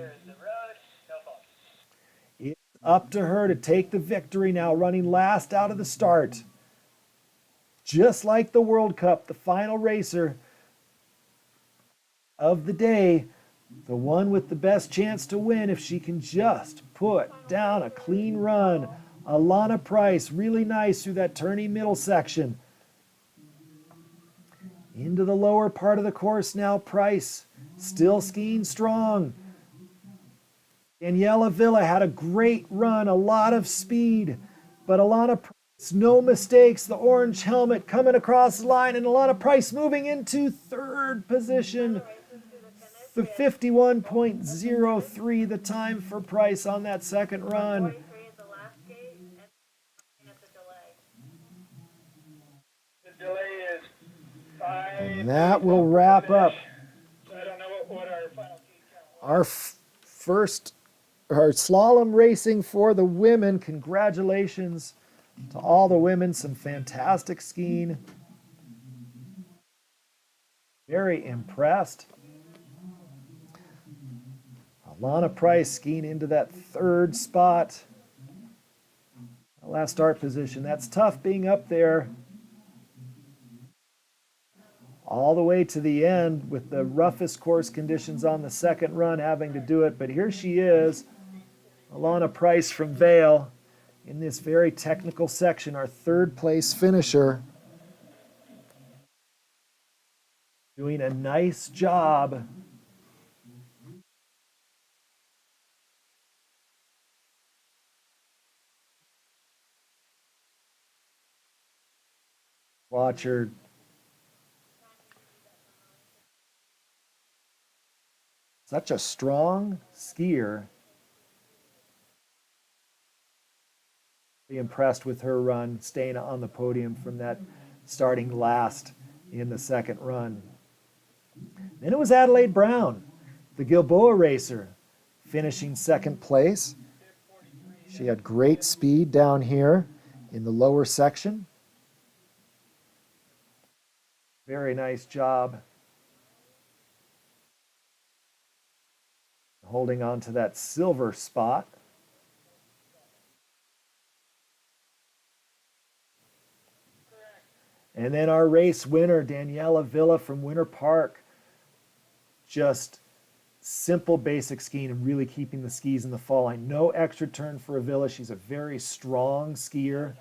it's up to her to take the victory now, running last out of the start. Just like the World Cup, the final racer of the day, the one with the best chance to win if she can just put down a clean run. Alana Price, really nice through that turny middle section. Into the lower part of the course now, Price still skiing strong. Daniela Villa had a great run, a lot of speed, but Alana Price, no mistakes. The orange helmet coming across the line, and Alana Price moving into 3rd position. The 51.03, the time for Price on that second run. The delay is 5. And that will wrap up I don't know what our final our slalom racing for the women. Congratulations to all the women. Some fantastic skiing. Very impressed. Alana Price skiing into that 3rd spot. Last start position. That's tough being up there all the way to the end with the roughest course conditions on the second run having to do it. But here she is, Alana Price from Vail, in this very technical section, our 3rd place finisher. Doing a nice job. Watch her such a strong skier. Be impressed with her run, staying on the podium from that starting last in the second run. Then it was Adelaide Brown, the Gilboa racer, finishing 2nd place. She had great speed down here in the lower section. Very nice job holding on to that silver spot. And then our race winner, Daniela Villa from Winter Park. Just simple basic skiing and really keeping the skis in the fall line. No extra turn for Avila. She's a very strong skier.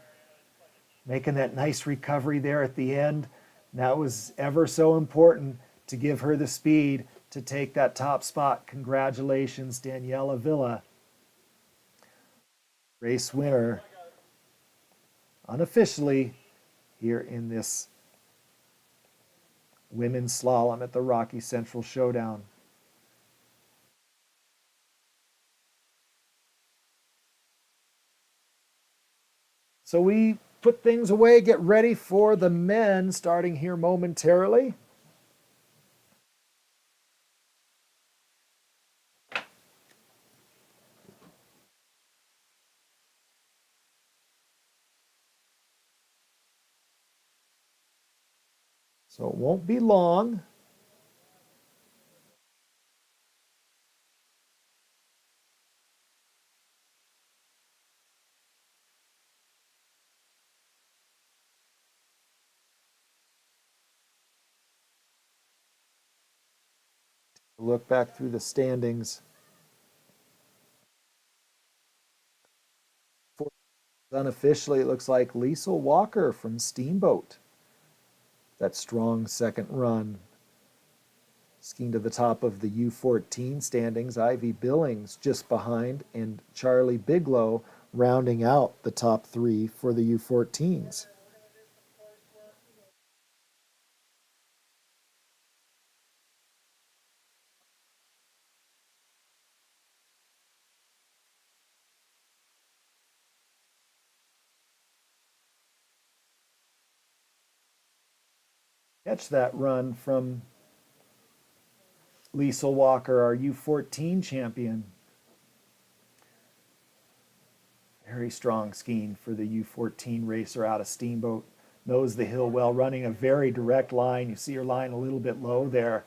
Making that nice recovery there at the end. That was ever so important to give her the speed to take that top spot. Congratulations, Daniela Villa. Race winner, unofficially, here in this women's slalom at the Rocky Central Showdown. So we put things away, get ready for the men starting here momentarily. So it won't be long. Look back through the standings. Unofficially, it looks like Liesl Walker from Steamboat. That strong second run. Skiing to the top of the U14 standings. Ivy Billings just behind, and Charlie Biglow rounding out the top three for the U14s. Catch that run from Liesl Walker, our U14 champion. Very strong skiing for the U14 racer out of Steamboat. Knows the hill well, running a very direct line. You see her line a little bit low there.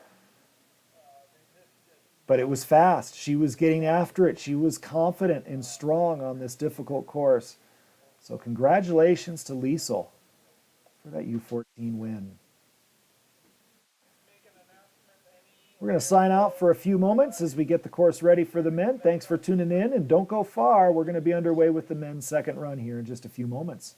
But it was fast. She was getting after it. She was confident and strong on this difficult course. So congratulations to Liesl for that U14 win. We're going to sign out for a few moments as we get the course ready for the men. Thanks for tuning in, and don't go far. We're going to be underway with the men's second run here in just a few moments.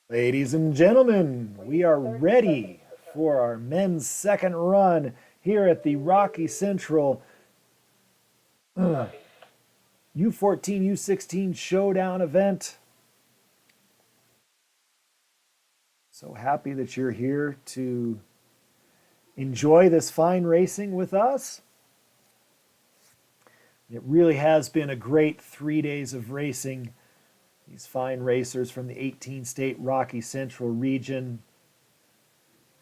Ladies and gentlemen, we are ready for our men's second run here at the Rocky Central U14, U16 Showdown event. So happy that you're here to enjoy this fine racing with us. It really has been a great 3 days of racing. These fine racers from the 18-state Rocky Central region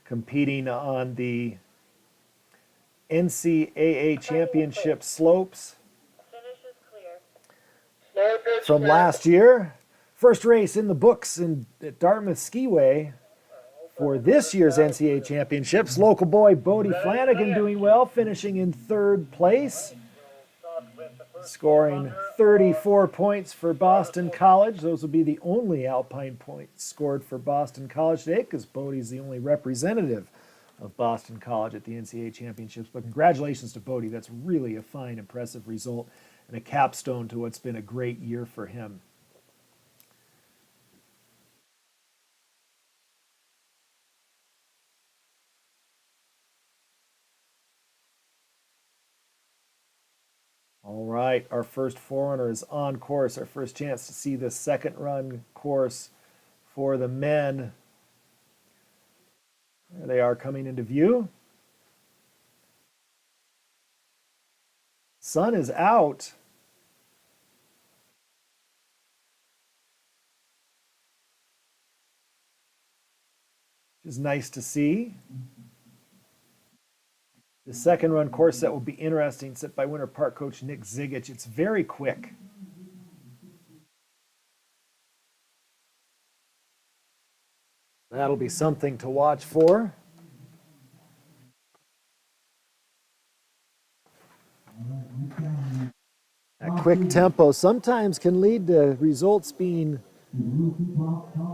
competing on the NCAA championship slopes from last year. First race in the books at Dartmouth Skiway for this year's NCAA championships. Local boy Bodie Flanagan doing well, finishing in third place, scoring 34 points for Boston College. Those will be the only Alpine points scored for Boston College today, because Bodie's the only representative of Boston College at the NCAA championships. But congratulations to Bodie. That's really a fine, impressive result and a capstone to what's been a great year for him. All right, our first forerunner is on course. Our first chance to see the second run course for the men. There they are coming into view. Sun is out. Which is nice to see. The second run course set will be interesting, set by Winter Park coach Nick Zigich. It's very quick. That'll be something to watch for. That quick tempo sometimes can lead to results being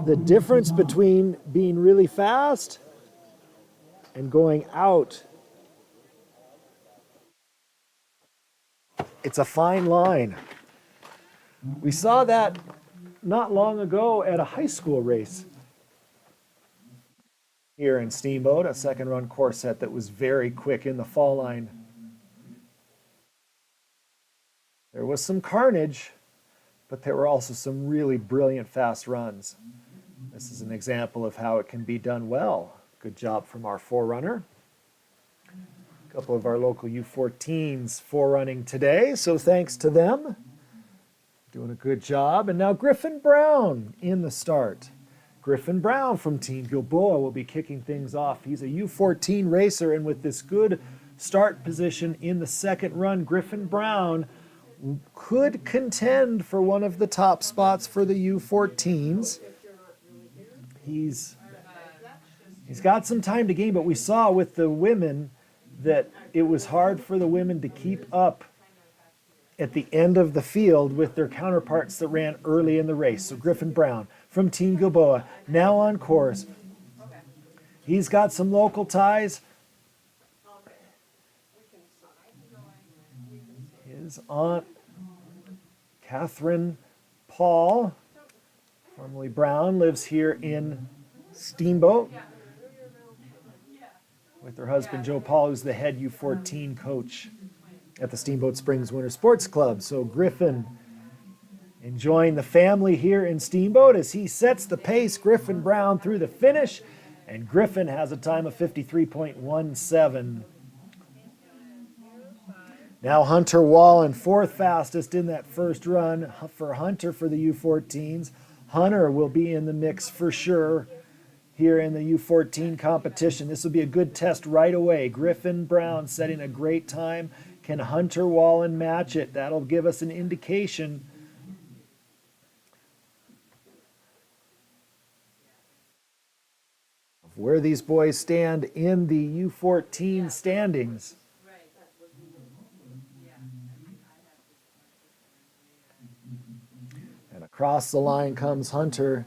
the difference between being really fast and going out. It's a fine line. We saw that not long ago at a high school race here in Steamboat, a second run course set that was very quick in the fall line. There was some carnage, but there were also some really brilliant fast runs. This is an example of how it can be done well. Good job from our forerunner. A couple of our local U14s forerunning today, so thanks to them. Doing a good job. And now Griffin Brown in the start. Griffin Brown from Team Gilboa will be kicking things off. He's a U14 racer, and with this good start position in the second run, Griffin Brown could contend for one of the top spots for the U14s. He's got some time to gain, but we saw with the women that it was hard for the women to keep up at the end of the field with their counterparts that ran early in the race. So Griffin Brown from Team Gilboa, now on course. He's got some local ties. His aunt, Catherine Paul, formerly Brown, lives here in Steamboat with her husband, Joe Paul, who's the head U14 coach at the Steamboat Springs Winter Sports Club. So Griffin enjoying the family here in Steamboat as he sets the pace. Griffin Brown through the finish, and Griffin has a time of 53.17. Now Hunter Wallen, fourth fastest in that first run for Hunter for the U14s. Hunter will be in the mix for sure here in the U14 competition. This will be a good test right away. Griffin Brown setting a great time. Can Hunter Wallen match it? That'll give us an indication of where these boys stand in the U14 standings. And across the line comes Hunter.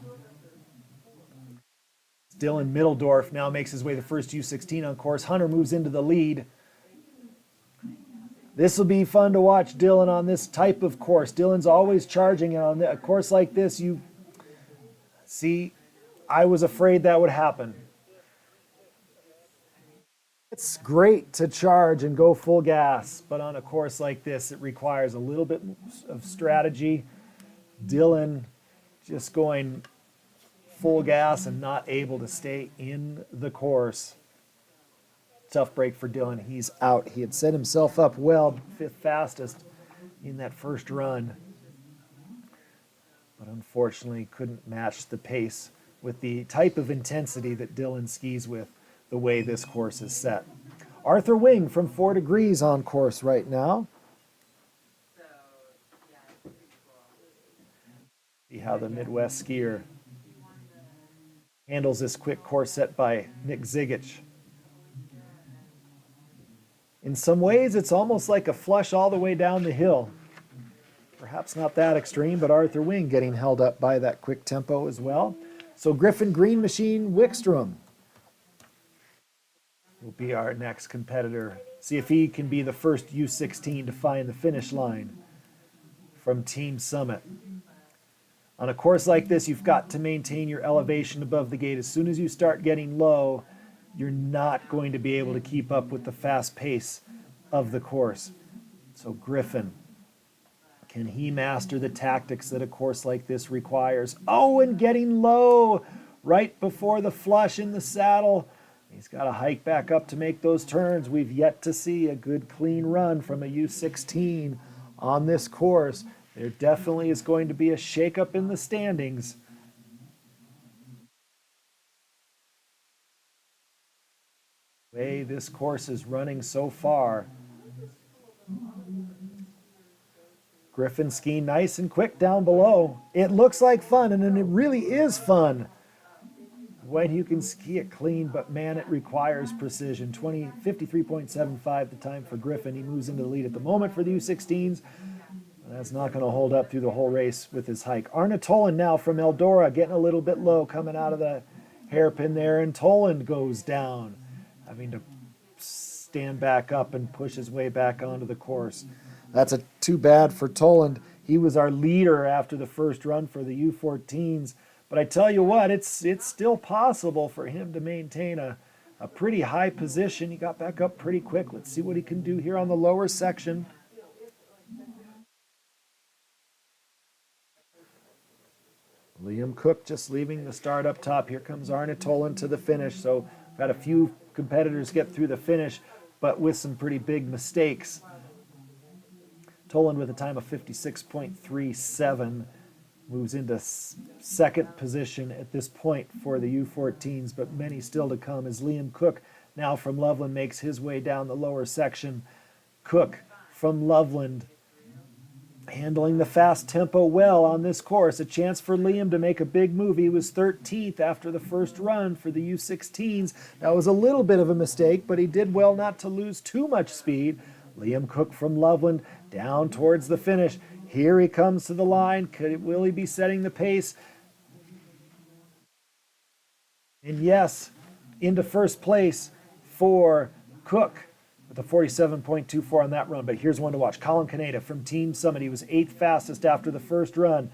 Dylan Middledorf now makes his way the first U16 on course. Hunter moves into the lead. This will be fun to watch Dylan on this type of course. Dylan's always charging, and on a course like this, you see I was afraid that would happen. It's great to charge and go full gas, but on a course like this, it requires a little bit of strategy. Dylan just going full gas and not able to stay in the course. Tough break for Dylan. He's out. He had set himself up well, 5th fastest in that first run, but unfortunately couldn't match the pace with the type of intensity that Dylan skis with, the way this course is set. Arthur Wing from 4 Degrees on course right now. See how the Midwest skier handles this quick course set by Nick Zigich. In some ways, it's almost like a flush all the way down the hill. Perhaps not that extreme, but Arthur Wing getting held up by that quick tempo as well. So Griffin Green Machine Wickstrom will be our next competitor. See if he can be the first U16 to find the finish line from Team Summit. On a course like this, you've got to maintain your elevation above the gate. As soon as you start getting low, you're not going to be able to keep up with the fast pace of the course. So Griffin, can he master the tactics that a course like this requires? Oh, and getting low right before the flush in the saddle. He's got to hike back up to make those turns. We've yet to see a good clean run from a U16 on this course. There definitely is going to be a shakeup in the standings. The way this course is running so far. Griffin skiing nice and quick down below. It looks like fun, and it really is fun when you can ski it clean, but man, it requires precision. 53.75 the time for Griffin. He moves into the lead at the moment for the U16s. That's not going to hold up through the whole race with his hike. Arne Toland now from Eldora, getting a little bit low, coming out of the hairpin there, and Toland goes down, having to stand back up and push his way back onto the course. That's too bad for Toland. He was our leader after the first run for the U14s. But I tell you what, it's still possible for him to maintain a pretty high position. He got back up pretty quick. Let's see what he can do here on the lower section. Liam Cook just leaving the start up top. Here comes Arne Toland to the finish. So got a few competitors get through the finish, but with some pretty big mistakes. Toland with a time of 56.37 moves into second position at this point for the U14s, but many still to come as Liam Cook now from Loveland makes his way down the lower section. Cook from Loveland handling the fast tempo well on this course. A chance for Liam to make a big move. He was 13th after the first run for the U16s. That was a little bit of a mistake, but he did well not to lose too much speed. Liam Cook from Loveland down towards the finish. Here he comes to the line. Will he be setting the pace? And yes, into first place for Cook with a 47.24 on that run. But here's one to watch. Colin Caneda from Team Summit. He was 8th fastest after the first run.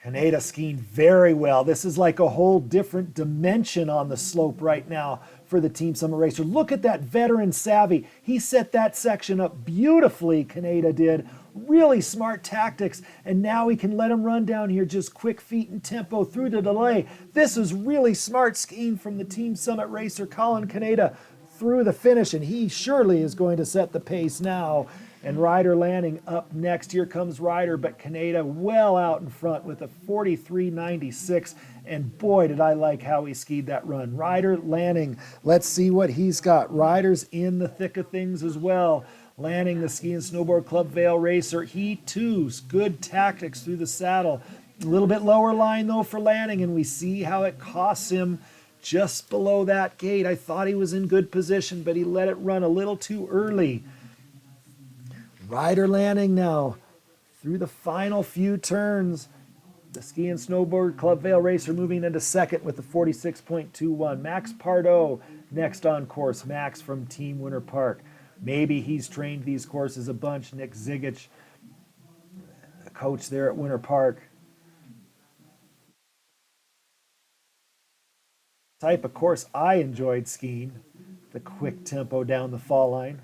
Caneda skiing very well. This is like a whole different dimension on the slope right now for the Team Summit racer. Look at that veteran savvy. He set that section up beautifully, Caneda did. Really smart tactics, and now he can let him run down here just quick feet and tempo through the delay. This is really smart skiing from the Team Summit racer, Colin Caneda, through the finish, and he surely is going to set the pace now. And Ryder Lanning up next. Here comes Ryder, but Caneda well out in front with a 43.96. And boy, did I like how he skied that run. Ryder Lanning, let's see what he's got. Ryder's in the thick of things as well. Lanning, the Ski and Snowboard Club Vail racer, he too, good tactics through the saddle. A little bit lower line though for Lanning, and we see how it costs him just below that gate. I thought he was in good position, but he let it run a little too early. Ryder Lanning now through the final few turns. The Ski and Snowboard Club Vail racer moving into second with the 46.21. Max Pardo next on course. Max from Team Winter Park. Maybe he's trained these courses a bunch. Nick Zigich, the coach there at Winter Park, type of course I enjoyed skiing, the quick tempo down the fall line.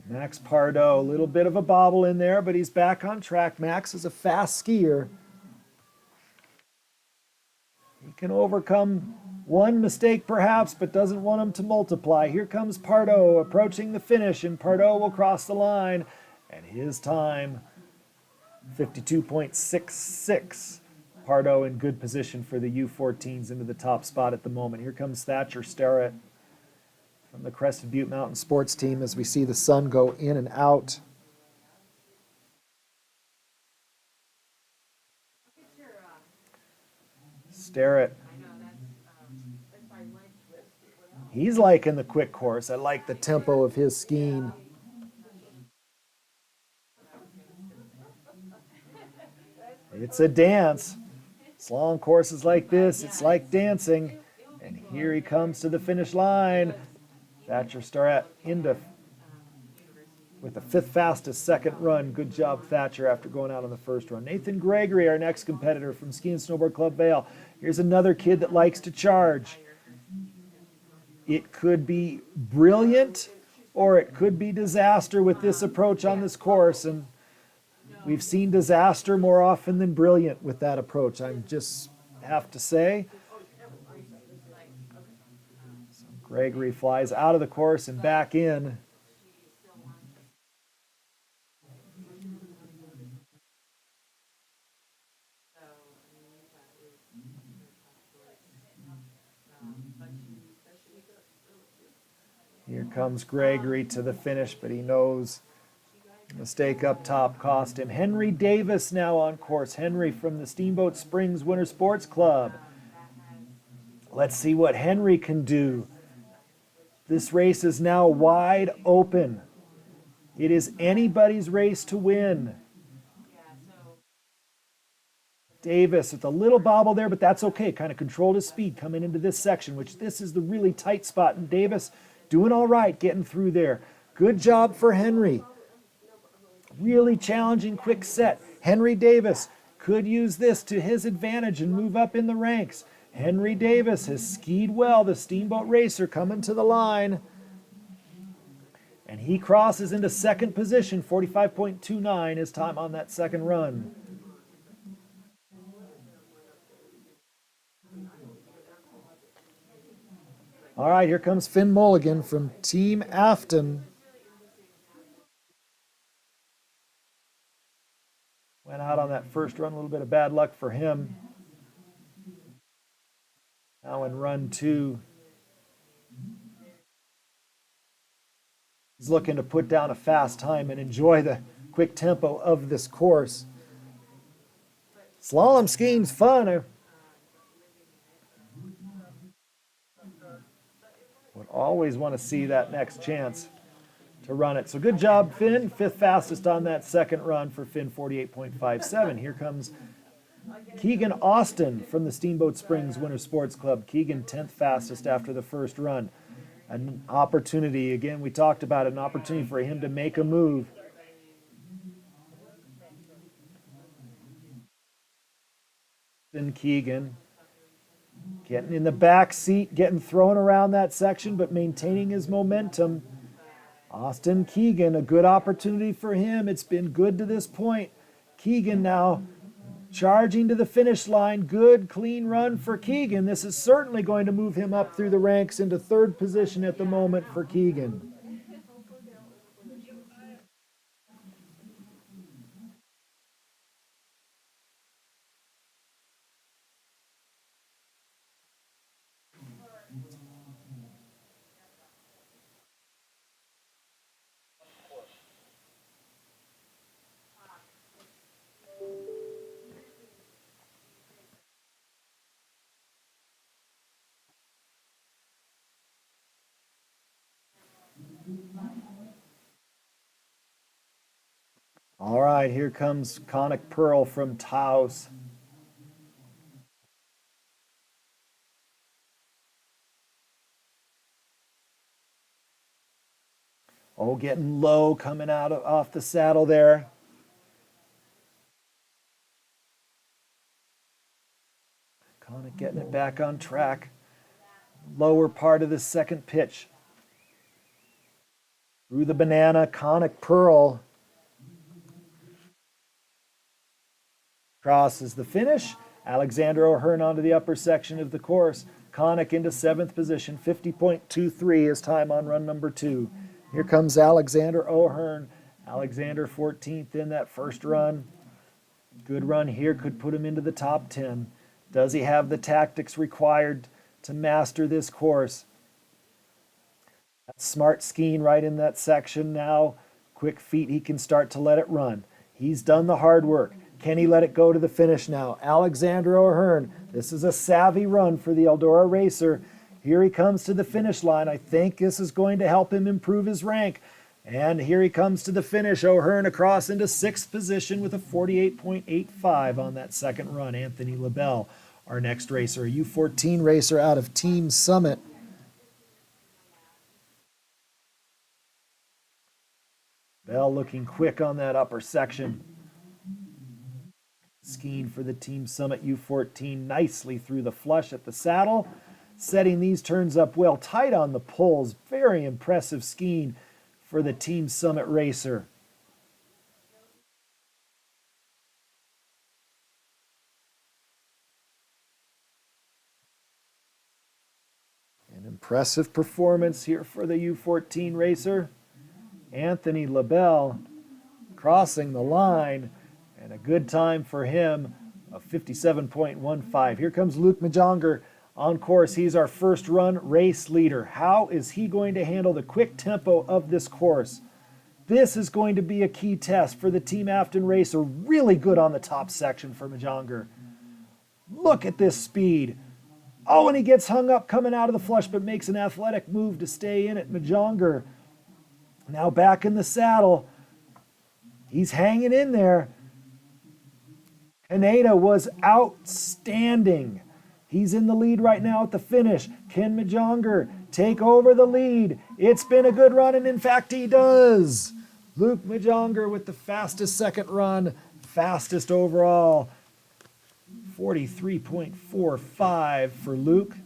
Max Pardo, a little bit of a bobble in there, but he's back on track. Max is a fast skier. He can overcome one mistake perhaps, but doesn't want him to multiply. Here comes Pardo approaching the finish, and Pardo will cross the line. And his time, 52.66. Pardo in good position for the U14s into the top spot at the moment. Here comes Thatcher Starrett from the Crested Butte Mountain Sports Team as we see the sun go in and out. Starrett. He's liking the quick course. I like the tempo of his skiing. It's a dance. Slalom courses like this, it's like dancing. And here he comes to the finish line. Thatcher Starrett into with the 5th fastest second run. Good job, Thatcher, after going out on the first run. Nathan Gregory, our next competitor from Ski and Snowboard Club Vail. Here's another kid that likes to charge. It could be brilliant or it could be disaster with this approach on this course. And we've seen disaster more often than brilliant with that approach, I just have to say. So Gregory flies out of the course and back in. Here comes Gregory to the finish, but he knows mistake up top cost him. Henry Davis now on course. Henry from the Steamboat Springs Winter Sports Club. Let's see what Henry can do. This race is now wide open. It is anybody's race to win. Davis with a little bobble there, but that's okay. Kind of controlled his speed coming into this section, which this is the really tight spot. And Davis doing all right getting through there. Good job for Henry. Really challenging quick set. Henry Davis could use this to his advantage and move up in the ranks. Henry Davis has skied well. The Steamboat racer coming to the line. And he crosses into second position, 45.29 his time on that second run. All right, here comes Finn Mulligan from Team Afton. Went out on that first run, a little bit of bad luck for him. Now in run 2, he's looking to put down a fast time and enjoy the quick tempo of this course. Slalom skiing's fun. Would always want to see that next chance to run it. So good job, Finn. 5th fastest on that second run for Finn, 48.57. Here comes Keegan Austin from the Steamboat Springs Winter Sports Club. Keegan 10th fastest after the first run. An opportunity, again, we talked about it, an opportunity for him to make a move. Then Keegan getting in the back seat, getting thrown around that section, but maintaining his momentum. Austin Keegan, a good opportunity for him. It's been good to this point. Keegan now charging to the finish line. Good, clean run for Keegan. This is certainly going to move him up through the ranks into 3rd position at the moment for Keegan. All right, here comes Connick Pearl from Taos. Oh, getting low coming out off the saddle there. Connick getting it back on track. Lower part of the second pitch. Through the banana, Connick Pearl. Crosses the finish. Alexander O'Hearn onto the upper section of the course. Connick into 7th position, 50.23 is time on run number 2. Here comes Alexander O'Hearn. Alexander 14th in that first run. Good run here could put him into the top 10. Does he have the tactics required to master this course? That's smart skiing right in that section now. Quick feet, he can start to let it run. He's done the hard work. Can he let it go to the finish now? Alexander O'Hearn, this is a savvy run for the Eldora racer. Here he comes to the finish line. I think this is going to help him improve his rank. And here he comes to the finish. O'Hearn across into 6th position with a 48.85 on that second run. Anthony LaBelle, our next racer, a U14 racer out of Team Summit. Bell looking quick on that upper section. Skiing for the Team Summit U14 nicely through the flush at the saddle. Setting these turns up well, tight on the poles. Very impressive skiing for the Team Summit racer. An impressive performance here for the U14 racer. Anthony LaBelle crossing the line, and a good time for him of 57.15. Here comes Luke Majonger on course. He's our first run race leader. How is he going to handle the quick tempo of this course? This is going to be a key test for the Team Afton racer. Really good on the top section for Majonger. Look at this speed. Oh, and he gets hung up coming out of the flush, but makes an athletic move to stay in it. Majonger now back in the saddle. He's hanging in there. Kaneda was outstanding. He's in the lead right now at the finish. Can Majonger take over the lead? It's been a good run, and in fact he does. Luke Majonger with the fastest second run, fastest overall. 43.45 for Luke.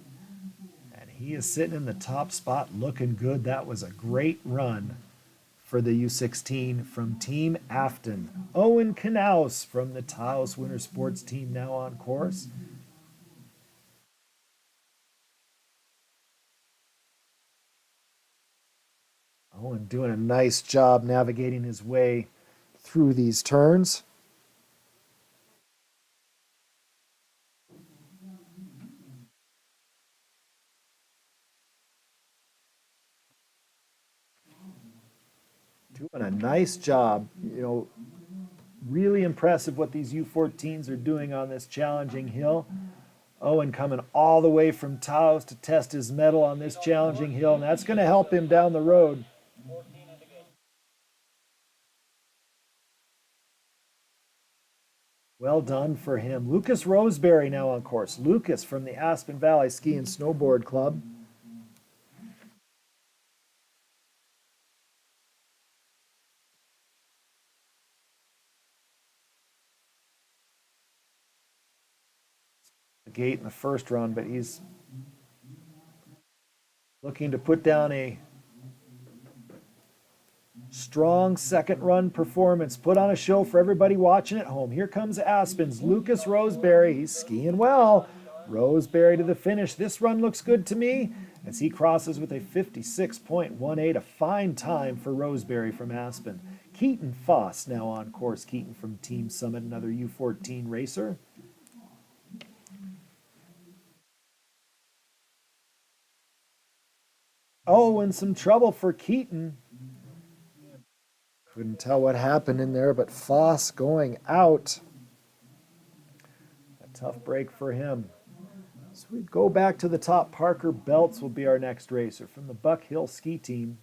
And he is sitting in the top spot looking good. That was a great run for the U16 from Team Afton. Owen Knaus from the Taos Winter Sports team now on course. Owen doing a nice job navigating his way through these turns. Doing a nice job. You know, really impressive what these U14s are doing on this challenging hill. Owen coming all the way from Taos to test his mettle on this challenging hill, and that's going to help him down the road. Well done for him. Lucas Roseberry now on course. Lucas from the Aspen Valley Ski and Snowboard Club. The gate in the first run, but he's looking to put down a strong second run performance. Put on a show for everybody watching at home. Here comes Aspen's Lucas Roseberry. He's skiing well. Roseberry to the finish. This run looks good to me as he crosses with a 56.18. A fine time for Roseberry from Aspen. Keaton Foss now on course. Keaton from Team Summit, another U14 racer. Oh, and some trouble for Keaton. Couldn't tell what happened in there, but Foss going out. A tough break for him. So we go back to the top. Parker Belts will be our next racer from the Buck Hill Ski Team.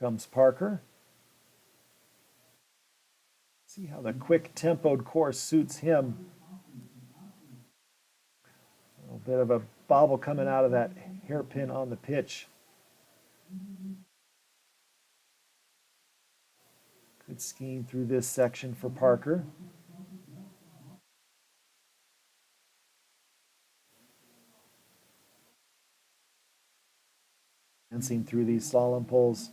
Comes Parker. See how the quick tempoed course suits him. A little bit of a bobble coming out of that hairpin on the pitch. Good skiing through this section for Parker. Dancing through these slalom poles.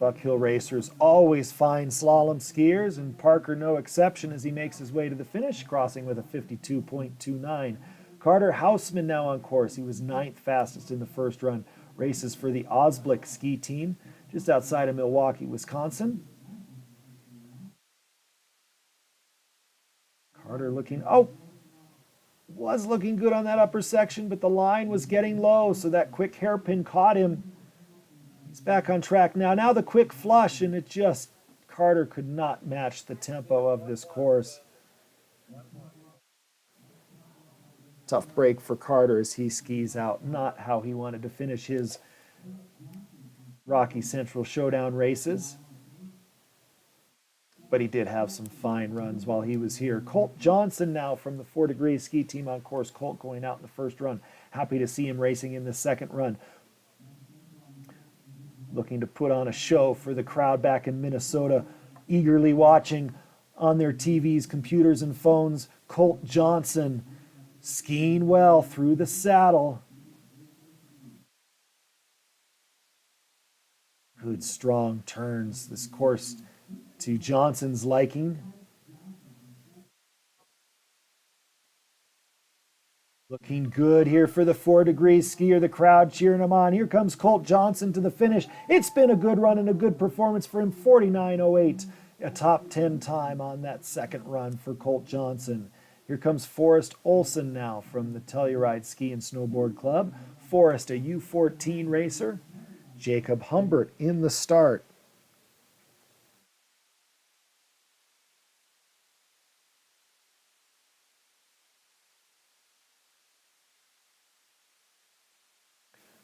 Buck Hill racers always find slalom skiers, and Parker no exception as he makes his way to the finish, crossing with a 52.29. Carter Hausman now on course. He was 9th fastest in the first run. Races for the Osblick ski team just outside of Milwaukee, Wisconsin. Carter was looking good on that upper section, but the line was getting low, so that quick hairpin caught him. He's back on track now. Now the quick flush, and Carter could not match the tempo of this course. Tough break for Carter as he skis out. Not how he wanted to finish his Rocky Central Showdown races. But he did have some fine runs while he was here. Colt Johnson now from the 4 Degrees ski team on course. Colt going out in the first run. Happy to see him racing in the second run. Looking to put on a show for the crowd back in Minnesota, eagerly watching on their TVs, computers, and phones. Colt Johnson skiing well through the saddle. Good strong turns. This course to Johnson's liking. Looking good here for the 4 Degrees skier, the crowd cheering him on. Here comes Colt Johnson to the finish. It's been a good run and a good performance for him. 49.08, a top 10 time on that second run for Colt Johnson. Here comes Forrest Olson now from the Telluride Ski and Snowboard Club. Forrest, a U14 racer. Jacob Humbert in the start.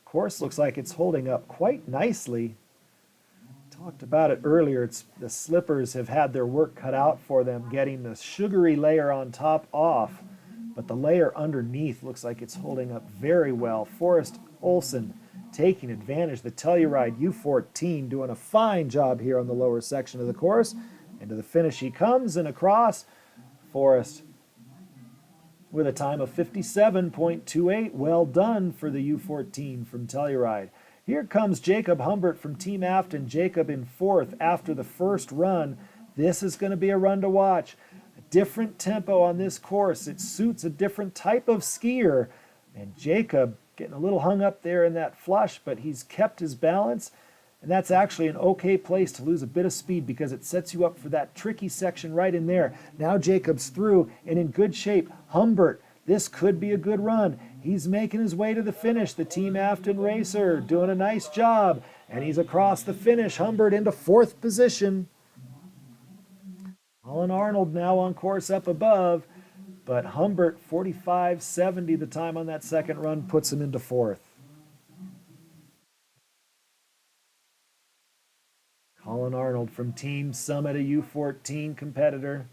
Course looks like it's holding up quite nicely. Talked about it earlier. The slippers have had their work cut out for them, getting the sugary layer on top off, but the layer underneath looks like it's holding up very well. Forrest Olson taking advantage. The Telluride U14 doing a fine job here on the lower section of the course. Into the finish he comes and across. Forrest with a time of 57.28. Well done for the U14 from Telluride. Here comes Jacob Humbert from Team Afton. Jacob in 4th after the first run. This is going to be a run to watch. A different tempo on this course. It suits a different type of skier. And Jacob getting a little hung up there in that flush, but he's kept his balance. And that's actually an okay place to lose a bit of speed because it sets you up for that tricky section right in there. Now Jacob's through and in good shape. Humbert, this could be a good run. He's making his way to the finish. The Team Afton racer doing a nice job. And he's across the finish. Humbert into 4th position. Colin Arnold now on course up above. But Humbert, 45.70 the time on that second run, puts him into 4th. Colin Arnold from Team Summit, a U14 competitor.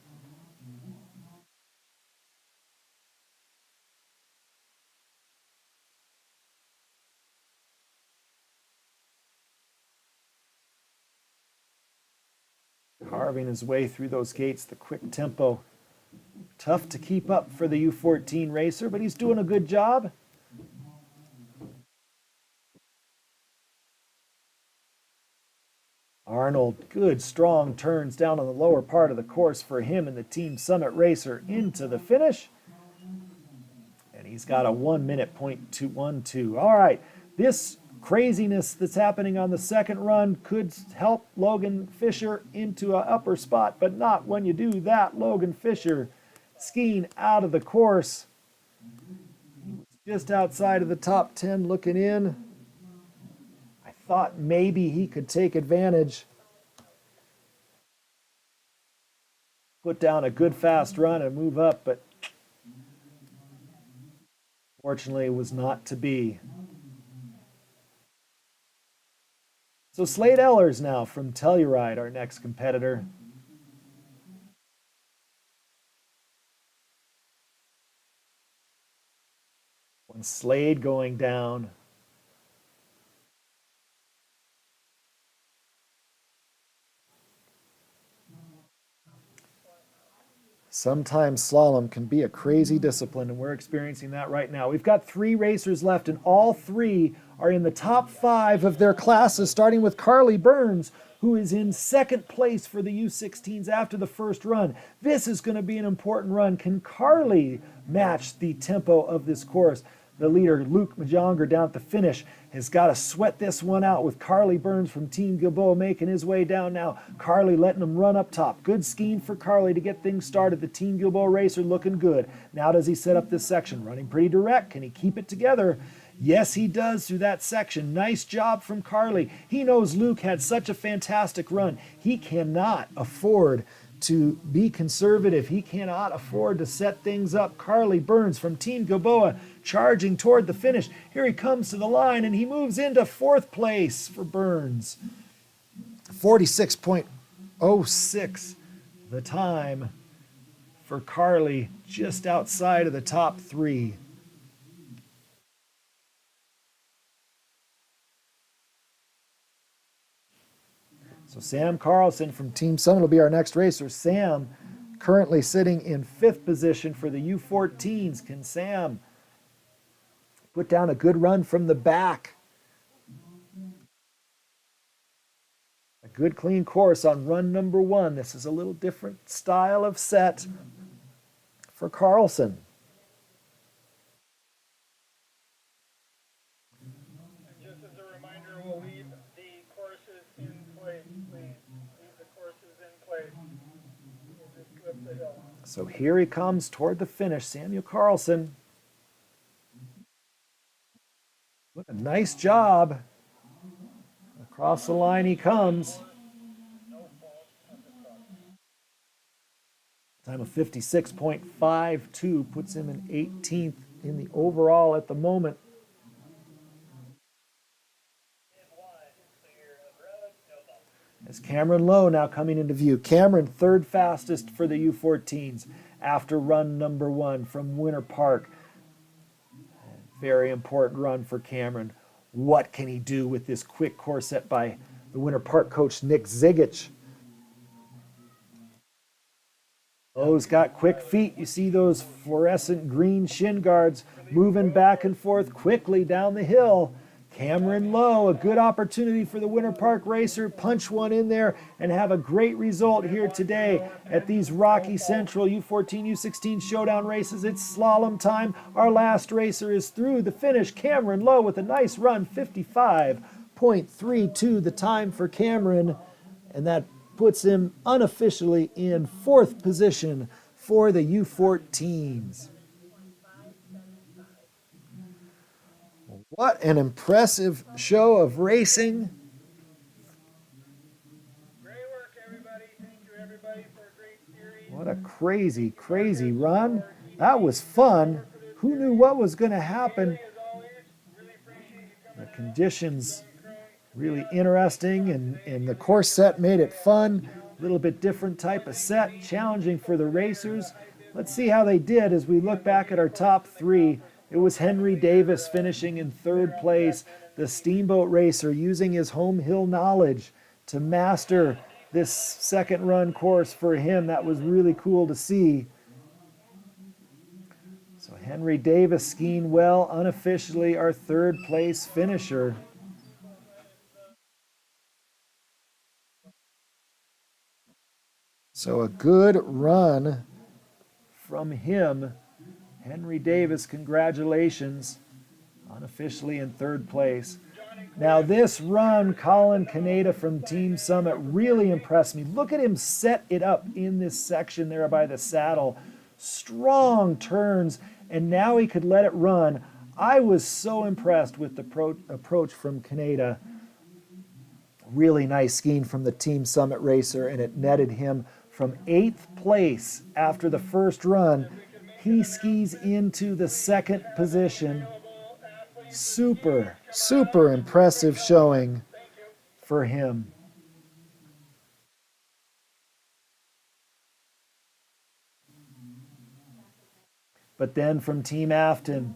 Carving his way through those gates, the quick tempo. Tough to keep up for the U14 racer, but he's doing a good job. Arnold, good strong turns down on the lower part of the course for him and the Team Summit racer into the finish. And he's got a 1:02.12. All right, this craziness that's happening on the second run could help Logan Fisher into an upper spot, but not when you do that. Logan Fisher skiing out of the course. Just outside of the top 10 looking in. Thought maybe he could take advantage. Put down a good fast run and move up, but fortunately it was not to be. So Slade Ehlers now from Telluride, our next competitor. When Slade going down. Sometimes slalom can be a crazy discipline, and we're experiencing that right now. We've got 3 racers left, and all 3 are in the top 5 of their classes, starting with Carly Burns, who is in 2nd place for the U16s after the first run. This is going to be an important run. Can Carly match the tempo of this course? The leader, Luke Majonger, down at the finish, has got to sweat this one out with Carly Burns from Team Gilboa making his way down now. Carly letting him run up top. Good skiing for Carly to get things started. The Team Gilboa racer looking good. Now does he set up this section? Running pretty direct. Can he keep it together? Yes, he does through that section. Nice job from Carly. He knows Luke had such a fantastic run. He cannot afford to be conservative. He cannot afford to set things up. Carly Burns from Team Gilboa charging toward the finish. Here he comes to the line, and he moves into 4th place for Burns. 46.06 the time for Carly, just outside of the top 3. So Sam Carlson from Team Summit will be our next racer. Sam currently sitting in 5th position for the U14s. Can Sam put down a good run from the back? A good clean course on run number 1. This is a little different style of set for Carlson. Just as a reminder, we'll leave the courses in place, please. Leave the courses in place. We'll just flip the hill. So here he comes toward the finish, Samuel Carlson. What a nice job. Across the line he comes. Time of 56.52 puts him in 18th in the overall at the moment. As Cameron Lowe now coming into view. Cameron, 3rd fastest for the U14s after run number 1 from Winter Park. Very important run for Cameron. What can he do with this quick course set by the Winter Park coach, Nick Zigich? Lowe's got quick feet. You see those fluorescent green shin guards moving back and forth quickly down the hill. Cameron Lowe, a good opportunity for the Winter Park racer. Punch one in there and have a great result here today at these Rocky Central U14, U16 Showdown races. It's slalom time. Our last racer is through the finish. Cameron Lowe with a nice run, 55.32 the time for Cameron. And that puts him unofficially in 4th position for the U14s. What an impressive show of racing. Great work, everybody. Thank you, everybody, for a great series. What a crazy, crazy run. That was fun. Who knew what was going to happen? The conditions really interesting, and the course set made it fun. A little bit different type of set, challenging for the racers. Let's see how they did as we look back at our top 3. It was Henry Davis finishing in 3rd place, the Steamboat racer using his home hill knowledge to master this 2nd run course for him. That was really cool to see. So Henry Davis skiing well, unofficially our 3rd place finisher. So a good run from him. Henry Davis, congratulations, unofficially in 3rd place. Now this run, Colin Kaneda from Team Summit really impressed me. Look at him set it up in this section there by the saddle. Strong turns, and now he could let it run. I was so impressed with the approach from Kaneda. Really nice skiing from the Team Summit racer, and it netted him from 8th place after the first run. He skis into the 2nd position. Super, super impressive showing for him. But then from Team Afton,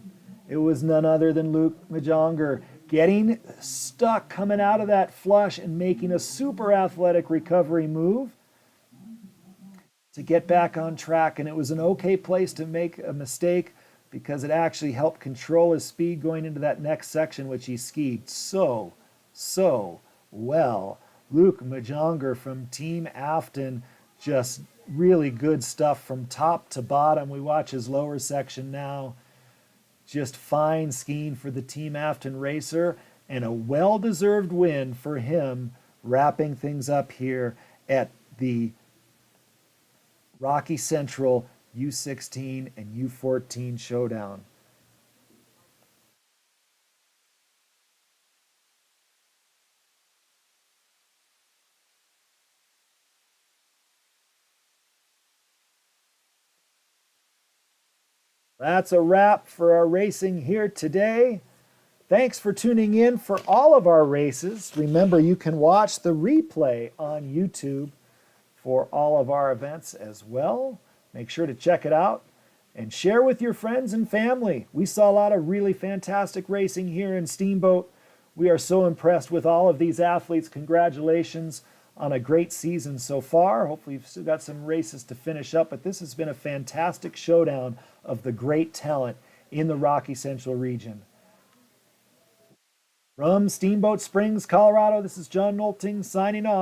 it was none other than Luke Majonger getting stuck coming out of that flush and making a super athletic recovery move. to get back on track, and it was an okay place to make a mistake because it actually helped control his speed going into that next section, which he skied so well. Luke Majonger from Team Afton, just really good stuff from top to bottom. We watch his lower section now. Just fine skiing for the Team Afton racer, and a well-deserved win for him, wrapping things up here at the Rocky Central U16 and U14 Showdown. That's a wrap for our racing here today. Thanks for tuning in for all of our races. Remember, you can watch the replay on YouTube for all of our events as well. Make sure to check it out and share with your friends and family. We saw a lot of really fantastic racing here in Steamboat. We are so impressed with all of these athletes. Congratulations on a great season so far. Hopefully you've still got some races to finish up, but this has been a fantastic showdown of the great talent in the Rocky Central region. From Steamboat Springs, Colorado, this is John Nolting signing off.